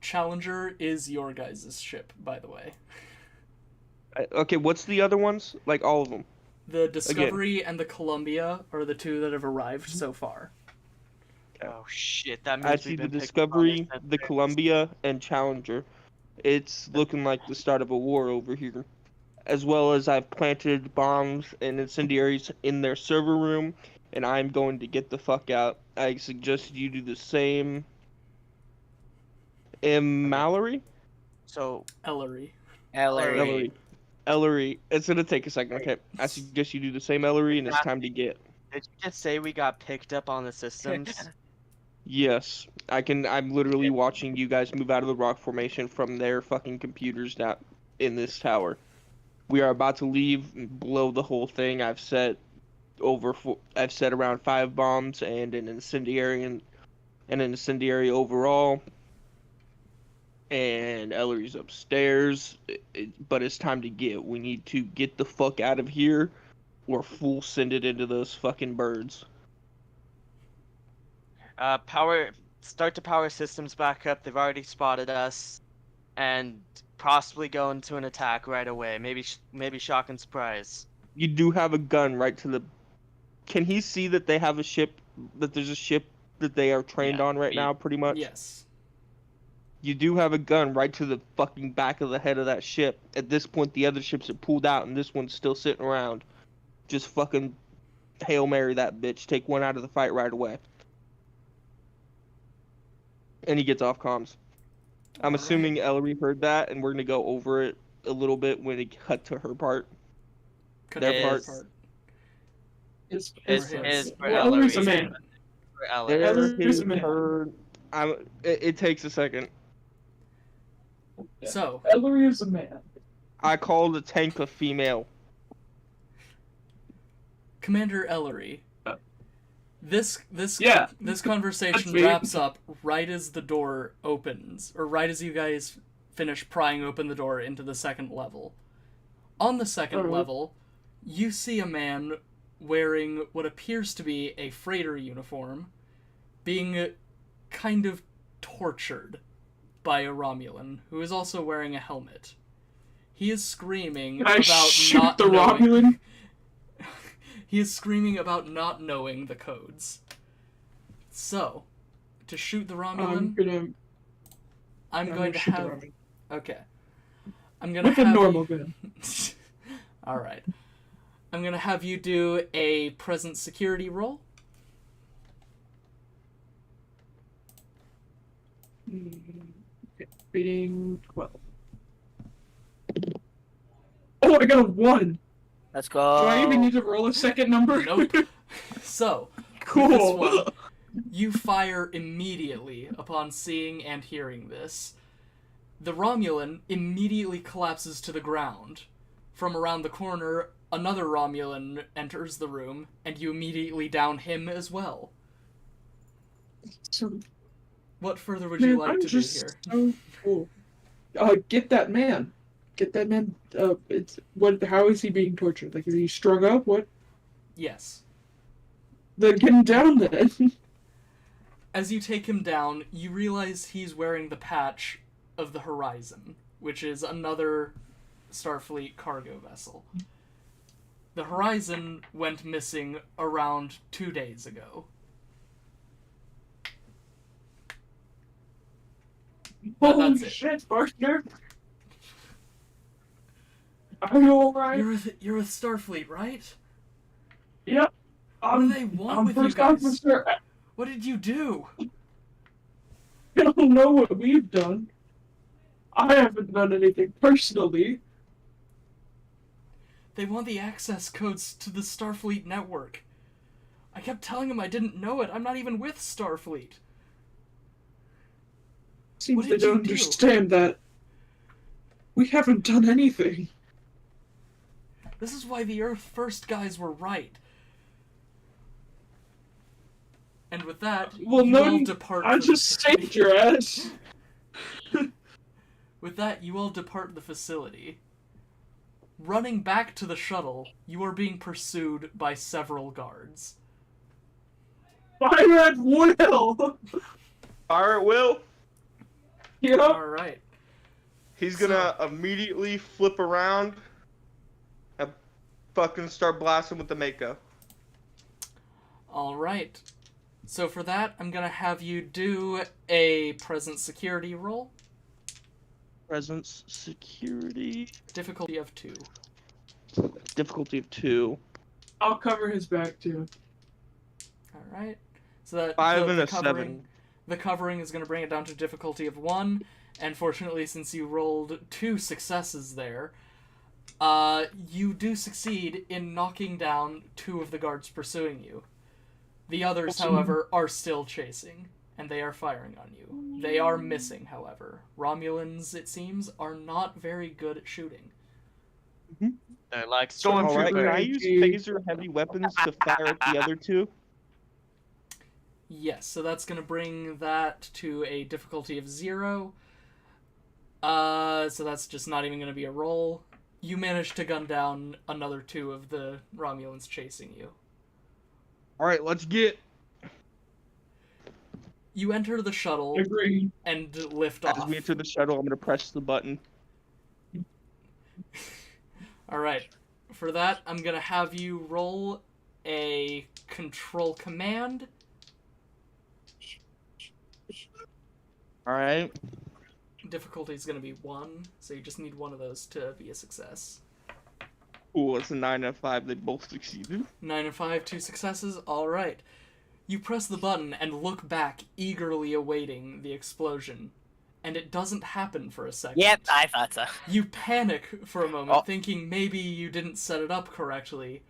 Challenger is your guys' ship, by the way. Okay, what's the other ones? Like all of them. The Discovery and the Columbia are the two that have arrived so far. Oh shit, that I means see we've the been Discovery, the Columbia, and Challenger. It's looking like the start of a war over here. As well as I've planted bombs and incendiaries in their server room, and I'm going to get the fuck out. I suggest you do the same. Mallory? So Ellery. Ellery. Ellery. It's gonna take a second, okay? I suggest you do the same Ellery, and it's time to get. did you just say we got picked up on the systems? Yes, I'm literally watching you guys move out of the rock formation from their fucking computers now in this tower. We are about to leave and blow the whole thing. I've set around 5 bombs and an incendiary overall. And Ellery's upstairs, but it's time to get. We need to get the fuck out of here, or full send it into those fucking birds. Start to power systems back up. They've already spotted us, and possibly go into an attack right away. Maybe shock and surprise. You do have a gun right to the. Can he see that they have a ship? That there's a ship that they are trained on right now, pretty much. Yes. You do have a gun right to the fucking back of the head of that ship. At this point, the other ships are pulled out, and this one's still sitting around. Just fucking Hail Mary that bitch. Take one out of the fight right away. And he gets off comms. I'm assuming Ellery heard that, and we're gonna go over it a little bit when it cut to her part. Their part. It's for Ellery's a Ellery. man. For Ellery. Ellery's a man. It takes a second. So, Ellery is a man. I call the tank a female. Commander Ellery, this Yeah. conversation That's me. wraps up right as the door opens, or right as you guys finish prying open the door into the second level. On the second level, you see a man wearing what appears to be a freighter uniform, being kind of tortured by a Romulan, who is also wearing a helmet. He is screaming Can I about shoot not the knowing... Romulan? He is screaming about not knowing the codes. So, to shoot the Romulan, I'm going to shoot the have... Romulan. Okay. I'm gonna With a have normal you... gun. Alright. I'm gonna have you do a present security roll. Okay, beating 12. Oh, I got a 1! Let's go. Do I even need to roll a second number? Nope. So, Cool. this one, you fire immediately upon seeing and hearing this. The Romulan immediately collapses to the ground. From around the corner, another Romulan enters the room, and you immediately down him as well. So, What further would you like I'm to do just here? so cool. Get that man. Get that man. How is he being tortured? Like, is he strung up? What? Yes. Then get him down then. As you take him down, you realize he's wearing the patch of the Horizon, which is another Starfleet cargo vessel. The Horizon went missing around 2 days ago. But Holy that's it. shit, partner. Are you alright? You're with Starfleet, right? Yep. What do they want I'm with you first guys? officer. What did you do? I don't know what we've done. I haven't done anything personally. They want the access codes to the Starfleet network. I kept telling them I didn't know it. I'm not even with Starfleet. Seems What they did you don't do? understand that. We haven't done anything. This is why the Earth First guys were right. And with that, Well, you no, all depart. I the just faci- saved your ass. With that, you all depart the facility. Running back to the shuttle, you are being pursued by several guards. Fire at will. Fire at will. Yep. Alright. He's gonna immediately flip around and fucking start blasting with the Mako. Alright. So for that, I'm gonna have you do a present security roll. Presence, security, Difficulty of 2. difficulty of 2. I'll cover his back too. Alright. So that 5 and a covering, 7. The covering is going to bring it down to difficulty of 1, and fortunately, since you rolled 2 successes there, you do succeed in knocking down 2 of the guards pursuing you. The others, however, are still chasing, and they are firing on you. They are missing, however. Romulans, it seems, are not very good at shooting. They're like Alright, can I stormtroopers. use phaser heavy weapons to fire at the other 2? Yes, so that's going to bring that to a difficulty of 0. So that's just not even going to be a roll. You managed to gun down another 2 of the Romulans chasing you. Alright, let's get. You enter the shuttle Agreed. and lift As off. we enter the shuttle, I'm gonna press the button. Alright, for that, I'm going to have you roll a control command. Alright. Difficulty is going to be 1, so you just need one of those to be a success. Cool, it's a 9 and a 5. They both succeeded. 9 and 5, 2 successes. Alright. You press the button and look back, eagerly awaiting the explosion. And it doesn't happen for a second. Yep, I thought so. You panic for a moment, Oh. thinking maybe you didn't set it up correctly,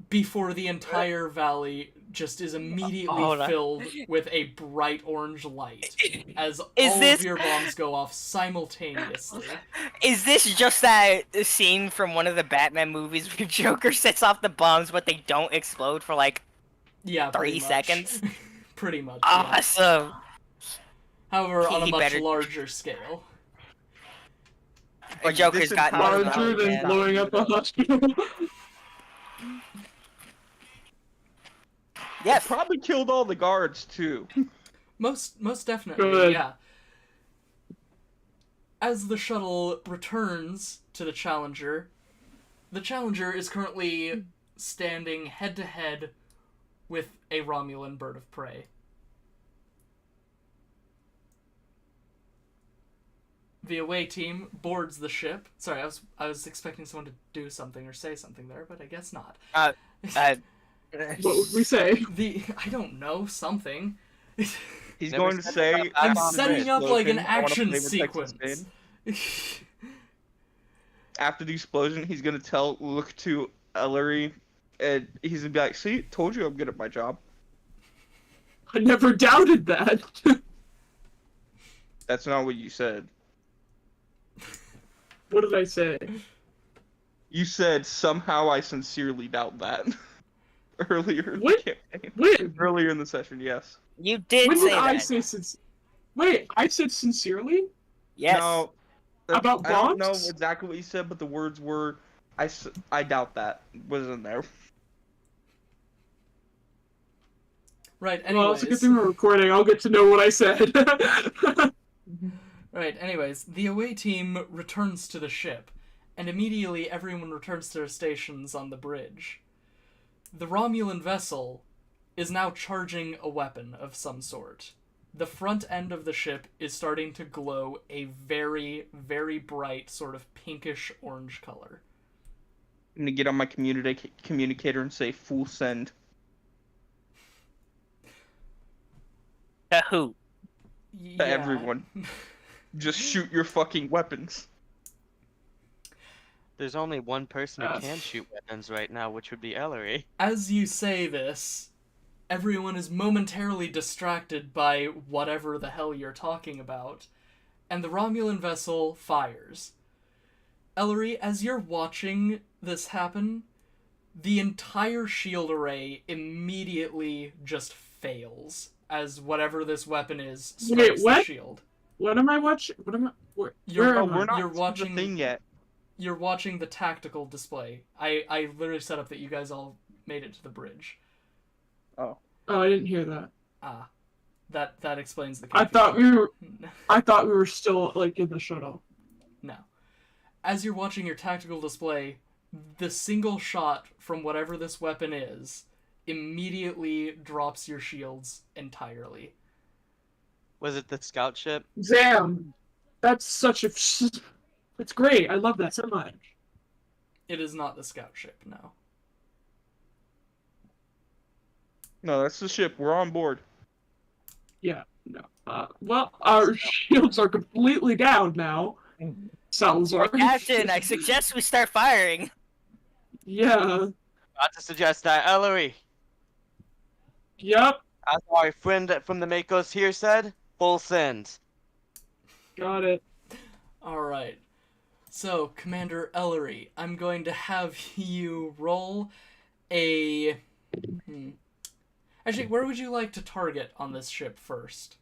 before the entire valley just is immediately Hold on. filled with a bright orange light as Is all this- of your bombs go off simultaneously. Is this just that scene from one of the Batman movies where Joker sets off the bombs but they don't explode for like Yeah, 3 pretty much. seconds? Pretty much. Yeah. Awesome. However, on a He much better- larger scale. Or Joker's got entire no Larger than man. blowing up a hospital. Yes. Probably killed all the guards too. Most definitely, Good. yeah. As the shuttle returns to the Challenger is currently standing head to head with a Romulan bird of prey. The away team boards the ship. Sorry, I was expecting someone to do something or say something there, but I guess not. Uh, What would we say? I don't know, something. He's Never going to said say. that I'm about setting up like an explosion, I wanna action play with Texas sequence. State. After the explosion, he's gonna look to Ellery, and he's gonna be like, "See, told you I'm good at my job." I never doubted that. That's not what you said. What did I say? You said somehow I sincerely doubt that. Earlier in the What? campaign. When? Earlier in the session, yes. you did When say did I that. say Wait, I said sincerely? Yes. No, About I don't know bombs? exactly what you said, but the words were, I doubt that was in there. Right, Well, it's a good anyways. thing we're recording. I'll get to know what I said. Right, anyways, the away team returns to the ship, and immediately everyone returns to their stations on the bridge. The Romulan vessel is now charging a weapon of some sort. The front end of the ship is starting to glow a very, very bright sort of pinkish orange color. I'm gonna get on my communicator and say full send. To who? Yeah. everyone. Just shoot your fucking weapons. There's only one person who can shoot weapons right now, which would be Ellery. As you say this, everyone is momentarily distracted by whatever the hell you're talking about, and the Romulan vessel fires. Ellery, as you're watching this happen, the entire shield array immediately just fails as whatever this weapon is strikes the what? shield. What am I watching? What am I? Where You're, am I? we're not you're to the watching thing yet. You're watching the tactical display. I literally set up that you guys all made it to the bridge. Oh. Oh, I didn't hear that. Ah, that explains the I confusion. thought we were still like in the shuttle. No. As you're watching your tactical display, the single shot from whatever this weapon is immediately drops your shields entirely. Was it the scout ship? Damn, that's such a. It's great. I love that so much. It is not the scout ship, no. No, that's the ship. We're on board. Yeah. No. Well, our shields are completely down now. Salazar. Captain, I suggest we start firing. Yeah. Not to suggest that, Ellery. Yep. As our friend from the Makos here said, full send. Got it. Alright. So, Commander Ellery, I'm going to have you roll a... Actually, where would you like to target on this ship first?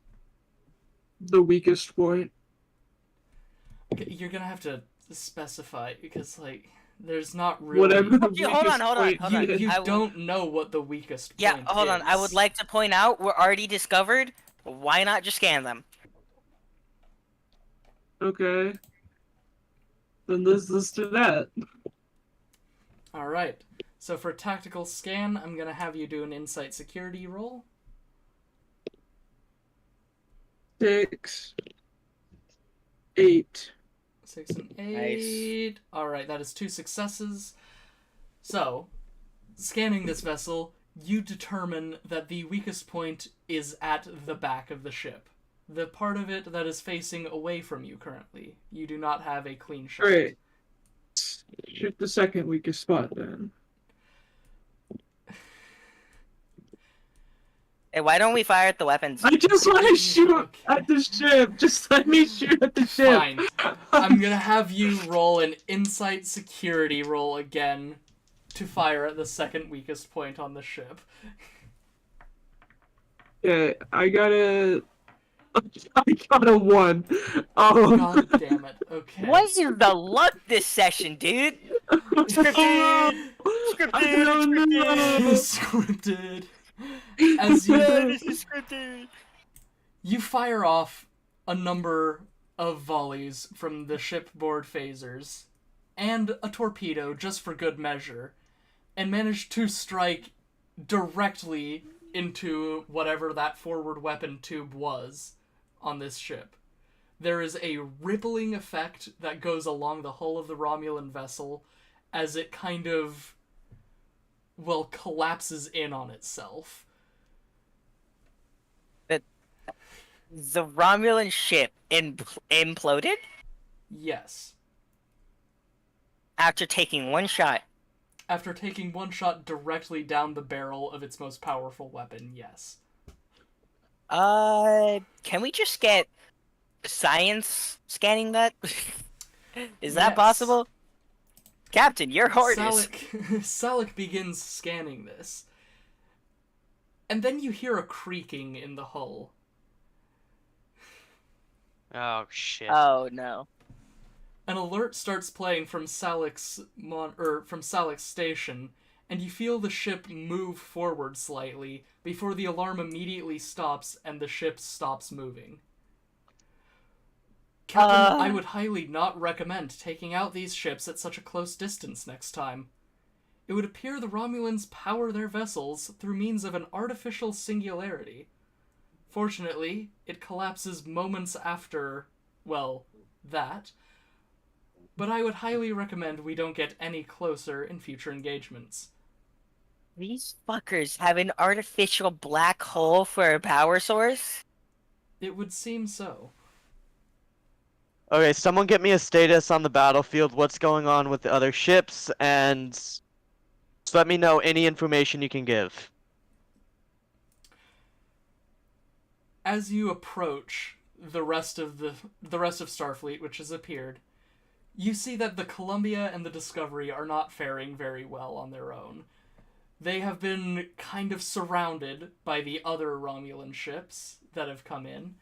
The weakest point. Okay, you're gonna have to specify, because, like, there's not really... Whatever the Yeah, hold on, weakest hold on, point hold on. is. You I will- don't know what the weakest Yeah, point hold on. I is. would like to point out we're already discovered. Why not just scan them? Okay. Then let's do that. Alright. So for tactical scan, I'm gonna have you do an insight security roll. 6, 8. 6 and 8. Alright, that is 2 successes. So, scanning this vessel, you determine that the weakest point is at the back of the ship. The part of it that is facing away from you currently. You do not have a clean shot. Great. Shoot the second weakest spot then. Hey, why don't we fire at the weapons? I just want to shoot at the ship. Just let me shoot at the ship. Fine. I'm gonna have you roll an insight security roll again to fire at the second weakest point on the ship. Okay, I got a 1. Oh. God damn it. Okay. What is the luck this session, dude? Scripted. I don't know. Scripted. As This is scripted. you fire off a number of volleys from the shipboard phasers and a torpedo just for good measure, and manage to strike directly into whatever that forward weapon tube was on this ship. There is a rippling effect that goes along the hull of the Romulan vessel as it kind of, well, collapses in on itself. The Romulan ship imploded Yes. after taking one shot. After taking one shot directly down the barrel of its most powerful weapon, yes. Can we just get science scanning that? Is that Yes. possible? Captain, your hardest. Salik begins scanning this. And then you hear a creaking in the hull. Oh shit. Oh no. An alert starts playing from Salik's station, and you feel the ship move forward slightly before the alarm immediately stops and the ship stops moving. Captain, I would highly not recommend taking out these ships at such a close distance next time. It would appear the Romulans power their vessels through means of an artificial singularity. Fortunately, it collapses moments after, well, that. But I would highly recommend we don't get any closer in future engagements. These fuckers have an artificial black hole for a power source? It would seem so. Okay, someone get me a status on the battlefield, what's going on with the other ships, and just let me know any information you can give. As you approach the rest of Starfleet, which has appeared, you see that the Columbia and the Discovery are not faring very well on their own. They have been kind of surrounded by the other Romulan ships that have come in.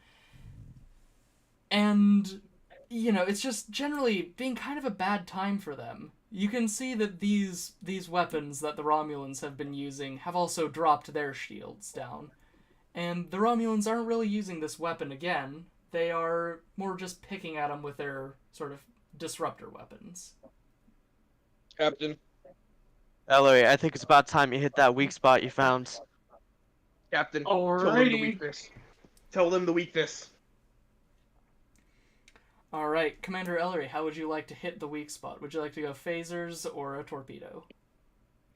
And, it's just generally being kind of a bad time for them. You can see that these weapons that the Romulans have been using have also dropped their shields down. And the Romulans aren't really using this weapon again. They are more just picking at them with their sort of disruptor weapons. Captain. Ellery, I think it's about time you hit that weak spot you found. Captain. Alrighty. Tell them the weakness. Alright, Commander Ellery, how would you like to hit the weak spot? Would you like to go phasers or a torpedo?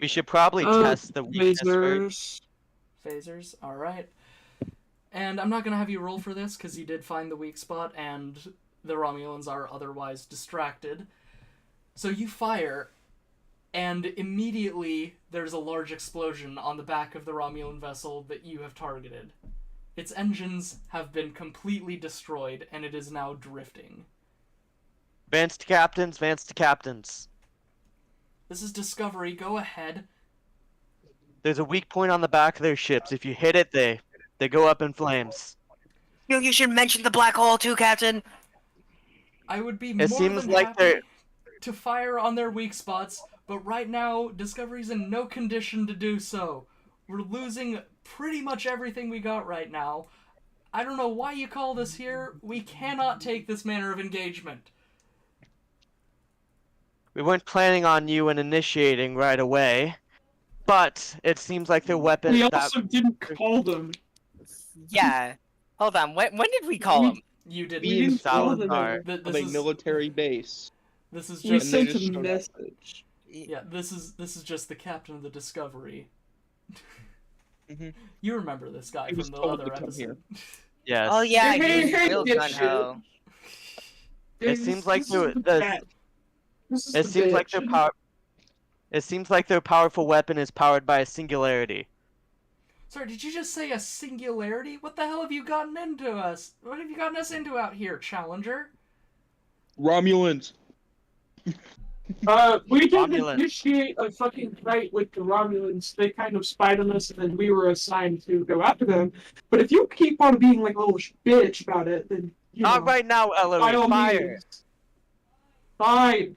We should probably test the weakness first. Lasers. Phasers, alright. And I'm not going to have you roll for this, because you did find the weak spot, and the Romulans are otherwise distracted. So you fire, and immediately there's a large explosion on the back of the Romulan vessel that you have targeted. Its engines have been completely destroyed, and it is now drifting. Vance to captains, Vance to captains. This is Discovery, go ahead. There's a weak point on the back of their ships. If you hit it, they go up in flames. You should mention the black hole too, Captain. I would be It more seems than like happy they're- to fire on their weak spots, but right now, Discovery's in no condition to do so. We're losing pretty much everything we got right now. I don't know why you called us here. We cannot take this manner of engagement. We weren't planning on you and initiating right away, but it seems like their weapon. We also didn't call them. Yeah. Hold on. When did we call him? You didn't. We didn't call them. Salazar. Th- Of this a is military base. this is We just they sent just a started- message. yeah. This is just the captain of the Discovery. Mhm. You remember this guy He was from the told other to come episode. Yes. Oh yeah, Hey, he's hey, real dipshit. gung-ho. It seems like This is the- bad. This is It the seems like their bitch. power. It seems like their powerful weapon is powered by a singularity. Sorry, did you just say a singularity? What the hell have you gotten into us? What have you gotten us into out here, Challenger? Romulans. We didn't Romulans. initiate a fucking fight with the Romulans. They kind of spied on us, and then we were assigned to go after them. But if you keep on being like a little bitch about it, then Not right now, by Ellery. all Fire. means. Fine.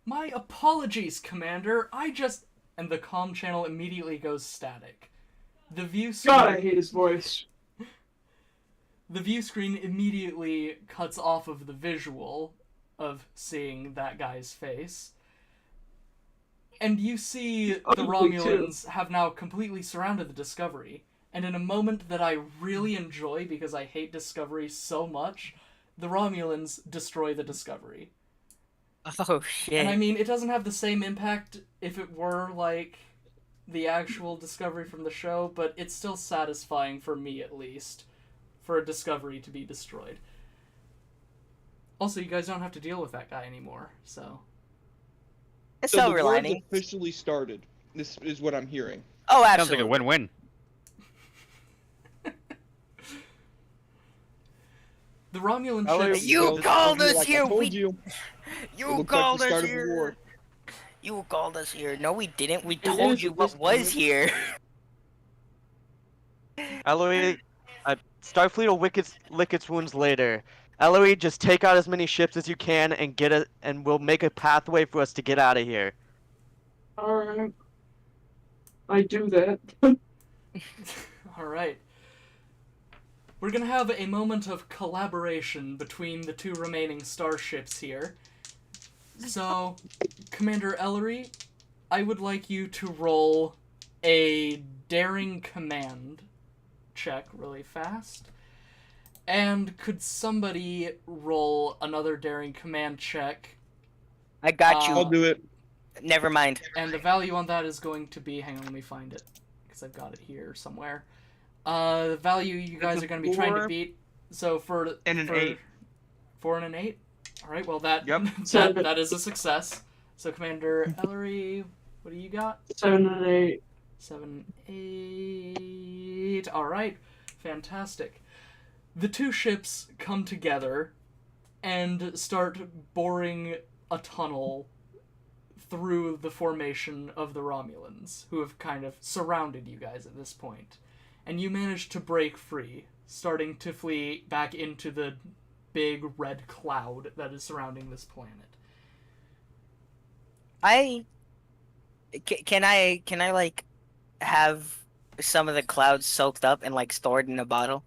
My apologies, Commander. And the comm channel immediately goes static. The view screen. God, I hate his voice. The view screen immediately cuts off of the visual of seeing that guy's face. And you see the Ugly, Romulans have now completely surrounded the Discovery. And in a moment that I really enjoy because I hate Discovery so much, the Romulans destroy the Discovery. Oh shit. And I mean, it doesn't have the same impact if it were like the actual Discovery from the show, but it's still satisfying for me at least for a Discovery to be destroyed. Also, you guys don't have to deal with that guy anymore, so. A So the silver war's lining. officially started. This is what I'm hearing. Oh, Sounds like absolutely. a win-win. The Romulan Ellery, ships. You called us Like I here. told We you. you It looked called like the us start of a war. here. You called us here. No, we didn't. We It told is you at what this was point. here. Ellery, Starfleet will lick its wounds later. Ellery, just take out as many ships as you can and and we'll make a pathway for us to get out of here. Alright. I do that. Alright. We're gonna have a moment of collaboration between the two remaining starships here. So, Commander Ellery, I would like you to roll a daring command check really fast. And could somebody roll another daring command check? I got you. I'll do it. Never mind. And the value on that is going to be, hang on, let me find it, because I've got it here somewhere. The value you guys are going to be trying to 4 beat. So for and an 8. 4 and an 8. All right, well that Yep. that is a success. So Commander Ellery, what do you got? 7 and 8. 7, 8. All right, fantastic. The two ships come together, and start boring a tunnel through the formation of the Romulans, who have kind of surrounded you guys at this point. And you manage to break free, starting to flee back into the big red cloud that is surrounding this planet. Can I like have some of the clouds soaked up and like stored in a bottle?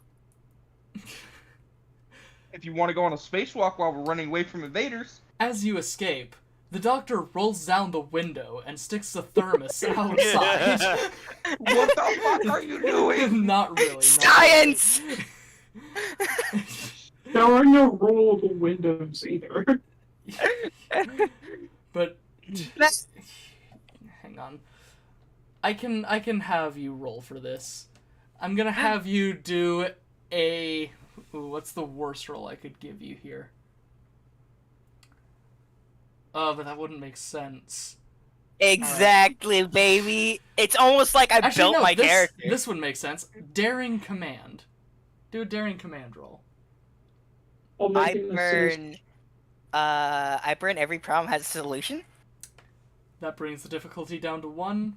If you want to go on a spacewalk while we're running away from invaders. As you escape, the Doctor rolls down the window and sticks the thermos outside. What the fuck are you doing? Not really. Science! There are no rollable windows either. But hang on. I can have you roll for this. I'm gonna have you do a... Ooh, what's the worst roll I could give you here? Oh, but that wouldn't make sense. Exactly, baby. It's almost like I Actually, built no, my this, character. This would make sense. Daring command. Do a daring command roll. I'll make I an assist. burn. I burn every problem has a solution. That brings the difficulty down to 1.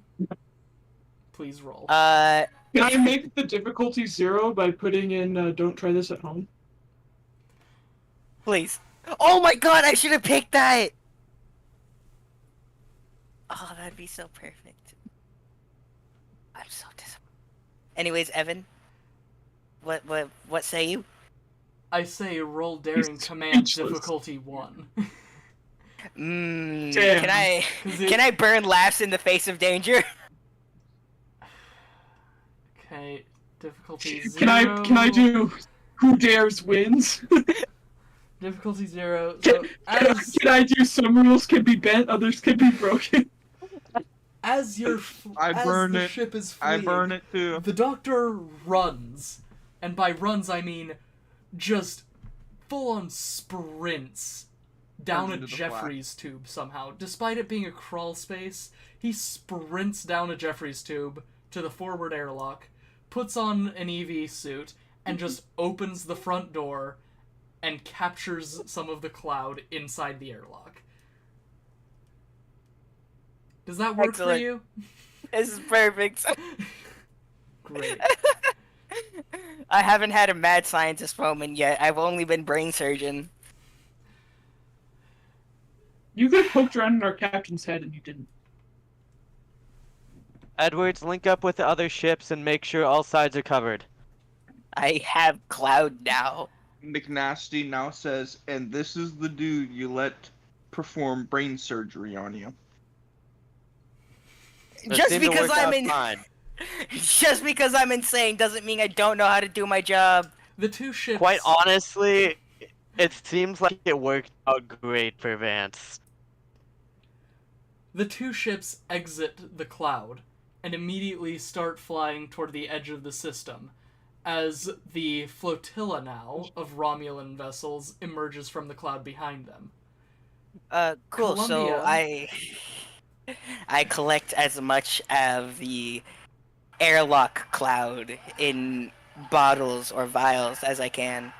Please roll. Can I make the difficulty 0 by putting in don't try this at home? Please. Oh my god, I should have picked that! Oh, that'd be so perfect. I'm so disappointed. Anyways, Evan, what say you? I say roll daring command difficulty 1. Damn. Can I burn laughs in the face of danger? Okay, difficulty 0. Can I do who dares wins? Difficulty 0. So Can I do some rules can be bent, others can be broken? as I as burn the it. ship is I fleeing, burn it too. the Doctor runs, and by runs I mean just full-on sprints down Runs a into the Jeffries tube somehow. Despite it being a crawl space, he sprints down a Jeffries tube to the forward airlock, puts on an EV suit, and just opens the front door and captures some of the cloud inside the airlock. Does that work for Excellent. you? This is perfect. Great. I haven't had a mad scientist moment yet. I've only been brain surgeon. You could have poked around in our captain's head and you didn't. Edwards, link up with the other ships and make sure all sides are covered. I have cloud now. McNasty now says, and this is the dude you let perform brain surgery on you. It Just seemed to because work I'm out in, fine. just because I'm insane doesn't mean I don't know how to do my job. The two ships... Quite honestly, it seems like it worked out great for Vance. The two ships exit the cloud and immediately start flying toward the edge of the system, as the flotilla now of Romulan vessels emerges from the cloud behind them. Cool. So Columbia. I collect as much of the airlock cloud in bottles or vials as I can.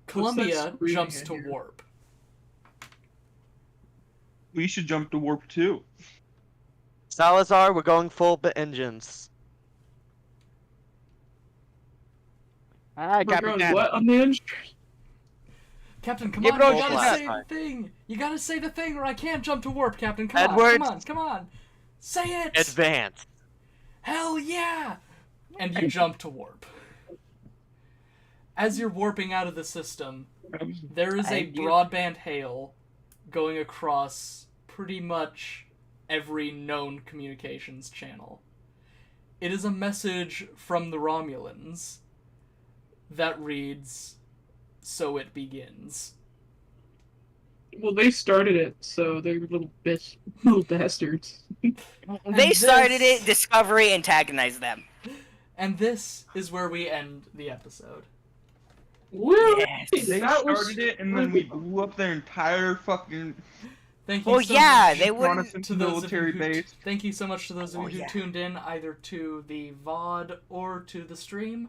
Columbia screaming jumps I to hear? warp. We should jump to warp 2. Salazar, we're going full engines. Ah, We're Captain. going what on the engine? Captain, come Give on, it all you gotta last say time. the thing! You gotta say the thing or I can't jump to warp, Captain. Come Edwards. on, come on! Say it! Advance. Hell yeah! And you jump to warp. As you're warping out of the system, there is a And you- broadband hail going across pretty much every known communications channel. It is a message from the Romulans that reads, "So it begins." Well, they started it, so they're little bastards. They started this- it. Discovery antagonized them. And this is where we end the episode. Woo! Yes. They That was started it, and then we blew up their entire fucking Thank you Well, so yeah, much they brought wouldn't. us into to those military of you who base. thank you so much to those of Oh, you who yeah. tuned in either to the VOD or to the stream.